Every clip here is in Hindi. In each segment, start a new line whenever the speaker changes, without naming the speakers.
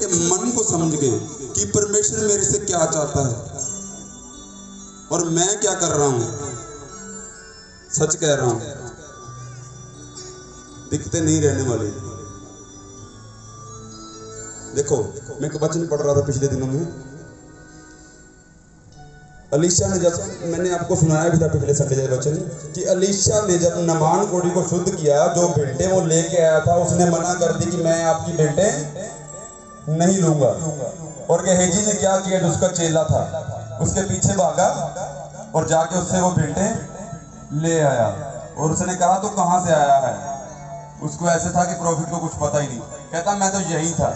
के मन को समझ गए कि परमेश्वर मेरे से क्या चाहता है और मैं क्या कर रहा हूं, सच कह रहा हूं, दिक्कतें नहीं रहने वाली। देखो, मैं एक वचन पढ़ रहा था पिछले दिनों में, अलीशा ने, जब मैंने आपको सुनाया भी था पिछले संडे के वचन कि अलीशा ने जब नामान कोढ़ी को शुद्ध किया, जो भेंटें वो लेके आया था, उसने मना कर दी कि मैं आपकी भेंटें नहीं लूंगा। और गेहजी ने क्या किया, जो उसका चेला था उसके पीछे भागा और जाके उससे वो भेंटें ले आया। और उसने कहा तो कहाँ से आया है? उसको ऐसे था कि प्रॉफिट को कुछ पता ही नहीं। कहता मैं तो यही था।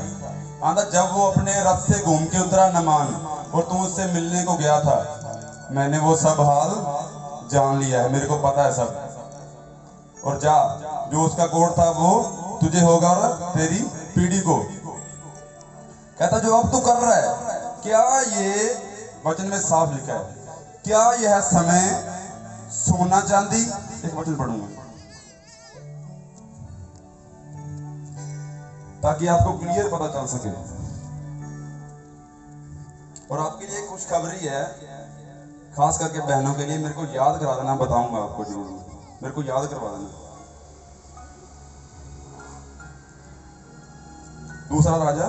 आंदा जब वो अपने रथ से घूम के उतरा नामान और तू उससे मिलने को गया था, मैंने वो सब हाल जान लिया है, मेरे को पता है सब। और जा, जो उसका कोड था वो तुझे होगा और तेरी पीढ़ी को। कहता जो अब तू कर रहा है, क्या ये वचन में साफ लिखा है, क्या यह समय सोना चांदी, एक वचन पढ़ूंगा ताकि आपको क्लियर पता चल सके। और आपके लिए खुशखबरी है, खास करके बहनों के लिए। मेरे को याद करा देना, बताऊंगा आपको जरूर, मेरे को याद करवा देना। दूसरा राजा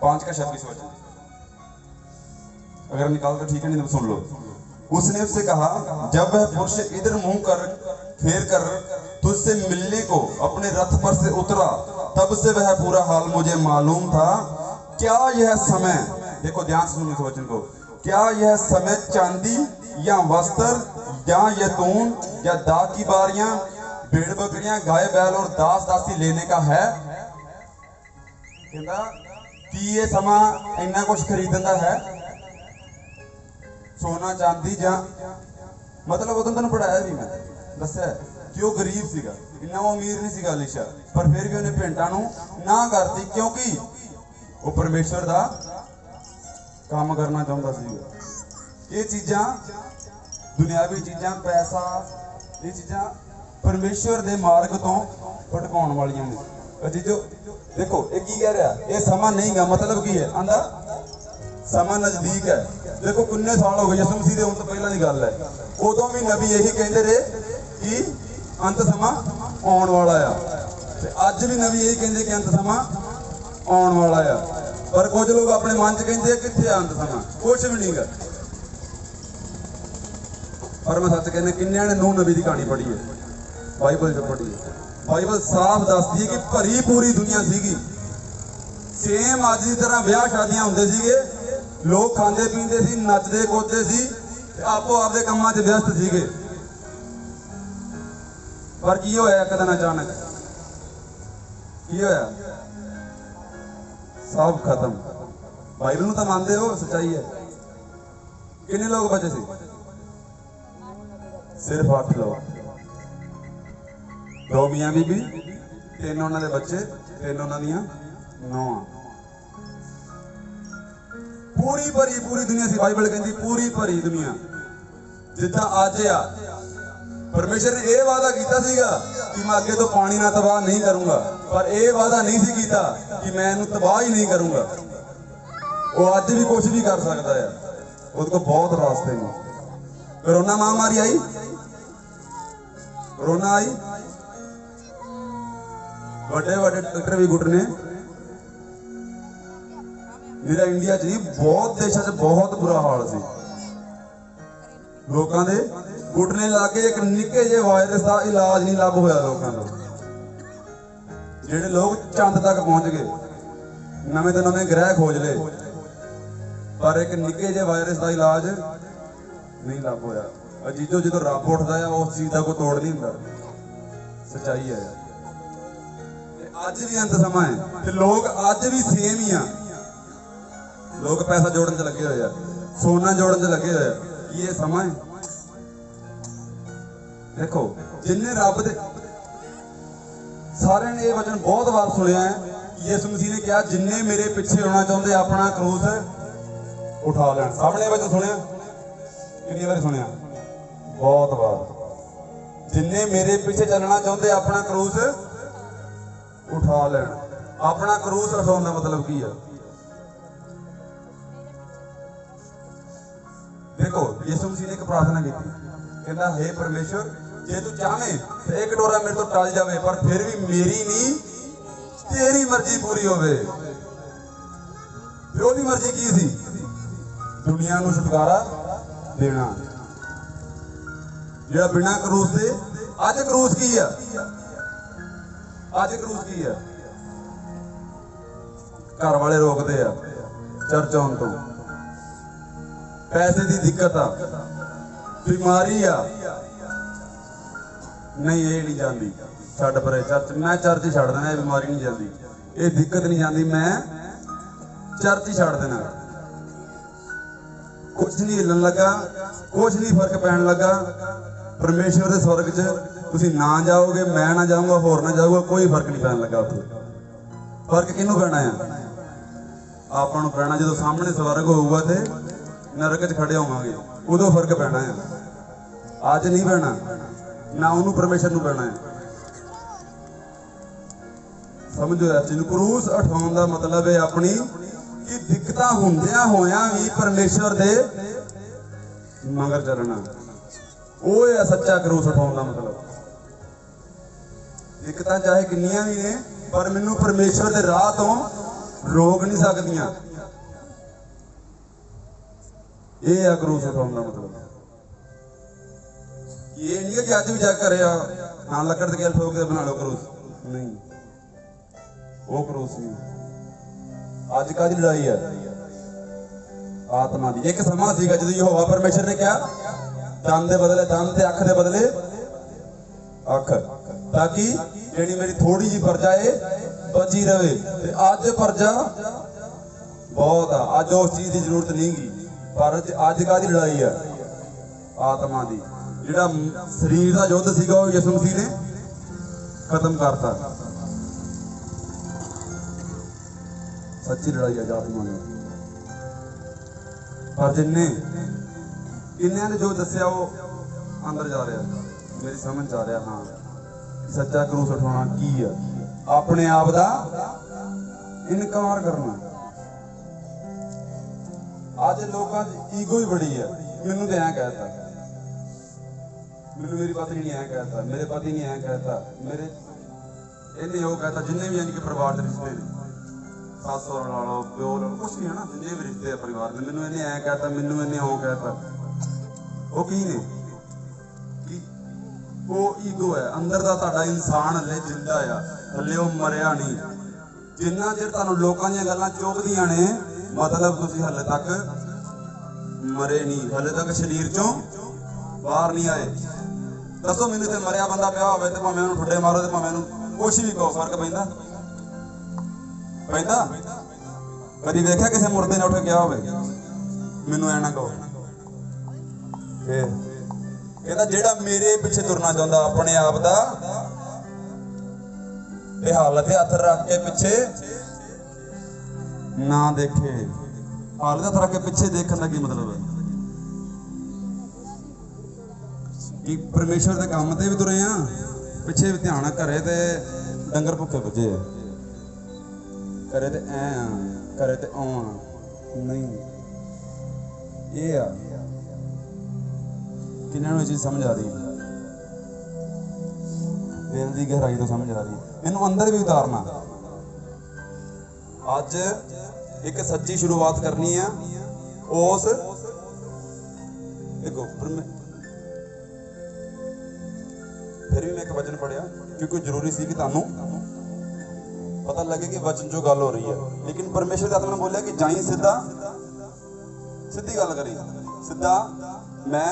5:26 वचन, अगर निकाल कर ठीक है, नहीं तो सुन लो। उसने उससे कहा, जब वह पुरुष इधर मुंह कर फेर कर तुझसे मिलने को अपने रथ पर से उतरा, तब से वह पूरा हाल मुझे मालूम था। क्या यह समय, देखो ध्यान से सुनो इस वचन को, क्या यह समय चांदी या वस्त्र या यतून या दाख की बारियां, भेड़ बकरियां, गाय बैल और दास दासी लेने का है? कि ये समा इन्ना कुछ खरीदना है? सोना चांदी जा, मतलब उਦੋਂ तैਨੂੰ पढ़ाया भी मैं दस्या कि वो गरीब सीगा, इन्ना वो अमीर नहीं सीगा अलीशा, पर फिर भी उन्हें भेंटां नूं ना करती, क्योंकि वो परमेश्वर दा काम करना चाहता सीगा। ये चीज़ां दुनियावी चीज़ां, पैसा, ये चीज़ां परमेश्वर दे मार्ग तो भटकाउण वालियां ने। चीजो देखो, ये की कह रहा, ये समा नहीं गा, मतलब की है, आंदा समा नजदीक है। देखो कितने साल हो गए यसु मसीह दे होण तो पहला की गल है, उदों भी नबी यही कहते रहे कि अंत समा आउण वाला आ, ते अज भी नबी यही कहते कि अंत समा आउण वाला आ। पर कुछ लोग अपने मन च कहते कित्थे अंत समा, कुछ भी नहीं गा। पर मैं सच कहना, किन्नियां ने नूह नबी की कहानी पढ़ी है, बाइबल च पढ़ी है। बाइबल साफ दसदी है कि भरी पूरी दुनिया सीगी, सेम अज की तरह ब्याह शादियां होंदे सीगे, लोग खांदे पींदे सी, नचदे कूददे सी, आपो आपदे कामां च व्यस्त सीगे। पर की होया एक दिन अचानक, की होया? सब खत्म। बाइबल नूं तां मानदे हो, सच्चाई है। किन्ने लोग बचे सी? सिर्फ 8 लोग, 2 मियां बीबी, 3 उन्हां दे बच्चे, 3 उन्हां दियां नौआं। पूरी भरी पूरी दुनिया सी। बाइबल कहती पूरी भरी दुनिया जिद्दां अज आ। परमेश्वर ने यह वादा किया सीगा कि मैं अगे तो पानी ना तबाह नहीं करूंगा, पर यह वादा नहीं सी कीता कि मैं इन्हूं तबाह ही नहीं करूंगा। वो अज भी कुछ भी कर सकता है, उसके को बहुत रास्ते हैं। कोरोना महामारी आई, कोरोना आई, बड़े बड़े डॉक्टर भी घुटने, मेरा इंडिया च नहीं बहुत देशों च बहुत बुरा हाल सी। लोगों के घुटने लाके एक निक्के जे वायरस का इलाज नहीं लभ होया लोगों को। जेडे लोग चंद तक पहुंच गए, नवे तो नवे ग्रह खोज ले, पर एक निक्के जे वायरस का इलाज नहीं लभ होया। अजीजो जो रब उठता है उस चीज का कोई तोड़ नहीं होता, सच्चाई है। अज भी अंत समा है ते लोग अज भी सेम ही आ। लोग पैसा जोड़न च लगे हुए, सोना जोड़न च लगे हुए, ये समा है। देखो जिन्हें रब दे सारे ने ये वचन बहुत बार सुनिया है, यीशु मसीह ने कहा जिन्हें मेरे पीछे होना चाहते अपना क्रूस उठा लें। सबने वचन सुनिया, कितनी बार सुनिया? बहुत बार। जिन्हें मेरे पीछे चलना चाहते अपना क्रूस उठा लेना। अपना क्रूस उठाने का मतलब की है? देखो यीशु मसीह ने एक प्रार्थना की, कहता हे परमेश्वर जे तू चाहे तो एक डोरा मेरे तो टल जाए, पर फिर भी मेरी नहीं तेरी मर्जी पूरी होवे। फिर ओदी मर्जी की सी? दुनिया नूं छुटकारा देना। जेड़ा बिना क्रूस दे, अज क्रूस की है? अज क्रूस की है? घर वाले रोकते आ चर्च आउण तो, पैसे की दिक्कत आ, बीमारी आ, नहीं ये नहीं जाती, छड्ड परे चर्च, मैं चर्च ही छड्ड देना, बीमारी नहीं जाती, ये दिक्कत नहीं जाती, मैं चर्च ही छड्ड देना। कुछ नहीं हिलन लगा, कुछ नहीं फर्क पैन लगा। परमेश्वर के स्वर्ग च तुसीं ना जाओगे, मैं ना जाऊंगा, होर ना जाऊगा, कोई फर्क नहीं पैन लगा। उत्थे फर्क किनू पैना है? आपां नूं पैना जो सामने स्वर्ग होऊगा ते नरक च खड़े होवांगे, उदों फर्क पैना है। अज नहीं पैना, ना उन्होंने परमेश्वर नूं पैना है। समझो इस चीज़। क्रूस उठाउण दा मतलब है अपनी कि दिक्कतां हुंदियां होयां भी परमेश्वर दे मगर चलना, वो है सच्चा क्रूस उठाउण दा मतलब। दिक्कतां चाहे किन्नियां भी ने, पर मैनूं परमेश्वर दे राह तो रोक नहीं सकदियां। ये है क्रूस उठाउण दा मतलब। ये नहीं है कि अज भी जाके करे हाँ लकड़ के ठोक के बना लो क्रूस, नहीं, वो क्रूस नहीं। अज का लड़ाई है आत्मा की। एक समा सीगा जो यहोवा परमेश्वर ने क्या, दंद दे बदले दंद ते अख दे बदले अख, ताकि जेड़ी मेरी थोड़ी जी प्रजा है बची रहे। अज प्रजा बहुत आ, अज उस चीज की जरूरत नहीं गी, पर अज का लड़ाई है आत्मा की। जिहड़ा शरीर का युद्ध सीगा वो यीशु मसीह ने खत्म करता। सच्ची लड़ाई है आत्मा ने। पर जिन्ने ने जो दसिया वो अंदर जा रहा, मेरी समझ आ रहा हाँ सच्चा क्रूस उठाना की है, अपने आप का इनकार करना। अज लोगों की ईगो ही बड़ी है, मैनू तो ऐ कहता, मैनू मेरी पत्नी ने ऐ कहता, मेरे पति ने ऐ कहता, मेरे इन्हें वो कहता, जिन्हें भी यानी कि परिवार के रिश्ते ने, सस सौरा ला लो, प्यो ला लो, कुछ नहीं है ना, जिन्हें भी रिश्ते है परिवार में, मैनू इन्हें ऐ कहता, मैनू इन्हें वो कहता। वो की ने कि वो ईगो है अंदर का। तुहाडा इंसान हले जिंदा आ, हले वो मरिया नहीं। जिन्ना चिर तुहानूं लोकां दीयां गल्लां चुभदियां ने, मतलब तुसीं हले तक मरे नहीं, हले तक शरीर चों बाहर नहीं आए। दसो मैनूं ते मरिया बंदा पिया होवे ते भावें उहनूं ठुड्डे मारो ते भावें उहनूं कुछ भी कहो, फर्क पैंदा? पैंदा? कदी वेख्या किसी मुर्दे ने उठ के किया होवे मैनूं ऐ ना कहो? कहता जेड़ा मेरे पिछे तुरना चाहता अपने आप का हालत हथ रख के पिछे ना देखे। हालत हथ रख के पिछे देखने का की मतलब है कि परमेश्वर के काम ते भी तुरे आ, पिछे भी ध्यान घरे ते डंगर भुखे बजे, घरे ते ऐ घरे ते नहीं। ये आ किन्हों चीज समझ आ रही, दिल की गहराई तो समझ आ रही। इनू अंदर भी उतारना। अज एक सच्ची शुरुआत करनी है उस देखो। फिर भी मैं एक वचन पढ़िया क्योंकि जरूरी सी कि तुहानू पता लगे कि वचन जो गल हो रही है। लेकिन परमेश्वर आत्मा ने बोलिया कि जाई सीधा, सीधी गल करी, सीधा मैं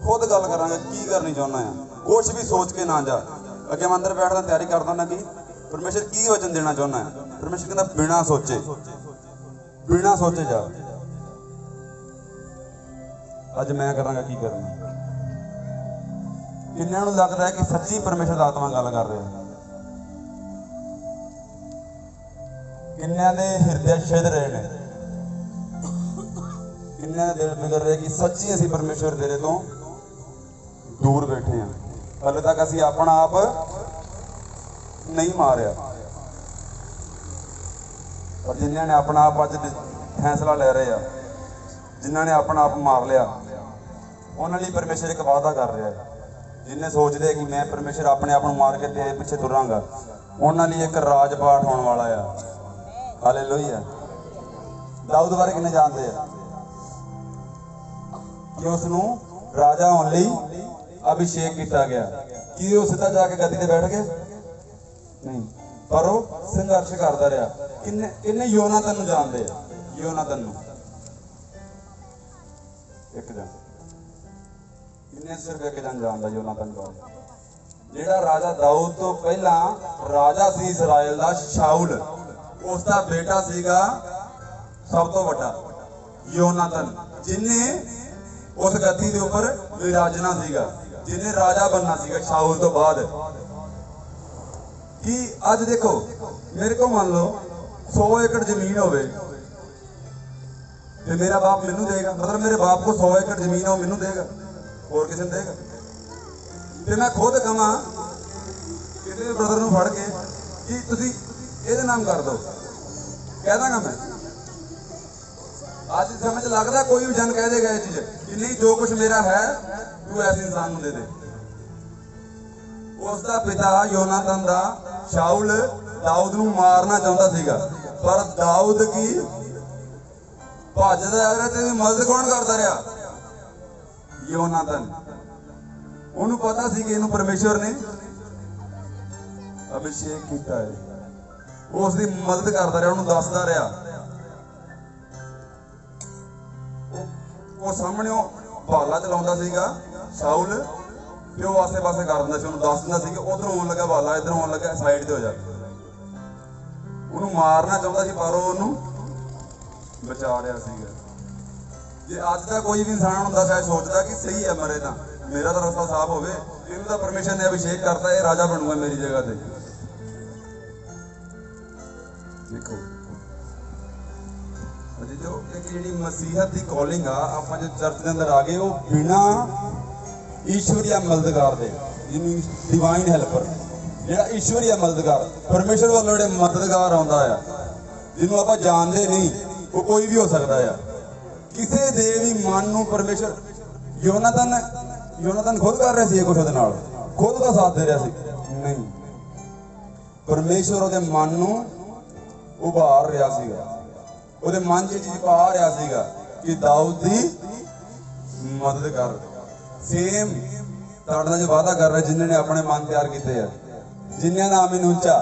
खुद गल करांगा की करनी चाहना है, कुछ भी सोच के ना जा। अगे मैं अंदर बैठदा तैयारी करदा ना कि परमेश्वर की वचन देना चाहना है। परमेश्वर कहता बिना सोचे, बिना सोचे जा। अज मैं करांगा की करना। किन्नियां नूं लगदा है कि सच्ची परमेश्वर दा आत्मा गल कर रहा है? किन्नियां दे हिरदे छिद रहे ने, किन्नियां दे दिल बिगड़ रहे कि सच्ची असीं परमेश्वर तेरे तो दूर बैठे हैं। हले तक असीं अपना आप नहीं मारिया, पर जिन्होंने ने अपना आप अज फैसला ले रहे हैं, जिन्होंने अपना आप मार लिया, उन्होंने परमेश्वर एक वादा कर रहा है। जिन्हें सोचते कि मैं परमेश्वर अपने आप मार के तेरे पिछे तुरांगा, उन्होंने एक राजपाठ होने वाला है। हालेलुया। दाऊद बारे किन्ने जानते हैं कि उसनू राजा होने लई अभिषेक किया गया कि वो सीधा जाके गद्दी ते बैठ गया नहीं, पर वो संघर्ष करता रहा। किन्ने योनातन नूं जानते हैं? योनातन नूं एक जन, किन्ने सिर्फ एक जन जानता योनातन बारे। जिहड़ा राजा दाऊद तो पहला राजा सी इसराइल दा, शाउल, उसका बेटा सीगा सब तो वड्डा योनातन, जिन्हें उस गद्दी के उपर विराजना सीगा, जिन्हें राजा बनना सीगा शाउल तो बाद। कि अज देखो मेरे को मान लो 100 एकड़ जमीन होवे ते मेरा बाप मैनू देगा, मतलब मेरे बाप को 100 एकड़ जमीन हो मैनू देगा, और किसी ने देगा? ते मैं खुद कहां किसी ब्रदर नूं फड़ के कि तुसीं इहदे नाम कर दो, कह दांगा मैं? आज समझ लगता कोई भी जन कह देगा ये चीज कि नहीं, जो कुछ मेरा है तू ऐसे इंसान को दे दे। उसका पिता योनातन दा शाउल दाऊद नूं मारना चाहता सीगा, पर दाऊद की भजदा आ रहा ते मदद कौन करता रहा? योनातन। उन्होंने पता सी कि इन्हू परमेश्वर ने अभिषेक किया है, वो उसकी मदद करता रहा, उन्होंने दसदा रहा। वो सामने भाला चलाउंदा सीगा शाउल, ते वो आसे पासे कर दिंदा सी, उन्होंने दस दिंदा सी कि उधर होने लगा भाला, इधर होने लगा, साइड ते हो जा। उन्होंने मारना चाहता सी, पर उन्होंने बचा रहा सीगा। जे अज का कोई भी इंसान हुंदा शायद सोचदा कि सही है मरे तां मेरा तो रास्ता साफ होवे, इन्हूं तां परमेश्वर ने अभिषेक करता है, राजा बनूंगा मेरी जगह ते। देखो जो एक जी मसीहत की कॉलिंग आप जो चर्च के अंदर आ गए, वो बिना ईश्वरीय मददगार दे, जिन्होंने डिवाइन हेल्पर, जो ईश्वरीय मददगार परमेश्वर वालों जो मददगार आता है, जिन्होंने आप जानते नहीं, वो कोई भी हो सकता है। किसी दे भी मन नूं परमेश्वर, योनातन खुद कर रहे थे कुछ उहदे नाल, खुद का साथ दे रहा सी नहीं, परमेश्वर उहदे मन नूं उभार रहा सीगा, ਉਹਦੇ मन च चीज पा रहा सीगा कि दाऊद की मदद कर। सेम तुहाडे नाल जो वादा कर रहा, जिन्होंने अपने मन तैयार किए हैं, जिन्होंने नाम इन उच्चा,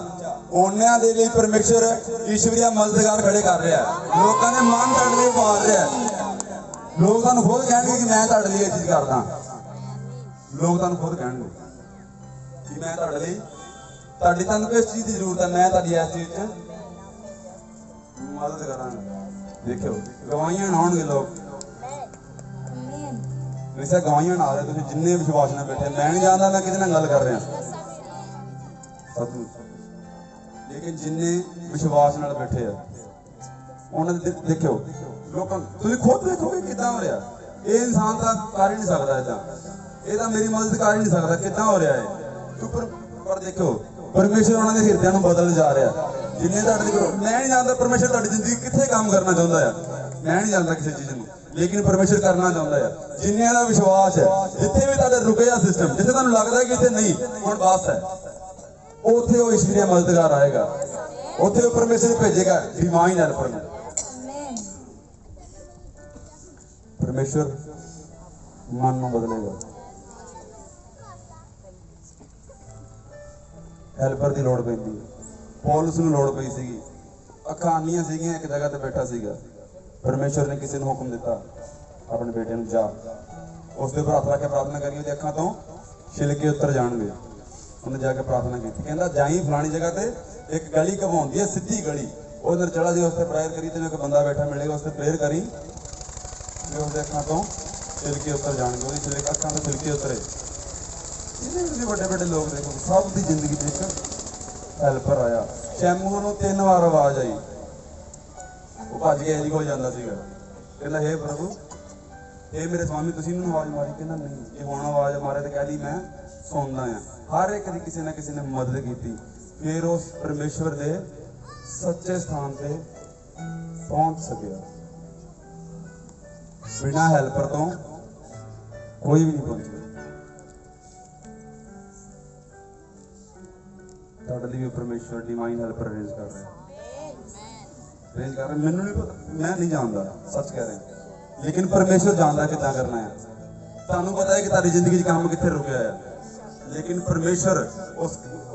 उन्होंने दे लई परमेश्वर ईश्वरीय मददगार खड़े कर रहा है। लोगों ने मन तुहाडे लई उभार रहा है। लोग तुहानूं खुद कहणगे कि मैं तुहाडे लई ये चीज करदा, लोग तुहानूं खुद कहणगे कि मैं तुहाडे लई, तुहाडी तुहानूं किस चीज की जरूरत है, मैं तुहाडी इस चीज च मदद करांगा। देखो गवाहियां आउणगे लोग, वैसे गवाहियां आ रहे, तुसीं जिन्ने विश्वास नाल बैठे, मैं नहीं जानदा मैं किहदे नाल गल कर रहा सतमुच, लेकिन जिन्ने विश्वास नाल बैठे आ उन्होंने देखो लोग, तुसीं खुद देखोगे किदां हो रहा। ये इंसान तो कर ही नहीं सकता इदां, ये तो मेरी मदद कर ही नहीं सकता, किदां हो रहा है? पर देखो परमेश्वर उन्होंने हिरदियां नूं बदल जा रहा। जिन्हें मैं नहीं जानता परमेश्वर तुहाडी जिंदगी कित्थे काम करना चाहता है, मैं नहीं जानता किसी चीज़ में, लेकिन परमेश्वर करना चाहता है। जिन्हें का विश्वास है, जिथे भी तुहाडा रुके सिस्टम, जिथे तुहानूं लगदा कि इत्थे नहीं हुण बस है, उत्थे वो ईश्वरीय मददगार आएगा, उत्थे वो परमेश्वर भेजेगा डिवाइन हेल्पर में। परमेश्वर मन नूं बदलेगा। हेल्पर की लोड़ पैंदी है, पौलुस नूं लोड़ पई सीगी, अखां आनियां सीगियां, एक जगह ते बैठा सीगा, परमेश्वर ने किसी नूं हुक्म दिता अपने बेटे नूं जा, उसके उपर हत्थ रख के प्रार्थना करी, उसदी अखां तों छिलके उतर जाणगे। उन्हें जाके प्रार्थना की, कहंदा जाई फलानी जगह ते एक गली घवाउंदी है, सीधी गली, उधर चला जी, उससे प्रेयर करी, तेन एक बंदा बैठा मिलेगा, उससे प्रेयर करी, उसके अखां तों छिलके उतर जाणगे, उसदी अखां तों छिलके उतरे। बड़े बड़े लोग देखो, सब की जिंदगी हेल्पर आया। शैमू नूं 3 बार आवाज आई, वो भज के एली कोल जांदा सीगा, कहंदा हे प्रभु, हे मेरे स्वामी, तुसीं मैनूं आवाज मारी? कहंदा नहीं, जे हुण आवाज मारे तो कह दी मैं सुनदा आ। हर एक दी किसी ना किसी ने मदद की, फिर उस परमेश्वर के सच्चे स्थान पे पहुंच सकिया। बिना हैल्पर तो कोई भी नहीं पहुंचे। ਤੁਹਾਡੇ ਲਈ ਵੀ परमेश्वर डिवाइन हेल्पर अरेंज कर रहे मैनू नहीं पता, मैं नहीं जानता, सच कह रहे हैं, लेकिन परमेश्वर जानता कितना करना है। तुहानू पता है कि तारी जिंदगी काम कितने रुकिया है, लेकिन परमेश्वर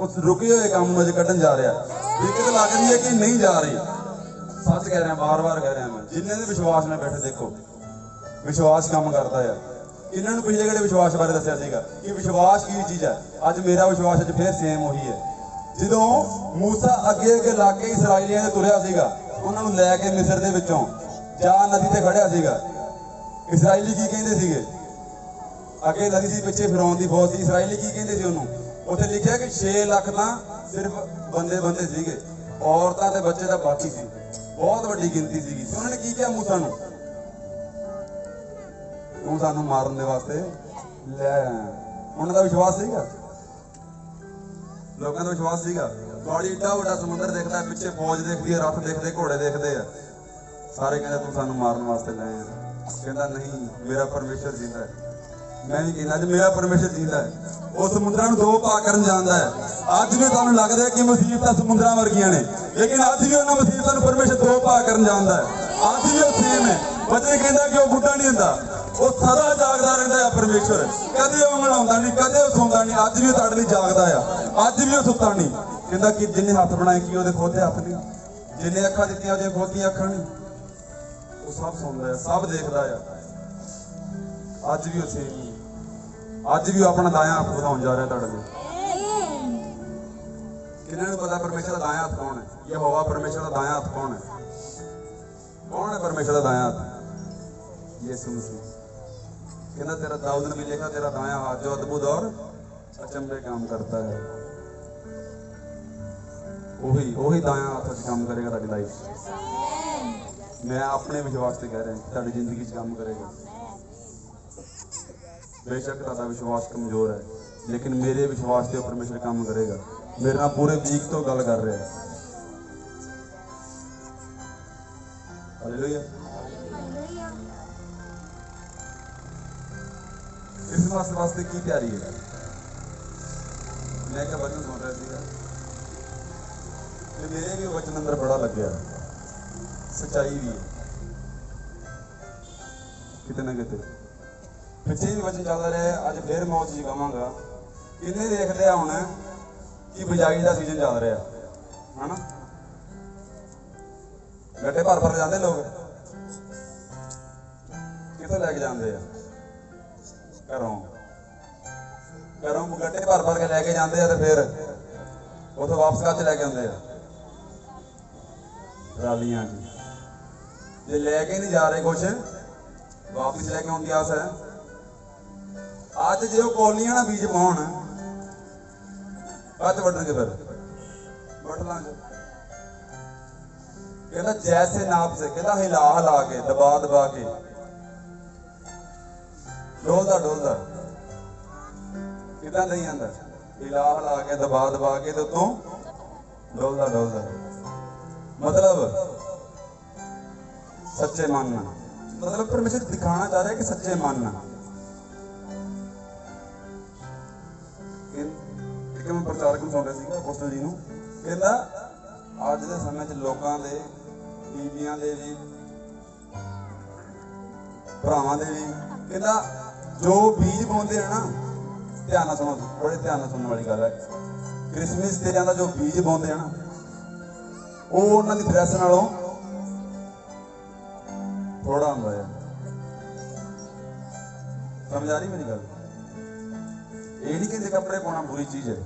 उस रुके हुए काम में कढ़न जा रहा है। दिक्कत लग रही है कि नहीं जा रही, सच कह रहे हैं, बार बार कह रहे हैं मैं। जिन्हें भी विश्वास में बैठे देखो, विश्वास काम करता है। इन्होंने पिछले घड़े विश्वास बारे दसिया सीगा कि विश्वास की चीज़ है। अज मेरा विश्वास अज फिर सेम वही है। जो मूसा अगे अगे ला के इसराइलियां ने तुरया सीगा, उन्होंने लैके मिस्र दे विचों जा नदी ते खड़िया सीगा। इसराइली की कहते सीगे, अगे नदी सी, पिछे फिरौन दी फौज सी। इसराइली की कहते सी उन्होंने, उत्थे लिखिया कि 6 लाख तां सिर्फ बंदे बंदे सीगे, औरतां ते बच्चे तां बाकी सी, बहुत वड्डी गिनती सीगी। उन्होंने की कहा मूसा नूं, तूं सानूं मारन दे वास्ते लै आया। उन्हां दा विश्वास सीगा, लोगों का विश्वास सीगा। गौड़ी एडा वड्डा समुद्र देखता है, पिछे फौज देखती है, रथ देखते, घोड़े देखते हैं, सारे कहते तू सानू मारन वास्ते लाए हैं। कहता नहीं, मेरा परमेश्वर जींदा है। मैं भी कहना जो मेरा परमेश्वर जींदा है, वो समुद्रां नूं 2 भाग करन जानदा है। अज भी तुहानू लगदा है कि मुसीबतां समुद्रां वर्गियां ने, लेकिन अज भी उन्हां मुसीबतां नूं परमेश्वर 2 भाग करन जानदा है। अज भी वो सेम है। बच्चे कहंदा कि वो बुढ़ा नहीं हुंदा, वो सदा जागदा रहिंदा है परमेश्वर। कदे वो मनाउंदा नहीं, कदे वो सौंदा नहीं। अज भी तुहाडे लई जागदा है, अज भी वो सुत्ता नहीं। कहंदा कि जिन्हें हाथ बनाए कि उहदे खोते हाथ नहीं, जिन्हें अखां दित्तियां उहदियां खोतियां अखां नहीं। वो सब सुनदा है, सब देखदा है। अज भी वो सेम ही, अज भी वो अपना दायां हाथ ਵਧਾਉਣ जा रहा है तुहाडे लई। किन्हां नूं पता परमेश्वर दा दायां हाथ कौन है? यहोवा परमेश्वर दा दायां हाथ कौन है? कौन है परमेश्वर दा दायां हाथ? यीशु मसीह। कहना तेरा, दाऊद ने भी लिखा, तेरा दायां हाथ जो अद्भुत और अचंभे काम करता है, वही दायां हाथ च काम करेगा तेरी लाइफ। मैं अपने विश्वास से कह रहा हूं, तेरी जिंदगी च काम करेगा। बेशक तेरा विश्वास कमजोर है, लेकिन मेरे विश्वास से परमेश्वर काम करेगा। मेरे नाल पूरे वीक तो गल कर रहा है। हालेलुया। क्रिसमस वास्ते की तैयारी है? मैं क्या वचन सुन रहा था, मेरे भी वचन अंदर बड़ा लग गया, सच्चाई भी है किते ना किते। पिछले भी वचन चल रहे, अज फिर मैं उस चीज कहांगा। किन्ने देखते होना कि बिजाई का सीजन चल रहा है ना, गड्ढे भर भर जाते लोग, कितों लैके जाते हैं? घरों गड्ढे भर भर के लैके जाते हैं, तो फिर उतो वापस कद लैके आते हैं? ट्रालियां जी। जे लैके नहीं जा रहे कुछ, वापस लैके आने की आस है। अज जो कौलियां ना बीज पाउण, कद वड्डणगे? फिर वड्ड लांगे। कहता जैसे नाप से, कहता हिला हिला के, दबा दबा के, डोलदा डोलदा, कितना नहीं आंदा, हिला हिला के, दबा दबा के, तो तू डोलदा डोलदा। मतलब सच्चे मन, मतलब परमेश्वर दिखाना चाह रहा है कि सच्चे मन। मैं प्रचारक सुन रहा था अपोस्टल जी नूं, कहता अज के समय च लोगों के, बीबियां दे भी, भरावां दे भी, कहता जो बीज बोंदे हैं ना, ध्यान नाल सुनो, बड़े ध्यान नाल सुनने वाली गल है। क्रिसमस ते जांदा जो बीज बोंदे हैं ना, वो उन्हां दी ड्रैस नालों थोड़ा हुंदा है। समझ आ रही मेरी गल? ये नहीं कहते कपड़े पाना बुरी चीज है,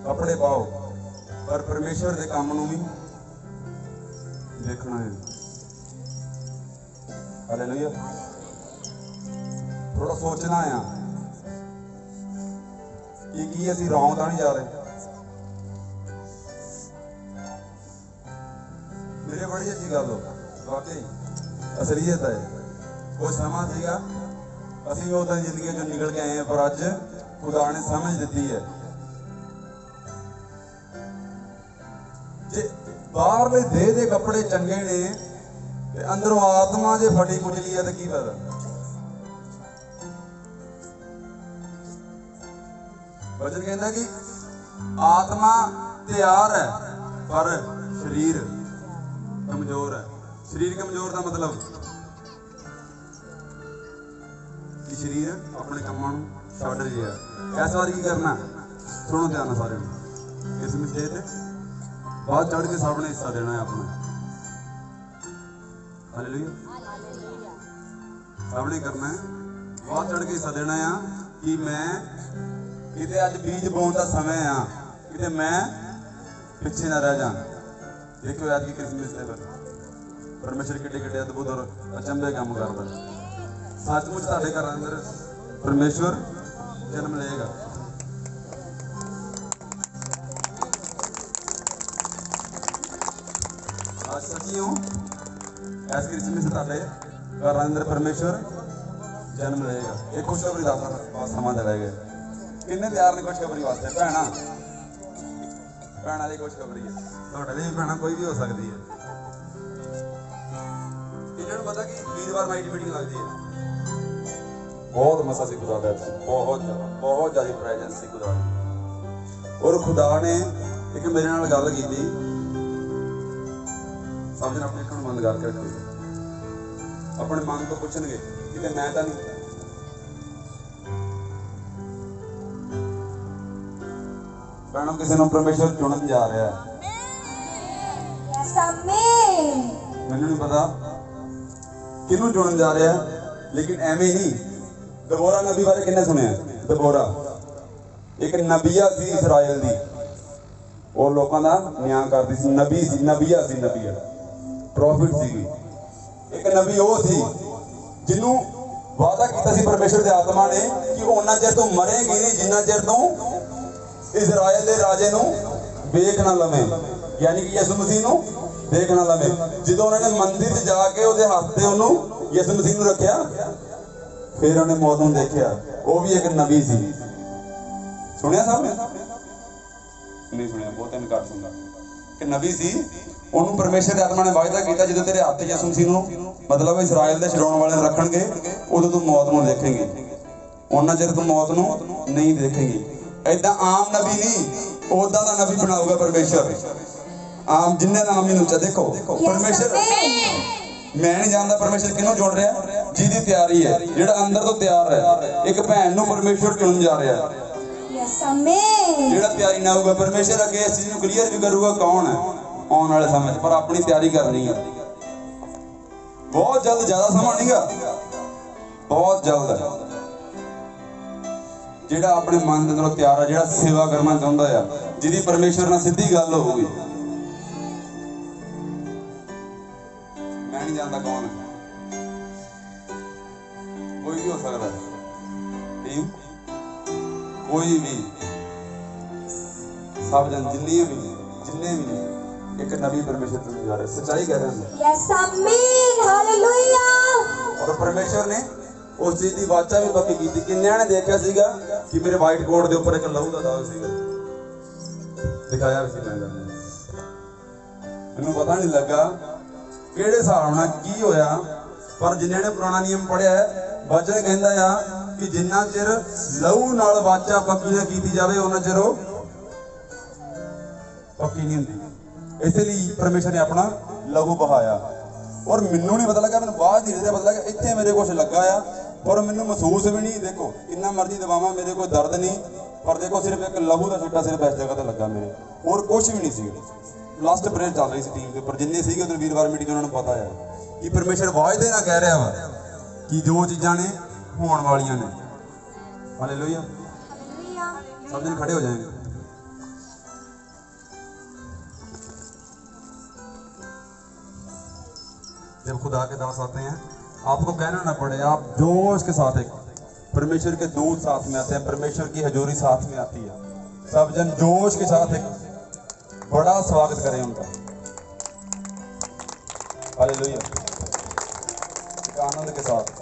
कपड़े पाओ, पर परमेश्वर के काम नूं भी देखना है। हालेलुया। थोड़ा सोचना है कि असीं रौंग तां नहीं जा रहे। मेरे बड़ी अच्छी गल हो, वाकई असलीयत है। कोई समा सीगा, असीं उस दिन जिंदगी चों निकल के आए हैं, पर अज खुदा ने समझ दी है जे बाहरले देह दे कपड़े चंगे ने ते अंदरों आत्मा जे फटी कुचली है तो की फायदा। वचन कहता कि आत्मा तैयार है पर शरीर कमजोर है। शरीर कमजोर का मतलब कि शरीर अपने कामों छड्ड रहा है। इस बार की करना, सुनो ध्यान सारे इस मिसदे ते बाद चढ़ के सबने हिस्सा देना है अपना। हालेलुया, सबने करना है, बाद चढ़ के हिस्सा देना है कि मैं किते अज बीज बोने का समय आ, किते मैं पिछे ना रह जा। देखो आज की क्रिसमस डे पर परमेश्वर किड्डे किड्डे अद्भुत और अचंभे काम करता है। सचमुच तुहाडे घर अंदर परमेश्वर जन्म लेगा। आज सच्ची हूँ, ऐस क्रिसमस तुहाडे घर अंदर परमेश्वर जन्म लेगा। एक खुशखबरी का समा दिलाया गया। किन्ने तैयार ने खुशखबरी वास्ते? भैणा भैणा की खुशखबरी है, तुहाडे लिए भैणा कोई भी हो सकती है। इन्होंने पता कि वीरवार नाइट मीटिंग लगती है, बहुत मसा सी खुदा दा, बहुत ज्यादा प्रेजेंस सी खुदा दी। और खुदा ने एक मेरे नाल गल कीती, सब जन अपने अखण बंद करके रखो, अपने मन तो पूछणगे कि मैं तो नहीं। भैणों किसी ने परमेश्वर चुनन जा रहा है, मैनू नहीं पता किनू चुनन जा रहा है, लेकिन एवें नहीं। दबोरा नबी बारे किन्ने सुनिया? दबोरा एक नबिया सी इजराइल दी, और लोगों का न्याय करती सी। नबी सी, नबिया सी, नबिया प्रॉफिट सी। एक नबी वो सी जिन्हों वादा किया सी परमेश्वर के आत्मा ने कि उन्ना चेर तू मरेगी नहीं जिन्ना चेर तू इजराइल के राजे नूं वेख ना लवें, यानी कि यसु मसीह नूं देख ना लवें। जो उन्होंने मंदिर च जाके उसदे हाथ ते उन्होंने यसु मसीह नूं रखिया, फिर उन्हें मौत नूं देखिया। वो भी एक नबी सी। सुनिया साहब ने? नहीं सुनिया, बहुत घट सुनता। कि नबी सी, उन्होंने परमेश्वर के आत्मा ने वायदा किया जो तेरे हाथ यसु मसीह नूं मतलब इजराइल के छुड़ाने वाले रखणगे, उदों तू मौत नूं देखेंगे, उन्ना चेर तू मौत नूं नहीं देखेंगी। ऐदा आम नबी नहीं, ओदा दा नबी बनाऊगा परमेश्वर। आम जिन्ने नाम नहीं ऊंचा। देखो परमेश्वर, मैं नहीं जानता परमेश्वर किनू चुन रहा, जिहदी तैयारी है, जिहड़ा अंदर तो तैयार है। एक भैन नूं परमेश्वर चुन जा रहा है, जिहड़ा तैयारी ना होगा परमेश्वर अगे इस चीज नूं क्लीयर भी करूगा कौन है आने वाले समय, पर अपनी तैयारी करनी है। बहुत जल्द, ज्यादा समा नहीं गा, बहुत जल्द है। जिहड़ा अपने मन के अंदरों तैयार है, जिहड़ा सेवा करना चाहता है, जिहदी परमेश्वर नाल सीधी गल होगी। मैं नहीं जानता कौन है, कोई भी हो सकता है, टीम कोई भी, सब जन जिन्ने भी एक नबी परमेश्वर चुन जा रहे। सच्चाई कह रहे हैं। यस आमीन, हालेलुया। और परमेश्वर ने उस चीज की वाचा भी पक्की की। किन्नियां ने देखा सीगा कि मेरे वाइट कोट के ऊपर एक लहू का दाग सीगा, दिखाया भी सी। मैनूं पता नहीं लगा किहड़े हिसाब नाल की होया, पर जिन्हां ने पुराना नियम पढ़िया है, वचन कहंदा आ कि जिन्ना चिर लहू नाल वाचा पक्की ना कीती जावे उन्ना चिर वो पक्की नहीं हुंदी। इसलिए परमेश्वर ने अपना लहू बहाया। और मैनू नहीं पता लगा, मैंने बाद धीरे धीरे पता लगा इत्थे मेरे कुछ लगा आ, पर मैनू महसूस भी नहीं। देखो इन्ना मर्जी दबावा, मेरे कोई दर्द नहीं, पर देखो सिर्फ एक लहू का छिट्टा सिर्फ इस जगह पर लगा मेरे, और कुछ भी नहीं सी। लास्ट प्रेयर चल रही थी टीम के उपर, जिन्ने सीगे उधर वीरवार मीटिंग उन्होंने पता है कि परमेश्वर वायदे ना कह रहा वा कि जो चीज़ां ने होने वालियां ने। हालेलुया, सब जन खड़े हो जाएंगे। जब खुदा के दास आते हैं, आपको कहना ना पड़े, आप जोश के साथ, एक परमेश्वर के दूत साथ में आते हैं, परमेश्वर की हजूरी साथ में आती है। सब जन जोश के साथ एक बड़ा स्वागत करें उनका। हालेलुया, आनंद के साथ।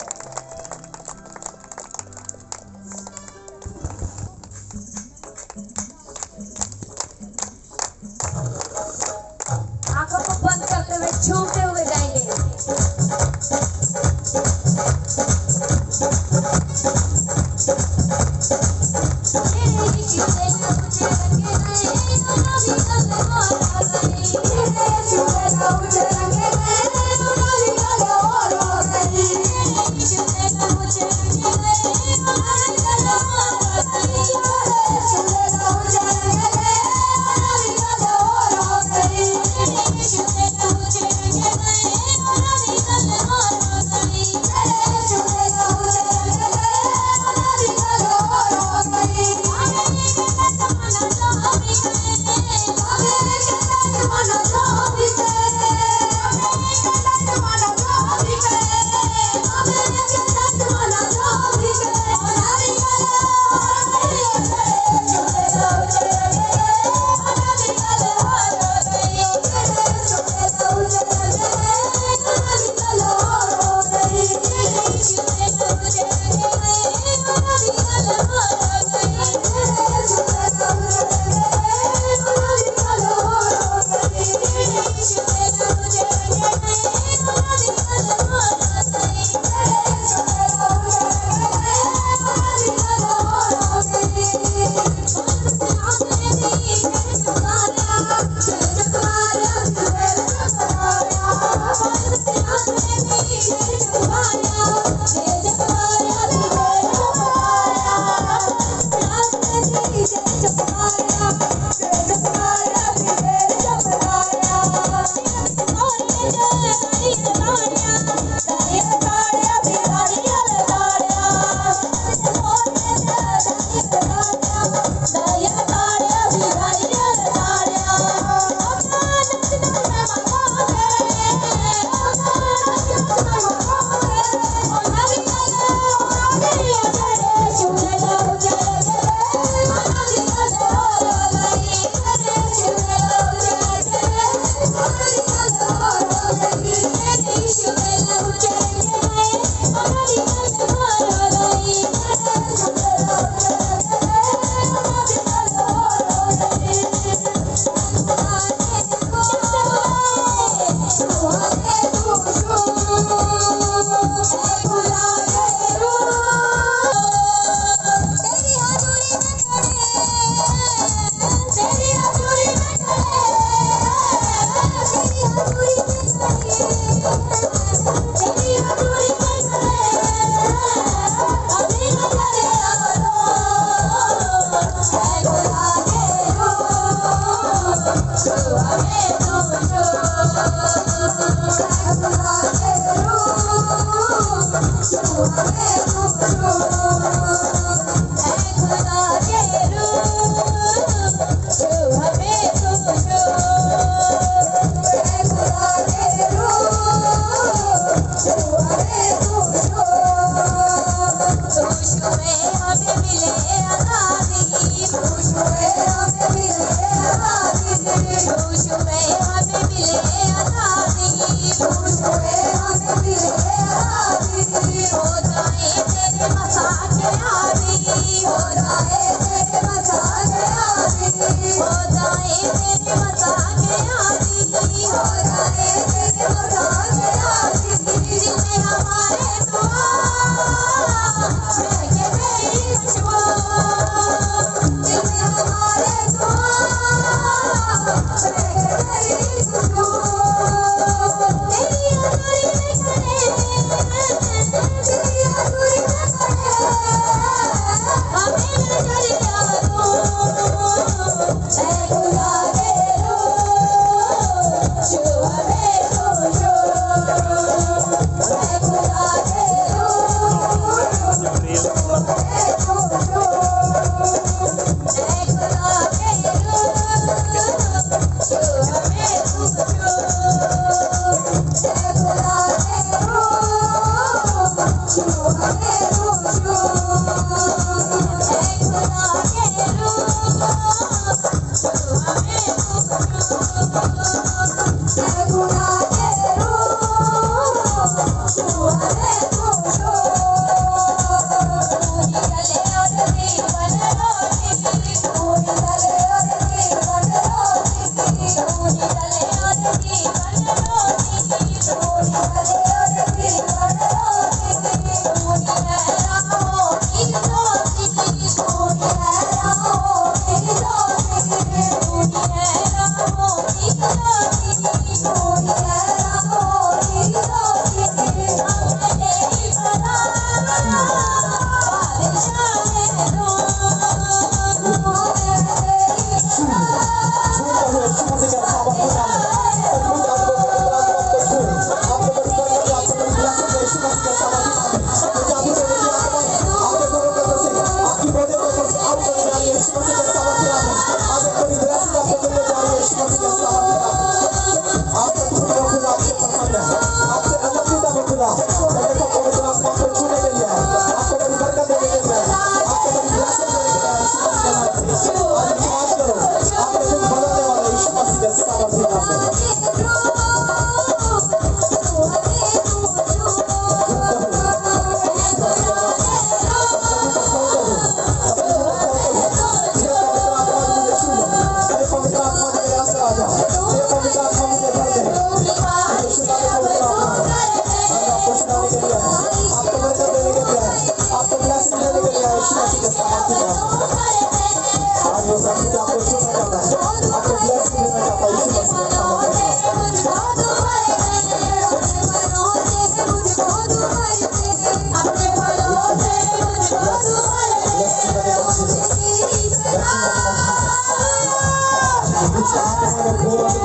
जिसका आपने घोर की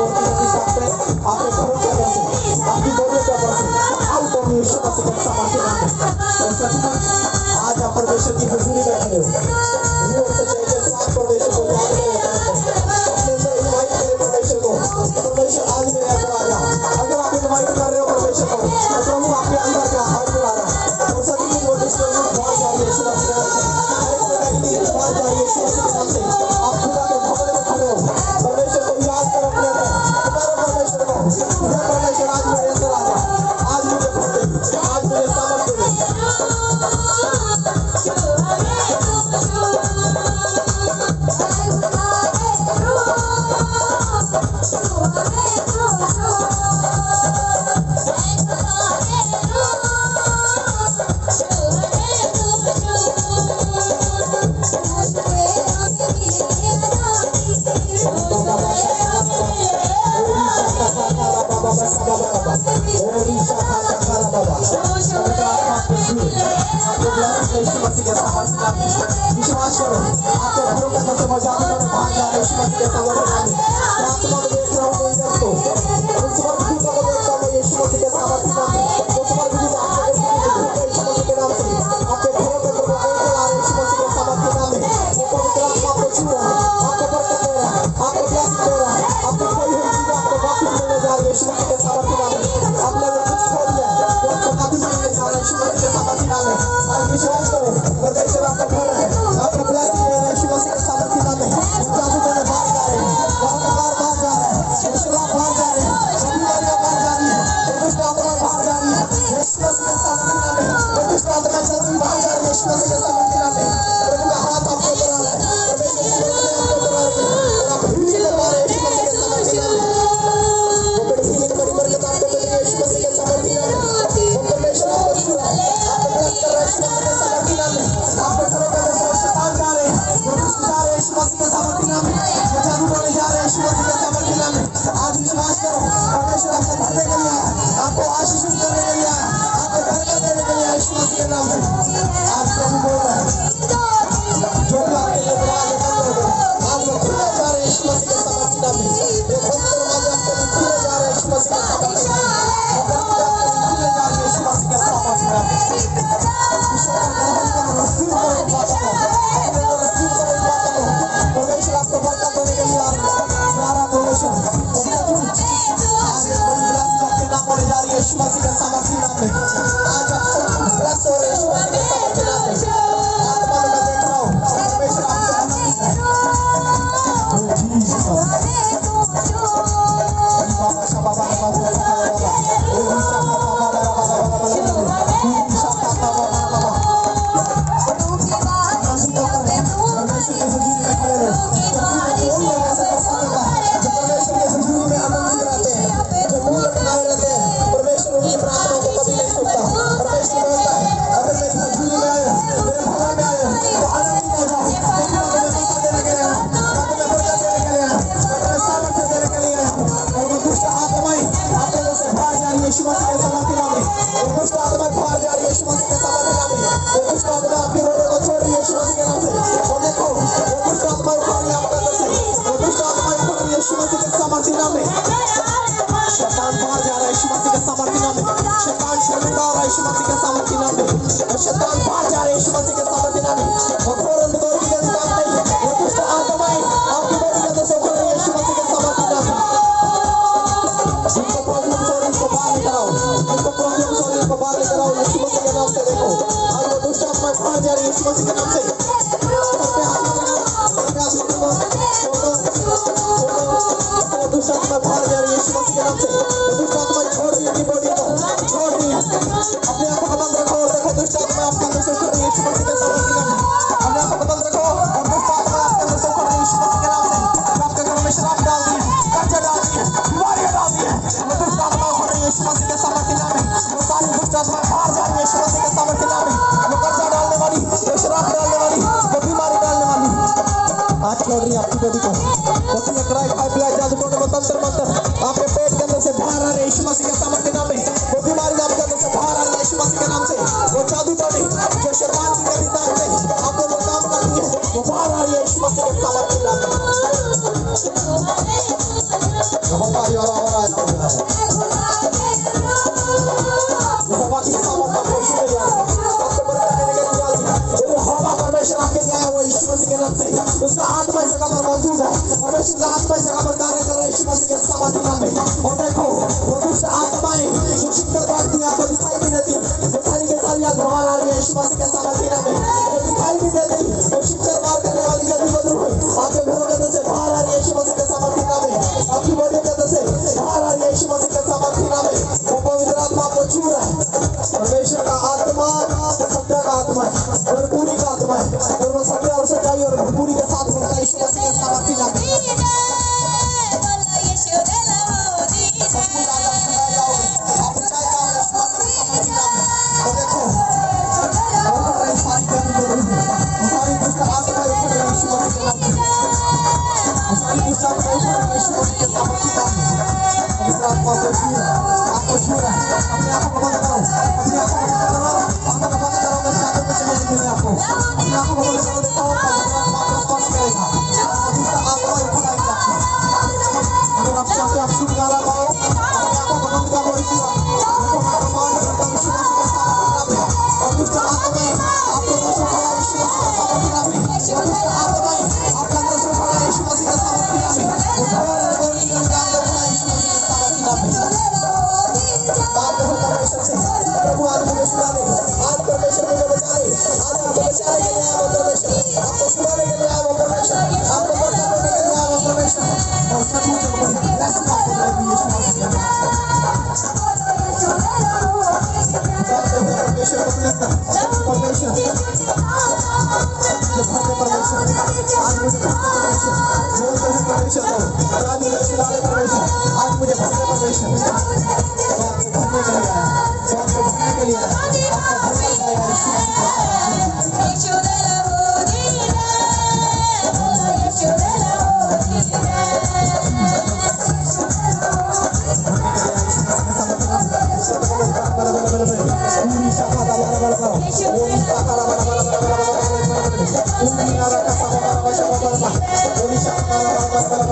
सकते आपने भरोसा करते आपकी जरूरत पड़ती आज तो यीशु मसीह का समर्थन और सचमुच आज आप परमेश्वर की हुजूरी बैठे हो ये तो चाहिए साथ परमेश्वर को याद करें अपने से इनवाइट करें परमेश्वर को परमेश्वर आज मेरे अंदर आ जा अगर आप इनवाइट कर रहे हो परमेश्वर को तो प्रभु आपके अंदर का अंदर आ रहा है और सचमुच वो डिस्टर्ब बाहर जा रही है यीशु मसीह के नाम से बाहर जा रही है यीशु मसीह के नाम से आप खुदा के भवन में खड़े हो परमेश्वर को याद करो अपने अंदर परमेश्वर को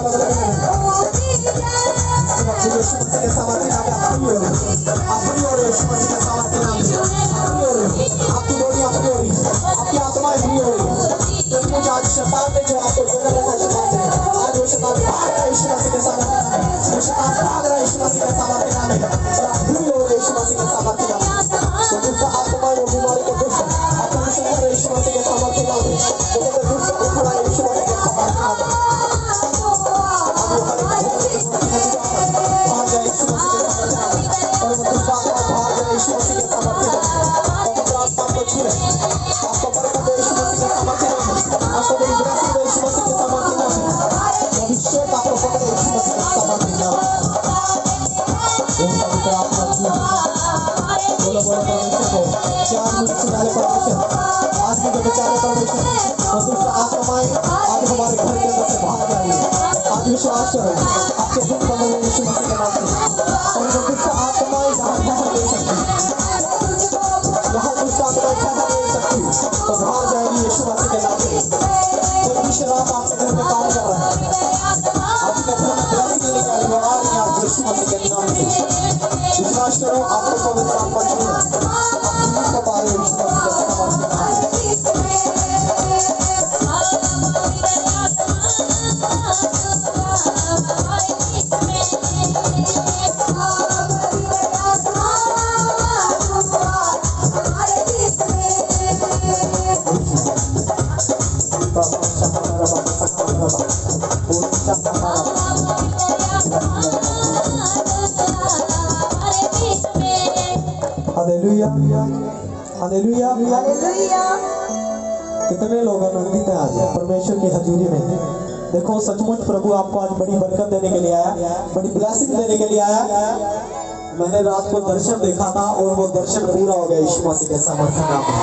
यीशु मसीह के सामर्थ्य नाम में अपनी और यीशु मसीह के सामर्थ्य नाम से आपकी बॉडी अपनी हो रही है, आपकी आत्मा फ्री हो रही है। क्योंकि आज शैतान ने जो आपको जोड़ा रखा शैतान ने, आज वो शैतान भाग रहा है यीशु मसीह के सामर्थ्य नाम में, वो शैतान भाग रहा है यीशु मसीह के सामर्थ्य नाम में, और आप फ्री हो रहे यीशु मसीह के सामर्थ्य नाम में। तो दुष्ट आत्मा वो बीमारी को दुष्ट आपका विषय है यीशु मसीह के सामर्थ्य नाम में, तो कहते दुष्ट उखड़ा है यीशु मसीह के सामर्थ्य नाम में। विश्वास करो आपके दुख बदल यीशु मसीह के नाम से, और जो दुष्ट आत्माएं यहाँ ठहर नहीं सकती, यहाँ दुष्ट आत्माएं ठहर नहीं सकती, तो बाहर जाएगी यीशु मसीह के नाम से। कोई भी शराब आपके घर में काम कर रहा है, आपके घर में ब्लेसिंग लेने का वो आ रही है आप यीशु मसीह के नाम से। विश्वास करो आपको पवित्र आत्मा छू है, आप पा रहे हो यीशु मसीह के सामर्थ्य नाम से। Hallelujah, hallelujah, hallelujah. कितने लोग आनंदित हैं आज परमेश्वर की हजूरी में। देखो सचमुच प्रभु आपको आज बड़ी बरकत देने के लिए आया, बड़ी ब्लेसिंग देने के लिए आया। मैंने रात को दर्शन देखा था और वो दर्शन पूरा हो गया यीशु मसीह के सामर्थ्य नाम में।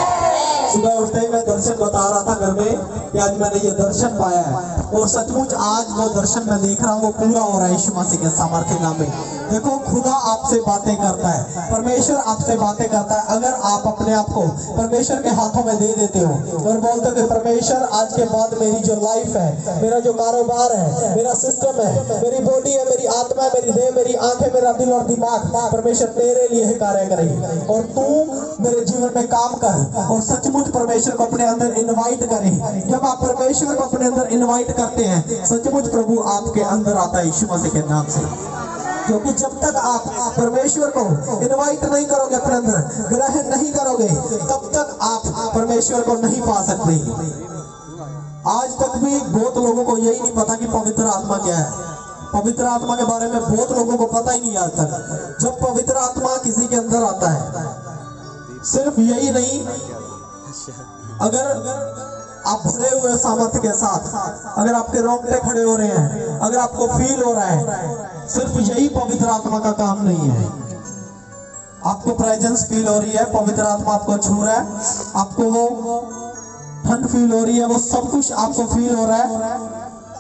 सुबह उठते ही मैं दर्शन बता रहा था घर में कि आज मैंने ये दर्शन पाया है, और सचमुच आज वो दर्शन मैं देख रहा हूँ वो पूरा हो रहा है यीशु मसीह के सामर्थ्य नाम में। देखो खुदा आपसे बातें करता है, परमेश्वर आपसे बातें करता है। अगर आप अपने आप को परमेश्वर के हाथों में दे देते हो और बोलते हो कि परमेश्वर आज के बाद मेरी जो लाइफ है, मेरा जो कारोबार है, मेरा सिस्टम है, मेरी बॉडी है, मेरी आत्मा है, मेरी देह, मेरी आंखें, मेरा दिल और दिमाग, परमेश्वर तेरे लिए ही कार्य करेगी, और तू मेरे जीवन में काम कर, और सचमुच परमेश्वर को अपने अंदर इनवाइट करें। जब आप परमेश्वर को अपने अंदर इनवाइट करते हैं, सचमुच प्रभु आपके अंदर आता है यीशु मसीह के नाम से। क्योंकि जब तक आप परमेश्वर को इनवाइट नहीं करोगे, अपने अंदर ग्रहण नहीं करोगे, तब तक आप परमेश्वर को नहीं पा सकते। आज तक भी बहुत लोगों को यही नहीं पता कि पवित्र आत्मा क्या है। पवित्र आत्मा के बारे में बहुत लोगों को पता ही नहीं आज तक। जब पवित्र आत्मा किसी के अंदर आता है, सिर्फ यही नहीं, अगर आप भरे हुए सामर्थ्य के साथ, अगर आपके रोंगटे खड़े हो रहे हैं, अगर आपको फील हो रहा है, सिर्फ यही पवित्र आत्मा का काम नहीं है। आपको प्रेजेंस फील हो रही है, पवित्र आत्मा आपको छू रहा है, आपको वो ठंड फील हो रही है, वो सब कुछ आपको फील हो रहा है,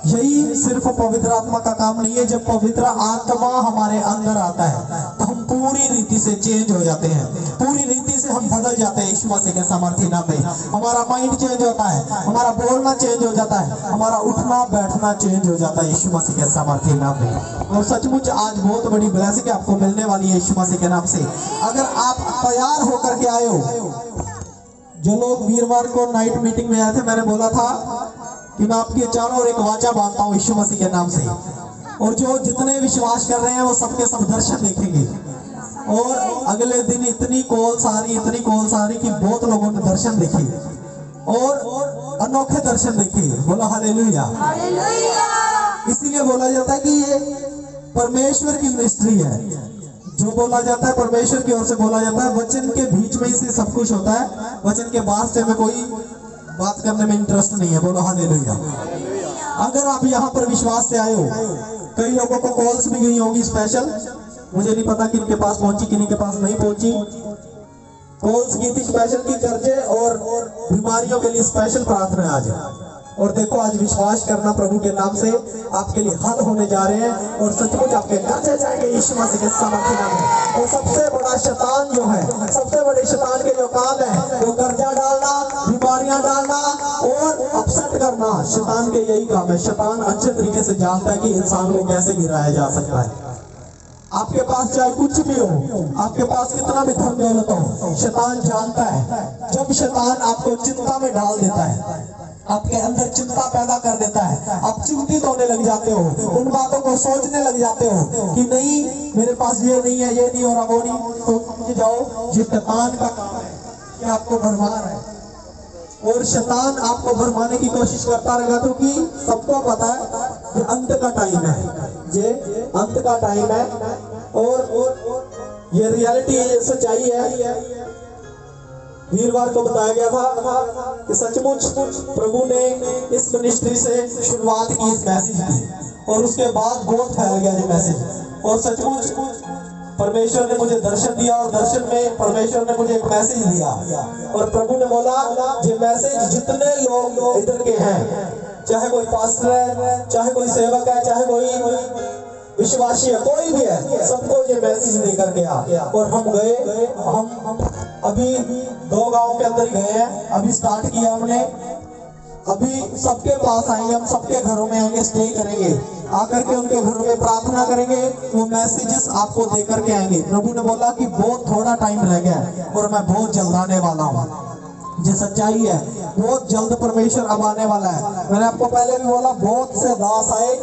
यही सिर्फ पवित्र आत्मा का काम नहीं है। जब पवित्र आत्मा हमारे अंदर आता है तो हम पूरी रीति से चेंज हो जाते हैं, पूरी रीति से हम बदल जाते हैं यीशु मसीह के सामर्थ्य नाम में। हमारा माइंड चेंज होता है, हमारा बोलना चेंज हो जाता है, हमारा उठना बैठना चेंज हो जाता है यीशु मसीह के सामर्थ्य नाम में। और सचमुच आज बहुत बड़ी ब्लेसिंग आपको मिलने वाली है यीशु मसीह के नाम से। अगर आप तैयार होकर के आए हो, जो लोग वीरवार को नाइट मीटिंग में आए थे, मैंने बोला था कि मैं आपके चारों ओर एक वाचा बांधता हूँ यीशु मसीह के नाम से, और जो जितने विश्वास कर रहे हैं वो सबके सब दर्शन देखेंगे। और अगले दिन इतनी कॉल्स आ रही कि बहुत लोगों ने दर्शन देखे और अनोखे दर्शन देखे। बोला हालेलुया। इसीलिए बोला जाता है कि ये परमेश्वर की मिस्ट्री है। जो बोला जाता है परमेश्वर की ओर से बोला जाता है, वचन के बीच में से सब कुछ होता है, वचन के बाद से में कोई बात करने में इंटरेस्ट नहीं है। बोलो हालेलुया। अगर आप यहाँ पर विश्वास से आए हो, कई लोगों को कॉल्स भी गई होंगी स्पेशल, मुझे नहीं पता किन के पास पहुंची किन के पास नहीं पहुंची। कॉल्स की थी स्पेशल की कर्जे और बीमारियों के लिए स्पेशल प्रार्थना आज है। और देखो आज विश्वास करना प्रभु के नाम से आपके लिए हल होने जा रहे हैं और सचमुच आपके कर्जे जाएंगे यीशु मसीह के सामर्थ्य नाम में। और सबसे बड़ा शैतान जो है, सबसे बड़े शैतान के जो काम है वो कर्जा डालना, बीमारियां डालना और अपसेट करना। शैतान के यही काम है। शैतान अच्छे तरीके से जानता है कि इंसान को कैसे गिराया जा सकता है। आपके पास चाहे कुछ भी हो, आपके पास कितना भी धन दौलत हो, शैतान जानता है। जब शैतान आपको चिंता में डाल देता है, आपके अंदर चिंता पैदा कर देता है, आप चिंतित होने लग जाते हो, उन बातों को सोचने लग जाते हो कि नहीं मेरे पास ये नहीं है, ये नहीं हो रहा, वो नहीं, तो समझ जाओ ये शैतान का काम है कि आपको भरमा रहा है। और शैतान आपको भरमाने की कोशिश करता रहेगा, क्योंकि सबको पता है कि अंत का टाइम है, ये अंत का टाइम है और ये रियलिटी है, ये सच्चाई है। वीरवार को बताया गया था कि सचमुच प्रभु ने इस मिनिस्ट्री से शुरुआत की इस मैसेज की और उसके बाद बहुत फैल गया ये मैसेज। और सचमुच परमेश्वर ने मुझे दर्शन दिया और दर्शन में परमेश्वर ने मुझे एक मैसेज दिया और प्रभु ने बोला ये मैसेज जितने लोग इधर के हैं, चाहे कोई पास्टर है, चाहे कोई सेवक है, चाहे कोई विश्वासी है, कोई भी है, सबको ये मैसेज लेकर के आ। और हम गए, हम अभी 2 गांव के अंदर गए हैं, अभी स्टार्ट किया हमने। अभी सबके पास आएंगे, हम सबके घरों में आएंगे, स्टे करेंगे, आकर के उनके घरों में प्रार्थना करेंगे, वो मैसेजेस आपको देकर के आएंगे। प्रभु ने बोला कि बहुत थोड़ा टाइम रह गया और मैं बहुत जल्द आने वाला हूँ। ये सच्चाई है, बहुत जल्द परमेश्वर अब आने वाला है। मैंने आपको पहले भी बोला, बहुत से दास आए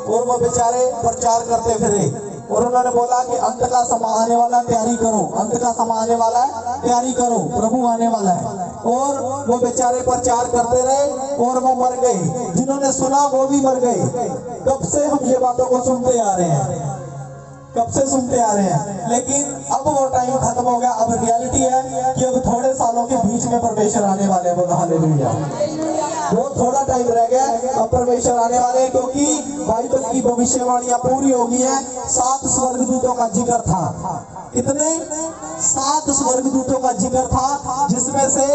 और वो बेचारे प्रचार करते फिरे और उन्होंने बोला कि अंत का समय आने वाला है, तैयारी करो, अंत का समय आने वाला है, तैयारी करो, प्रभु आने वाला है। और वो बेचारे प्रचार करते रहे और वो मर गए, जिन्होंने सुना वो भी मर गए। कब से हम ये बातों को सुनते आ रहे हैं, कब से सुनते आ रहे हैं, लेकिन अब वो टाइम खत्म हो गया। अब रियलिटी है कि अब थोड़े सालों के बीच में परमेश्वर आने वाले हैं। बोलो हालेलुया। बहुत थोड़ा टाइम रह गया, अब परमेश्वर आने वाले हैं, क्योंकि बाइबल की भविष्यवाणियां पूरी हो गई हैं। 7 स्वर्गदूतों का जिक्र था, कितने 7 स्वर्गदूतों का जिक्र था, जिसमें से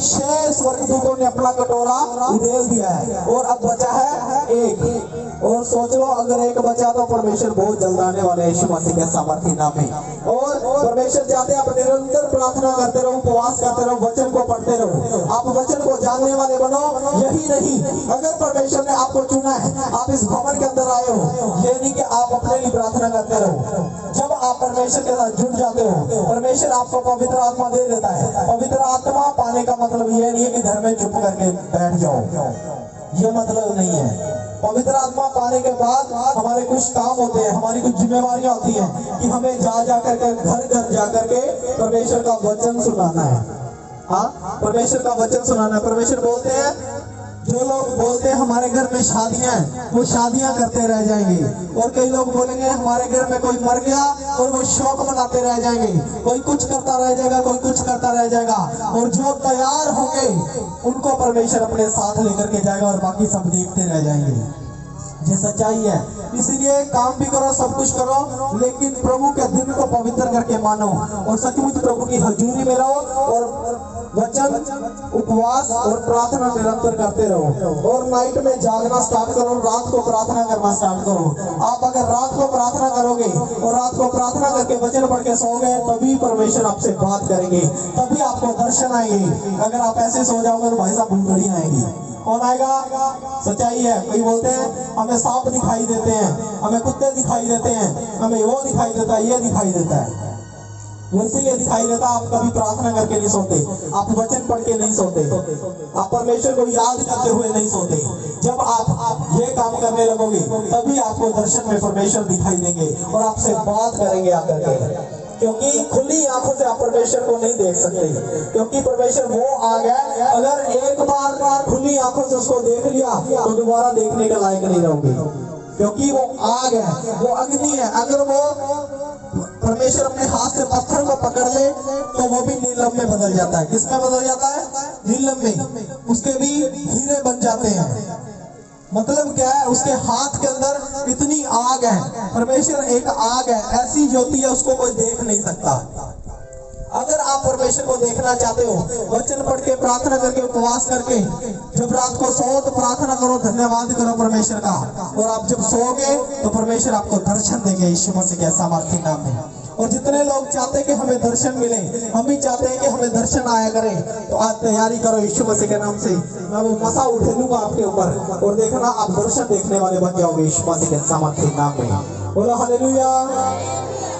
6 स्वर्गदूतों ने अपना कटोरा उधेल दिया है और अब बचा है 1। और सोच लो अगर 1 बचा तो परमेश्वर बहुत जल्द आने वाले हैं यीशु मसीह के सामर्थ्य नाम में। और परमेश्वर चाहते हैं आप निरंतर प्रार्थना करते रहो, उपवास करते रहो, वचन को पढ़ते रहो, आप वचन को जानने वाले बनो। यही नहीं, अगर परमेश्वर ने आपको चुना है, आप इस भवन के अंदर आए हो, ये नहीं कि आप अपने लिए प्रार्थना करते रहो। जब आप परमेश्वर के साथ जुड़ जाते हो, परमेश्वर आपको पवित्र आत्मा दे देता है। पवित्र आत्मा पाने का मतलब ये नहीं है कि घर में चुप करके बैठ जाओ, ये मतलब नहीं है। पवित्र आत्मा पाने के बाद हमारे कुछ काम होते हैं, हमारी कुछ जिम्मेवारियां होती हैं कि हमें जा करके घर घर जा करके परमेश्वर का वचन सुनाना है। हाँ, परमेश्वर का वचन सुनाना है। परमेश्वर बोलते हैं, जो लोग बोलते हैं हमारे घर में शादियां हैं, वो शादियां करते रह जाएंगे। और कई लोग बोलेंगे हमारे घर में कोई मर गया और वो शोक मनाते रह जाएंगे। कोई कुछ करता रह जाएगा, कोई कुछ करता रह जाएगा। और जो तैयार होंगे उनको परमेश्वर अपने साथ लेकर के जाएगा और बाकी सब देखते रह जाएंगे। ये सच्चाई है। इसीलिए काम भी करो, सब कुछ करो, लेकिन प्रभु के दिन को पवित्र करके मानो और सचमुच प्रभु की हजूरी में रहो और वचन, उपवास और प्रार्थना निरंतर करते रहो। और नाइट में जागना स्टार्ट करो, रात को प्रार्थना करना स्टार्ट करो। आप अगर रात को प्रार्थना करोगे और रात को प्रार्थना करके वचन पढ़ के सोओगे, तभी परमेश्वर आपसे बात करेंगे, तभी आपको दर्शन आएंगे। अगर आप ऐसे सो जाओगे तो भाई साहब भूखड़ी आएगी। कौन आएगा? सच्चाई है। कई बोलते हैं हमें सांप दिखाई देते हैं, हमें कुत्ते दिखाई देते हैं, हमें वो दिखाई देता है, ये दिखाई देता है। वैसे ये दिखाई देता, आप कभी प्रार्थना करके नहीं सोते, आप वचन पढ़ के नहीं सोते, आप परमेश्वर को याद करते हुए नहीं सोते। जब आप ये काम करने लगोगे तभी आपको दर्शन में परमेश्वर दिखाई देंगे और आपसे बात करेंगे आकर के। क्योंकि खुली आंखों से आप परमेश्वर को नहीं देख सकते, क्योंकि परमेश्वर वो आ गया। अगर एक बार खुली आंखों से उसको देख लिया तो दोबारा देखने के लायक नहीं रहोगे, क्योंकि वो आग है, वो अग्नि है। अगर वो परमेश्वर अपने हाथ से पत्थर को पकड़ ले तो वो भी नीलम में बदल जाता है। किसमें बदल जाता है? नीलम में। उसके भी हीरे बन जाते हैं। मतलब क्या है? उसके हाथ के अंदर इतनी आग है। परमेश्वर एक आग है, ऐसी ज्योति है, उसको कोई देख नहीं सकता। अगर आप परमेश्वर को देखना चाहते हो, वचन पढ़ के, प्रार्थना करके, उपवास करके, जब रात को सो तो प्रार्थना करो, धन्यवाद करो परमेश्वर का, और आप जब सोओगे तो परमेश्वर आपको दर्शन देंगे यीशु मसीह के सामर्थी नाम में। और जितने लोग चाहते हैं कि हमें दर्शन मिले, हम भी चाहते हैं कि हमें दर्शन आया करे, तो आज तैयारी करो यीशु मसीह के नाम से। मैं वो मसा उठे लूंगा आपके ऊपर और देखना आप दर्शन देखने वाले बन जाओगे यीशु मसीह के सामर्थी नाम में। बोलो हालेलुया,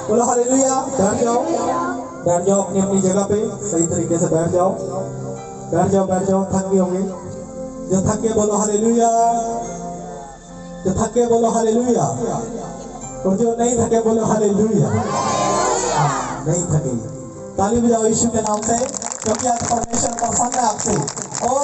बोलो हालेलुया। बैठ जाओ, बैठ जाओ अपनी अपनी जगह पे, सही तरीके से बैठ जाओ, बैठ जाओ, बैठ जाओ। थक गए होंगे, जो थक गए बोलो हालेलुया, जो थक गए बोलो हालेलुया, और जो नहीं थके बोलो हालेलुया। नहीं थके, ताली बजाओ यीशु के नाम से, क्योंकि आज परमेश्वर प्रसन्न है आपसे। और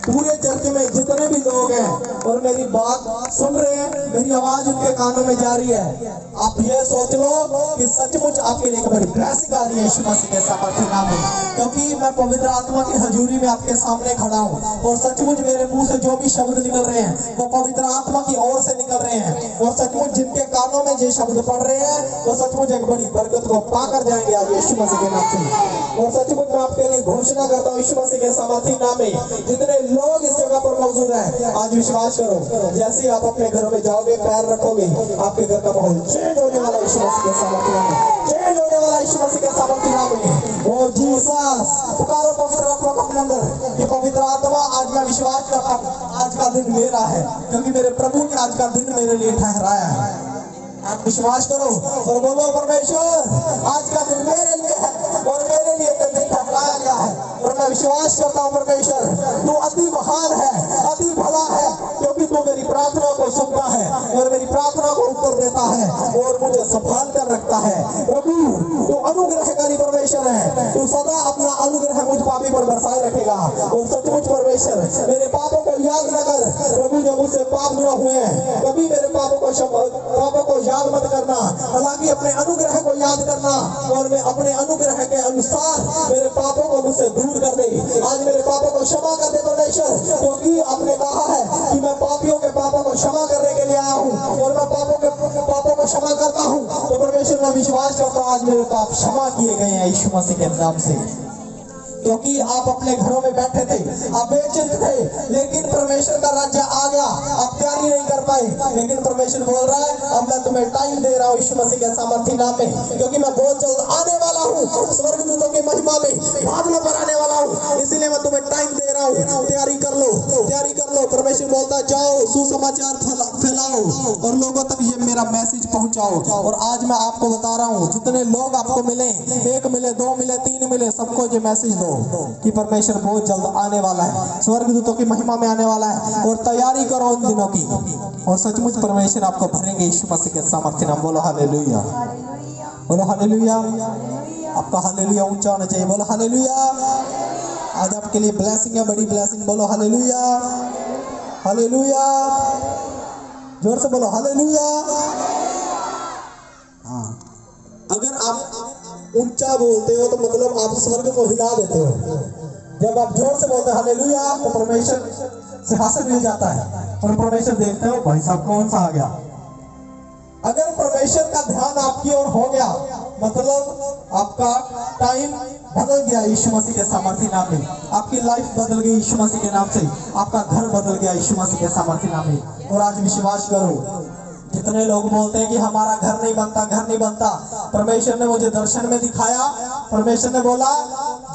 पूरे चर्च में जितने भी लोग हैं और मेरी बात सुन रहे हैं, मेरी आवाज उनके कानों में जा रही है, आप ये सोच लो कि सचमुच आपके लिए एक बड़ी ब्लेसिंग आ रही है यीशु मसीह के सामर्थी नाम में, क्योंकि मैं पवित्र आत्मा की हजूरी में आपके सामने खड़ा हूँ, और सचमुच मेरे मुंह से जो भी शब्द निकल रहे हैं वो पवित्र आत्मा की ओर से निकल रहे हैं, और सचमुच जिनके कानों में ये शब्द पढ़ रहे हैं वो सचमुच एक बड़ी बरकत को पाकर जाएंगे आज यीशु मसीह के नाम से। और सचमुच मैं आपके लिए घोषणा करता हूँ यीशु मसीह के सामर्थी नाम में, जितने लोग इस जगह पर मौजूद हैं, आज विश्वास करो, जैसे ही आप अपने घरों में जाओगे, पैर रखोगे, आपके घर का माहौल चेंज होने वाला यीशु मसीह के सामर्थी नाम में, चेंज होने वाला यीशु मसीह के सामर्थी नाम में। ओ जीसस, पुकारो पवित्र आत्मा को अपने अंदर, ये पवित्र आत्मा आज मैं विश्वास करता हूँ आज का दिन मेरा है, क्योंकि मेरे प्रभु ने आज का दिन मेरे लिए ठहराया है। आप विश्वास करो और बोलो परमेश्वर आज का दिन मेरे लिए है और मेरे लिए तो दिन ठहराया गया है, और मैं विश्वास करता हूँ परमेश्वर तू अति महान है, अति भला है, क्योंकि तू मेरी प्रार्थना को सुनता है और मेरी प्रार्थना को उत्तर देता है और मुझे संभाल कर रखता है। प्रभु तू अनुग्रहकारी परमेश्वर है, तू सदा अपना अनुग्रह मुझ पापी पर बरसाए रखेगा। और सचमुच परमेश्वर मेरे पापों को याद न कर प्रभु, जो मुझसे पाप न हुए हैं, कभी मेरे पापों को याद मत करना, हालांकि अपने अनुग्रह को याद करना, और मैं अपने अनुग्रह के अनुसार मेरे पापों को मुझसे दूर कर दे। आज मेरे पापों को क्षमा कर दे परमेश्वर, क्योंकि आपने कहा है कि मैं पापियों के पापों को क्षमा करने के लिए आया हूँ, और मैं पापों को क्षमा करता हूँ। तो परमेश्वर मैं विश्वास करता हूँ आज मेरे पाप क्षमा किए गए हैं यीशु मसीह के नाम से, क्योंकि आप अपने घरों में बैठे थे, आप बेचिंत थे, लेकिन परमेश्वर का राज्य आ गया, आप तैयारी नहीं कर पाए, लेकिन परमेश्वर बोल रहा है अब मैं तुम्हें टाइम दे रहा हूँ यीशु मसीह के सामर्थी नाम में, क्योंकि मैं बहुत जल्द आने वाला हूँ, स्वर्गदूतों की महिमा में बादलों पर आने वाला हूँ, इसीलिए मैं तुम्हें टाइम दे रहा हूँ, तैयारी कर लो, तैयारी कर लो। परमेश्वर बोलता है जाओ सुसमाचार फैलाओ और लोगों तक ये मेरा मैसेज पहुंचाओ। और आज मैं आपको बता रहा हूँ, जितने लोग आपको मिले, 1 मिले, 2 मिले, 3 मिले, सबको ये मैसेज दो कि परमेश्वर बहुत जल्द आने वाला है, स्वर्गदूतों की महिमा में आने वाला है, और तैयारी करो उन दिनों की, और सचमुच परमेश्वर आपको भरेंगे यीशु मसीह के सामर्थ्य नाम। बोलो हालेलुया, बोलो हालेलुया। आपका हालेलुया ऊंचा होना चाहिए, बोलो हालेलुया। आज आपके लिए ब्लेसिंग है, बड़ी ब्लेसिंग, बोलो हालेलुया, हालेलुया, जोर से बोलो हालेलुया। हाँ, अगर आप ऊंचा बोलते हो तो मतलब आप स्वर्ग को हिला देते हो। जब आप जोर से बोलते हो हालेलुया तो परमेश्वर सिंहासन मिल जाता है, और परमेश्वर देखते हो भाई साहब कौन सा आ गया। अगर परमेश्वर का ध्यान आपकी ओर हो गया मतलब आपका टाइम बदल गया यीशु मसीह के सामर्थी नाम में, आपकी लाइफ बदल गई यीशु मसीह के नाम से, आपका घर बदल गया यीशु मसीह के सामर्थी नाम में। और आज विश्वास करो, जितने लोग बोलते हैं कि हमारा घर नहीं बनता, घर नहीं बनता, परमेश्वर ने मुझे दर्शन में दिखाया, परमेश्वर ने बोला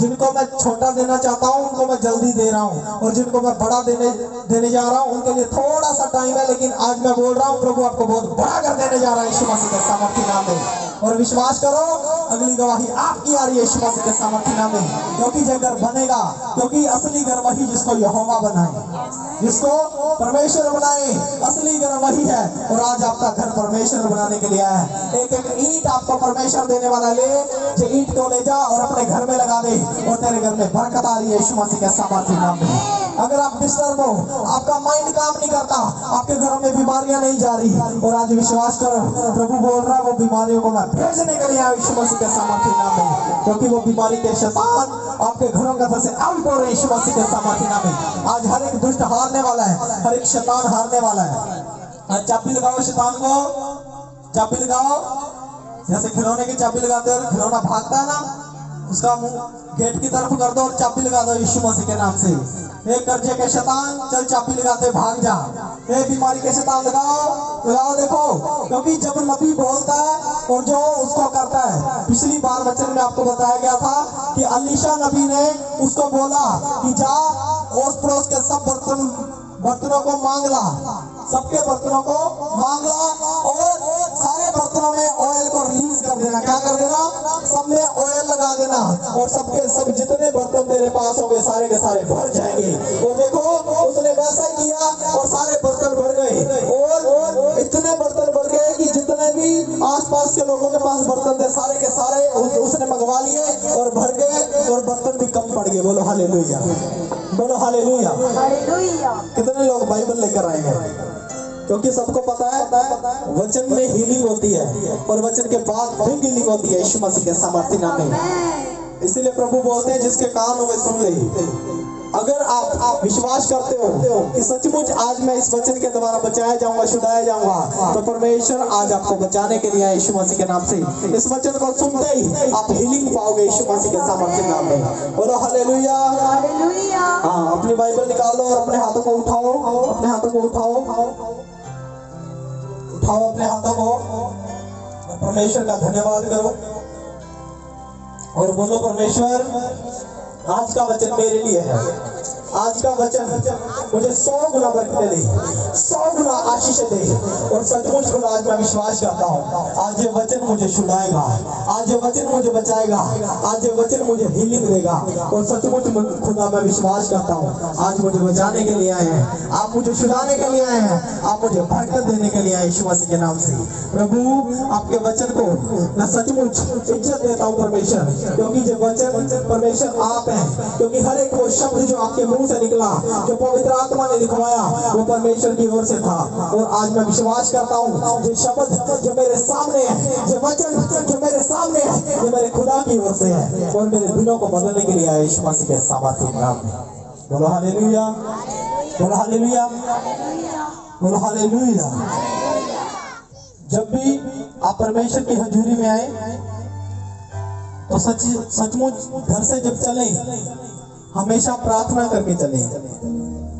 जिनको मैं छोटा देना चाहता हूं उनको मैं जल्दी दे रहा हूं, और जिनको मैं बड़ा देने जा रहा हूं उनके लिए थोड़ा सा टाइम है, लेकिन आज मैं बोल रहा हूं प्रभु आपको बहुत बड़ा कर देने जा रहा है यीशु मसीह के सामर्थी नाम में। और विश्वास करो अगली गवाही आपकी आ रही है यीशु मसीह के सामर्थी नाम में, क्योंकि जब घर बनेगा, क्योंकि असली घर वही जिसको यहोवा बनाए, जिसको परमेश्वर बनाए, असली घर वही है। और आज आपका घर परमेश्वर बनाने के लिए आया है। एक एक ईंट आपको परमेश्वर देने वाला, ले जो ईंट को ले जा और अपने घर में लगा दे, और तेरे घर में बरकत आ रही है यीशु मसीह के सामर्थी नाम में। अगर आप डिस्टर्ब हो, आपका माइंड काम नहीं करता, आपके घरों में बीमारियां नहीं जा रही, और आज विश्वास करो प्रभु बोल रहा है वो बीमारियों को मैं भेजने के लिए आया यीशु मसीह के सामर्थी नाम में, क्योंकि वो बीमारी के शैतान आपके घरों का से आउट हो रहे हैं यीशु मसीह के सामर्थी नाम में। आज हर एक दुष्ट हारने वाला है, हर एक शैतान हारने वाला है। आज चाबी लगाओ शैतान को, चाबी लगाओ, जैसे खिलौने की चाबी लगाते हो और खिलौना भागता है ना, उसका मुंह गेट की तरफ कर दो और चाबी लगा दो यीशु मसीह के नाम से। हे कर्जे के शैतान, चल चाबी लगाते भाग जा। हे बीमारी के शैतान, लगाओ देखो, क्योंकि जब नबी बोलता है और जो उसको करता है। पिछली बार वचन में आपको बताया गया था कि अलीशा नबी ने उसको बोला कि जा ओस पड़ोस के सब बर्तनों को मांग ला, सबके बर्तनों को मांग ला और सारे बर्तनों में ऑयल को रिलीज कर देना। क्या कर देना? सब में ऑयल लगा देना और सबके सब जितने बर्तन तेरे पास होंगे सारे के सारे भर जाएंगे। और देखो उसने वैसा ही किया और सारे बर्तन भर गए और इतने बर्तन भर गए कि जितने भी आसपास के लोगों के पास बर्तन थे सारे के सारे उसने मंगवा लिए और भर गए और बर्तन भी कम पड़ गए। बोलो हालेलुया, बोलो हालेलुया। कितने लोग बाइबल लेकर आएंगे? क्योंकि सबको पता है वचन में हीलिंग होती है और वचन के बाद फिर हीलिंग होती है यीशु मसीह के सामर्थ्य नाम में। इसीलिए प्रभु बोलते हैं जिसके कान हो वे सुन ले। अगर आप विश्वास करते हो कि सचमुच आज मैं इस वचन के द्वारा बचाया जाऊंगा, छुड़ाया जाऊंगा, तो परमेश्वर आज आपको बचाने के लिए यीशु मसीह के नाम से इस वचन को सुनते ही आप हीलिंग पाओगे यीशु मसीह के सामर्थ्य नाम में। बोलो हालेलुया, हालेलुया। हाँ, अपनी बाइबल निकालो और अपने हाथों को उठाओ, अपने हाथों को उठाओ अपने हाथों को, परमेश्वर का धन्यवाद करो और बोलो परमेश्वर आज का वचन मेरे लिए है। आज का वचन मुझे 100 गुना बरकतें दे, 100 गुना आशीष दे। और सचमुच खुदा आज मैं विश्वास करता हूँ आज ये वचन मुझे छुड़ाएगा, आज ये वचन मुझे बचाएगा, आज ये वचन मुझे हीलिंग देगा। और सचमुच खुदा मैं विश्वास करता हूँ आज मुझे बचाने के लिए आए हैं, आप मुझे छुड़ाने के लिए आए हैं, आप मुझे बरकत देने के लिए आए यीशु मसीह के नाम से। प्रभु आपके वचन को मैं सचमुच इज्जत देता हूँ परमेश्वर, क्योंकि जो वचन परमेश्वर आप हैं। क्योंकि हर एक वो शब्द जो आपके मुंह से निकला, जो पवित्र आत्मा ने लिखवाया, वो परमेश्वर की ओर से था। और आज मैं विश्वास करता हूँ जो शब्द जो मेरे सामने है, जो वचन जो मेरे सामने है, ये मेरे खुदा की ओर से है और मेरे दिलों को बदलने के लिए आया यीशु मसीह के सामर्थ्य नाम में। बोलो हालेलुया, बोलो हालेलुया, बोलो हालेलुया। जब भी आप परमेश्वर की हजूरी में आए तो सचमुच घर से जब चले हमेशा प्रार्थना करके चले।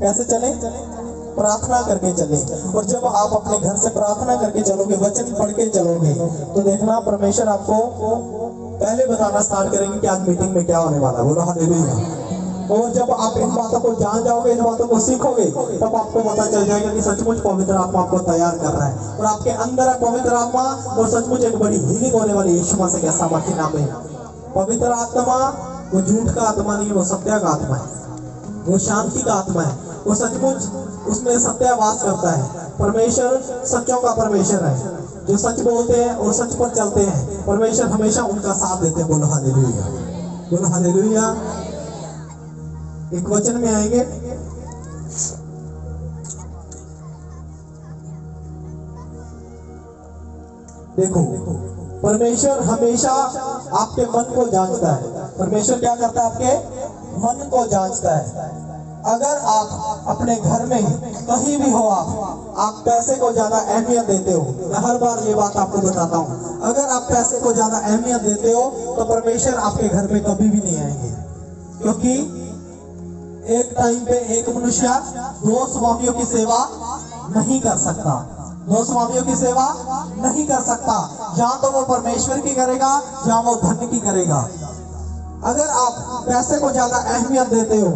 कैसे चले? प्रार्थना करके चले। और जब आप अपने घर से प्रार्थना करके चलोगे, वचन पढ़ के चलोगे, तो देखना परमेश्वर आपको पहले बताना स्टार्ट करेंगे कि आज मीटिंग में क्या होने वाला। बोलो हालेलुया। और जब आप इन बातों को जान जाओगे, इन बातों को सीखोगे, तब आपको पता चल जाएगा कि सचमुच पवित्र आत्मा आपको तैयार कर रहा है और आपके अंदर है पवित्र आत्मा। और सचमुच एक बड़ी हीलिंग होने वाली यीशु मसीह के सामर्थ्य नाम में। पवित्र आत्मा वो झूठ का आत्मा नहीं, वो सत्य का आत्मा है, वो शांति का आत्मा है, वो सचमुच उसमें सत्य वास करता है। परमेश्वर सच्चों का परमेश्वर है, जो सच बोलते हैं और सच पर चलते हैं, परमेश्वर हमेशा उनका साथ देते हैं। बोलो हालेलुया, बोलो हालेलुया। एक वचन में आएंगे, देखो परमेश्वर हमेशा आपके मन को जांचता है। परमेश्वर क्या करता है? आपके मन को जांचता है। अगर आप अपने घर में कहीं भी हो, आप पैसे को ज्यादा अहमियत देते हो, मैं हर बार ये बात आपको बताता हूँ, अगर आप पैसे को ज्यादा अहमियत देते हो तो परमेश्वर आपके घर में कभी भी नहीं आएंगे। क्योंकि एक टाइम पे एक मनुष्य 2 स्वामियों की सेवा नहीं कर सकता, 2 स्वामियों की सेवा नहीं कर सकता। जहां तो वो परमेश्वर की करेगा, जहां वो धन की करेगा। अगर आप पैसे को ज्यादा अहमियत देते हो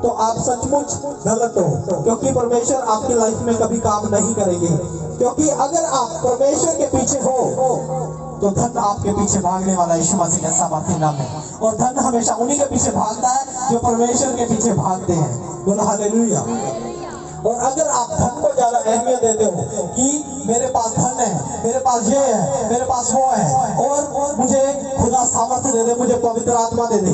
तो आप सचमुच गलत हो, क्योंकि परमेश्वर आपकी लाइफ में कभी काम नहीं करेंगे। क्योंकि अगर आप परमेश्वर के पीछे हो तो धन आपके पीछे भागने वाला यीशु मसीह के सामर्थ्य नाम है। और धन हमेशा उन्हीं के पीछे भागता है जो परमेश्वर के पीछे भागते हैं। बोलो हालेलुया। और अगर आप धन को ज्यादा अहमियत देते हो कि मेरे पास धन है, मेरे पास ये है, मेरे पास वो है, और मुझे खुदा सामर्थ्य दे दे, मुझे पवित्र आत्मा दे दे,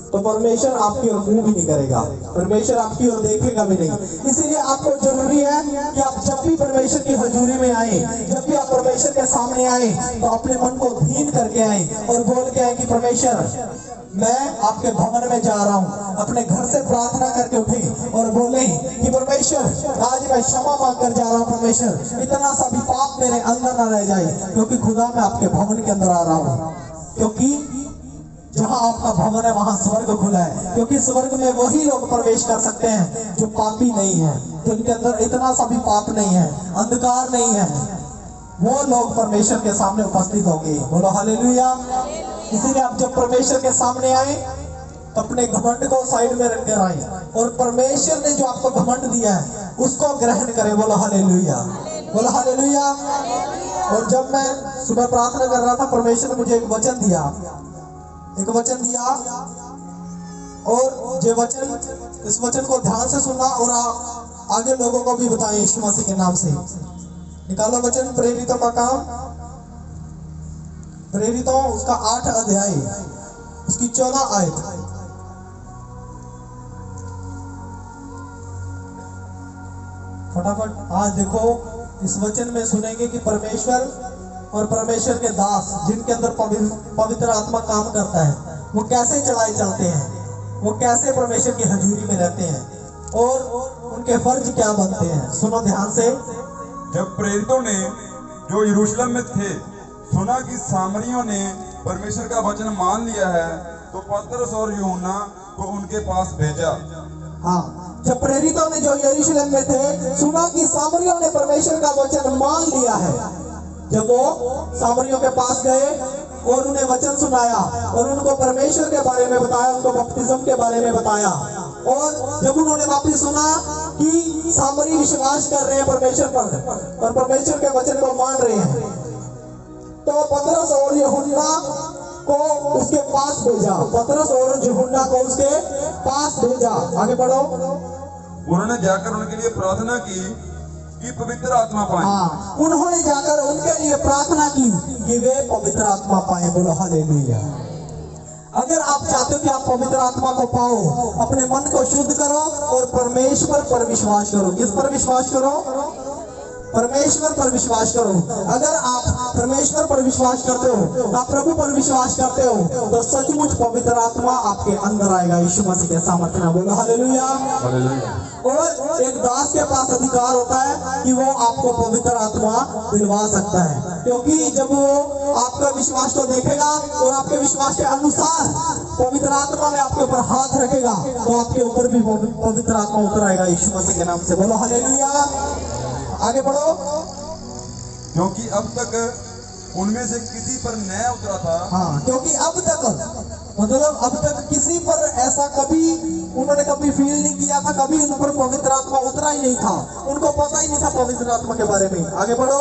तो परमेश्वर आपकी ओर मुंह भी नहीं करेगा, परमेश्वर आपकी ओर देखेगा भी नहीं। इसीलिए आपको जरूरी है कि आप जब भी परमेश्वर की हजूरी में आए, जब भी आप परमेश्वर के सामने आए, तो अपने मन को धीन करके आए और बोल के आए कि परमेश्वर मैं आपके भवन में जा रहा हूँ। अपने घर से प्रार्थना करके उठे और बोले कि परमेश्वर आज मैं क्षमा मांग कर जा रहा हूँ। परमेश्वर इतना सा भी पाप पाप मेरे अंदर न रह जाए, क्योंकि खुदा मैं आपके भवन के अंदर आ रहा हूँ। क्योंकि जहाँ आपका भवन है वहाँ स्वर्ग खुला है, क्योंकि स्वर्ग में वही लोग प्रवेश कर सकते हैं जो पापी नहीं है, जिनके अंदर इतना सा भी पाप नहीं है, अंधकार नहीं है, वो लोग परमेश्वर के सामने उपस्थित होंगे। बोलो हालेलुया। इसीलिए आप जब परमेश्वर के सामने आए तो अपने घमंड को साइड में रख कर आए और परमेश्वर ने जो आपको घमंड दिया है उसको ग्रहण करें। बोलो हालेलुया, बोलो हालेलुया। और जब मैं सुबह प्रार्थना कर रहा था, परमेश्वर ने मुझे एक वचन दिया और ये वचन, इस वचन को ध्यान से सुनना और आगे लोगों को भी बताएं यीशु मसीह के नाम से। निकालो वचन, प्रेरितों का काम, प्रेरितों उसका 8 अध्याय, उसकी 14 आयत। फटाफट आज देखो, इस वचन में सुनेंगे कि परमेश्वर और परमेश्वर के दास जिनके अंदर पवित्र आत्मा काम करता है, वो कैसे चलाए चलते हैं, वो कैसे परमेश्वर की हजूरी में रहते हैं और उनके फर्ज क्या बनते हैं। सुनो ध्यान से।
जब प्रेरितों ने जो यरूशलेम में थे सुना कि सामरियों ने परमेश्वर का वचन मान लिया है, तो पतरस और यूहन्ना को उनके पास भेजा।
हाँ, जब प्रेरितों ने जो यरूशलेम में थे सुना कि सामरियों ने परमेश्वर का वचन मान लिया है, जब वो सामरियों के पास गए और उन्हें वचन सुनाया और उनको परमेश्वर के बारे में बताया, उनको बपतिस्म के बारे में बताया, और जब उन्होंने वापिस सुना कि सामरी विश्वास कर रहे हैं परमेश्वर पर और परमेश्वर के वचन को मान रहे हैं, तो पतरस और यूहन्ना को उसके पास भेजा। पतरस और यूहन्ना को उसके पास भेजा। आगे बढ़ो।
उन्होंने जाकर उनके लिए प्रार्थना की कि पवित्र आत्मा पाएं।
हाँ, उन्होंने जाकर उनके लिए प्रार्थना की कि वे पवित्र आत्मा पाएं। बोलो हालेलुया। अगर आप चाहते हो कि आप पवित्र आत्मा को पाओ, अपने मन को शुद्ध करो और परमेश्वर पर विश्वास करो। किस पर विश्वास करो? परमेश्वर पर विश्वास करो। अगर आप परमेश्वर पर विश्वास करते हो, आप प्रभु पर विश्वास करते हो, तो सचमुच पवित्र आत्मा आपके अंदर आएगा यीशु मसीह के सामर्थ्य में। बोलो हालेलुया। और एक दास के पास अधिकार होता है कि वो आपको पवित्र आत्मा दिलवा सकता है, क्योंकि जब वो आपका विश्वास को देखेगा और आपके विश्वास के अनुसार पवित्र आत्मा में आपके ऊपर हाथ रखेगा, तो आपके ऊपर भी पवित्र आत्मा उतर आएगा यीशु मसीह के नाम से। बोलो हालेलुया। आगे बढ़ो।
क्योंकि अब तक उनमें से किसी पर न उतरा था।
हाँ, क्योंकि अब तक किसी पर ऐसा कभी उन्होंने कभी फील नहीं किया था, कभी उन पर पवित्र आत्मा उतरा ही नहीं था, उनको पता ही नहीं था पवित्र आत्मा के बारे में। आगे बढ़ो।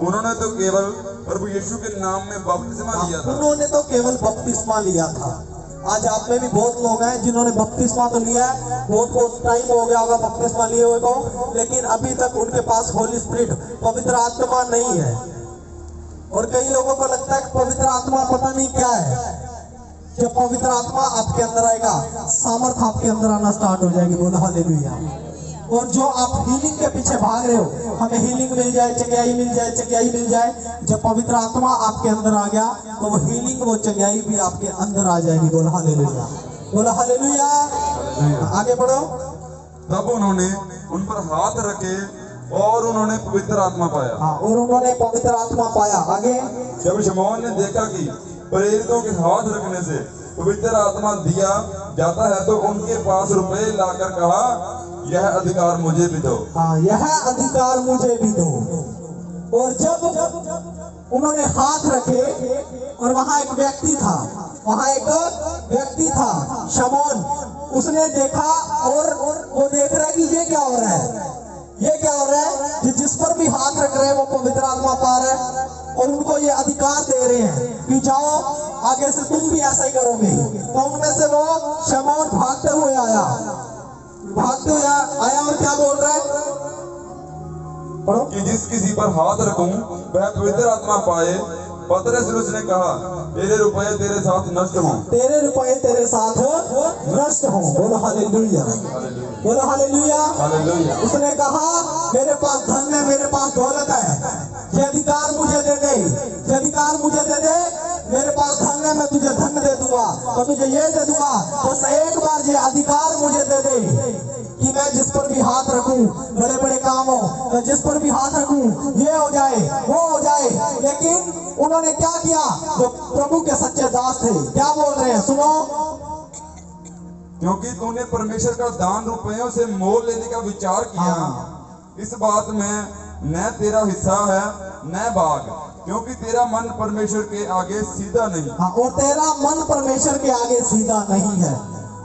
उन्होंने तो केवल प्रभु यीशु के नाम में बपतिस्मा लिया था।
उन्होंने तो केवल बपतिस्मा लिया था। आज आप में भी बहुत लोग हैं जिन्होंने बपतिस्मा तो लिया है, बहुत टाइम हो गया होगा बपतिस्मा लिए हुए को, लेकिन अभी तक उनके पास होली स्पिरिट पवित्र आत्मा नहीं है। और कई लोगों को लगता है कि पवित्र आत्मा पता नहीं क्या है। जब पवित्र आत्मा आपके अंदर आएगा, सामर्थ आपके अंदर आना स्टार्ट हो जाएगी। बोलो हालेलुया। और जो आप हीलिंग के पीछे भाग रहे हो, हमें हीलिंग मिल जाए, चंगाई मिल जाए, चंगाई मिल जाए, जब पवित्र आत्मा आपके अंदर आ गया तो वो हीलिंग, वो चंगाई भी आपके अंदर आ जाएगी। बोलो हालेलुया। बोलो हालेलुया। आगे बढ़ो।
तब उन्होंने उन पर हाथ रखे और उन्होंने पवित्र आत्मा पाया।
हाँ, और उन्होंने पवित्र आत्मा पाया। आगे।
जब शमौन ने देखा कि प्रेरितों के हाथ रखने से पवित्र आत्मा दिया जाता है, तो उनके पास रुपए लाकर कहा, यह अधिकार मुझे भी दो।
हाँ, यह अधिकार मुझे भी दो। और जब उन्होंने हाथ रखे और वहां एक व्यक्ति था, शमौन, उसने देखा और वो देख रहा है कि ये क्या हो रहा है, कि जिस पर भी हाथ रख रहे हैं वो पवित्र आत्मा पा रहा है और उनको ये अधिकार दे रहे हैं कि जाओ आगे से तुम भी ऐसा ही करोगे। तो उनमें से वो शमौन भागते हुए आया और क्या बोल रहा है? पढ़ो।
कि जिस किसी पर हाथ रखूं वह पवित्र आत्मा पाए। पतरस ने उसने कहा, तेरे रुपए तेरे साथ नष्ट हों।
तेरे रुपए तेरे साथ नष्ट हों। बोलो हालेलुया। बोलो हालेलुया। उसने कहा, मेरे पास धन है, मेरे पास दौलत है, ये अधिकार मुझे दे दे, मेरे पास धन है, मैं तुझे धन दे दूंगा, और तुझे ये दे दूंगा, बस एक बार ये अधिकार मुझे दे दे कि मैं जिस पर भी हाथ रखूं, बड़े बड़े काम हो, मैं जिस पर भी हाथ रखूं ये हो जाए वो हो जाए। लेकिन उन्होंने क्या किया? जो प्रभु के सच्चे दास थे क्या बोल रहे हैं, सुनो।
क्योंकि तूने परमेश्वर का दान रुपयों से मोल लेने का विचार किया, इस बात में न तेरा हिस्सा है न भाग, क्योंकि तेरा मन परमेश्वर के आगे सीधा नहीं।
हाँ, और तेरा मन परमेश्वर के आगे सीधा नहीं है।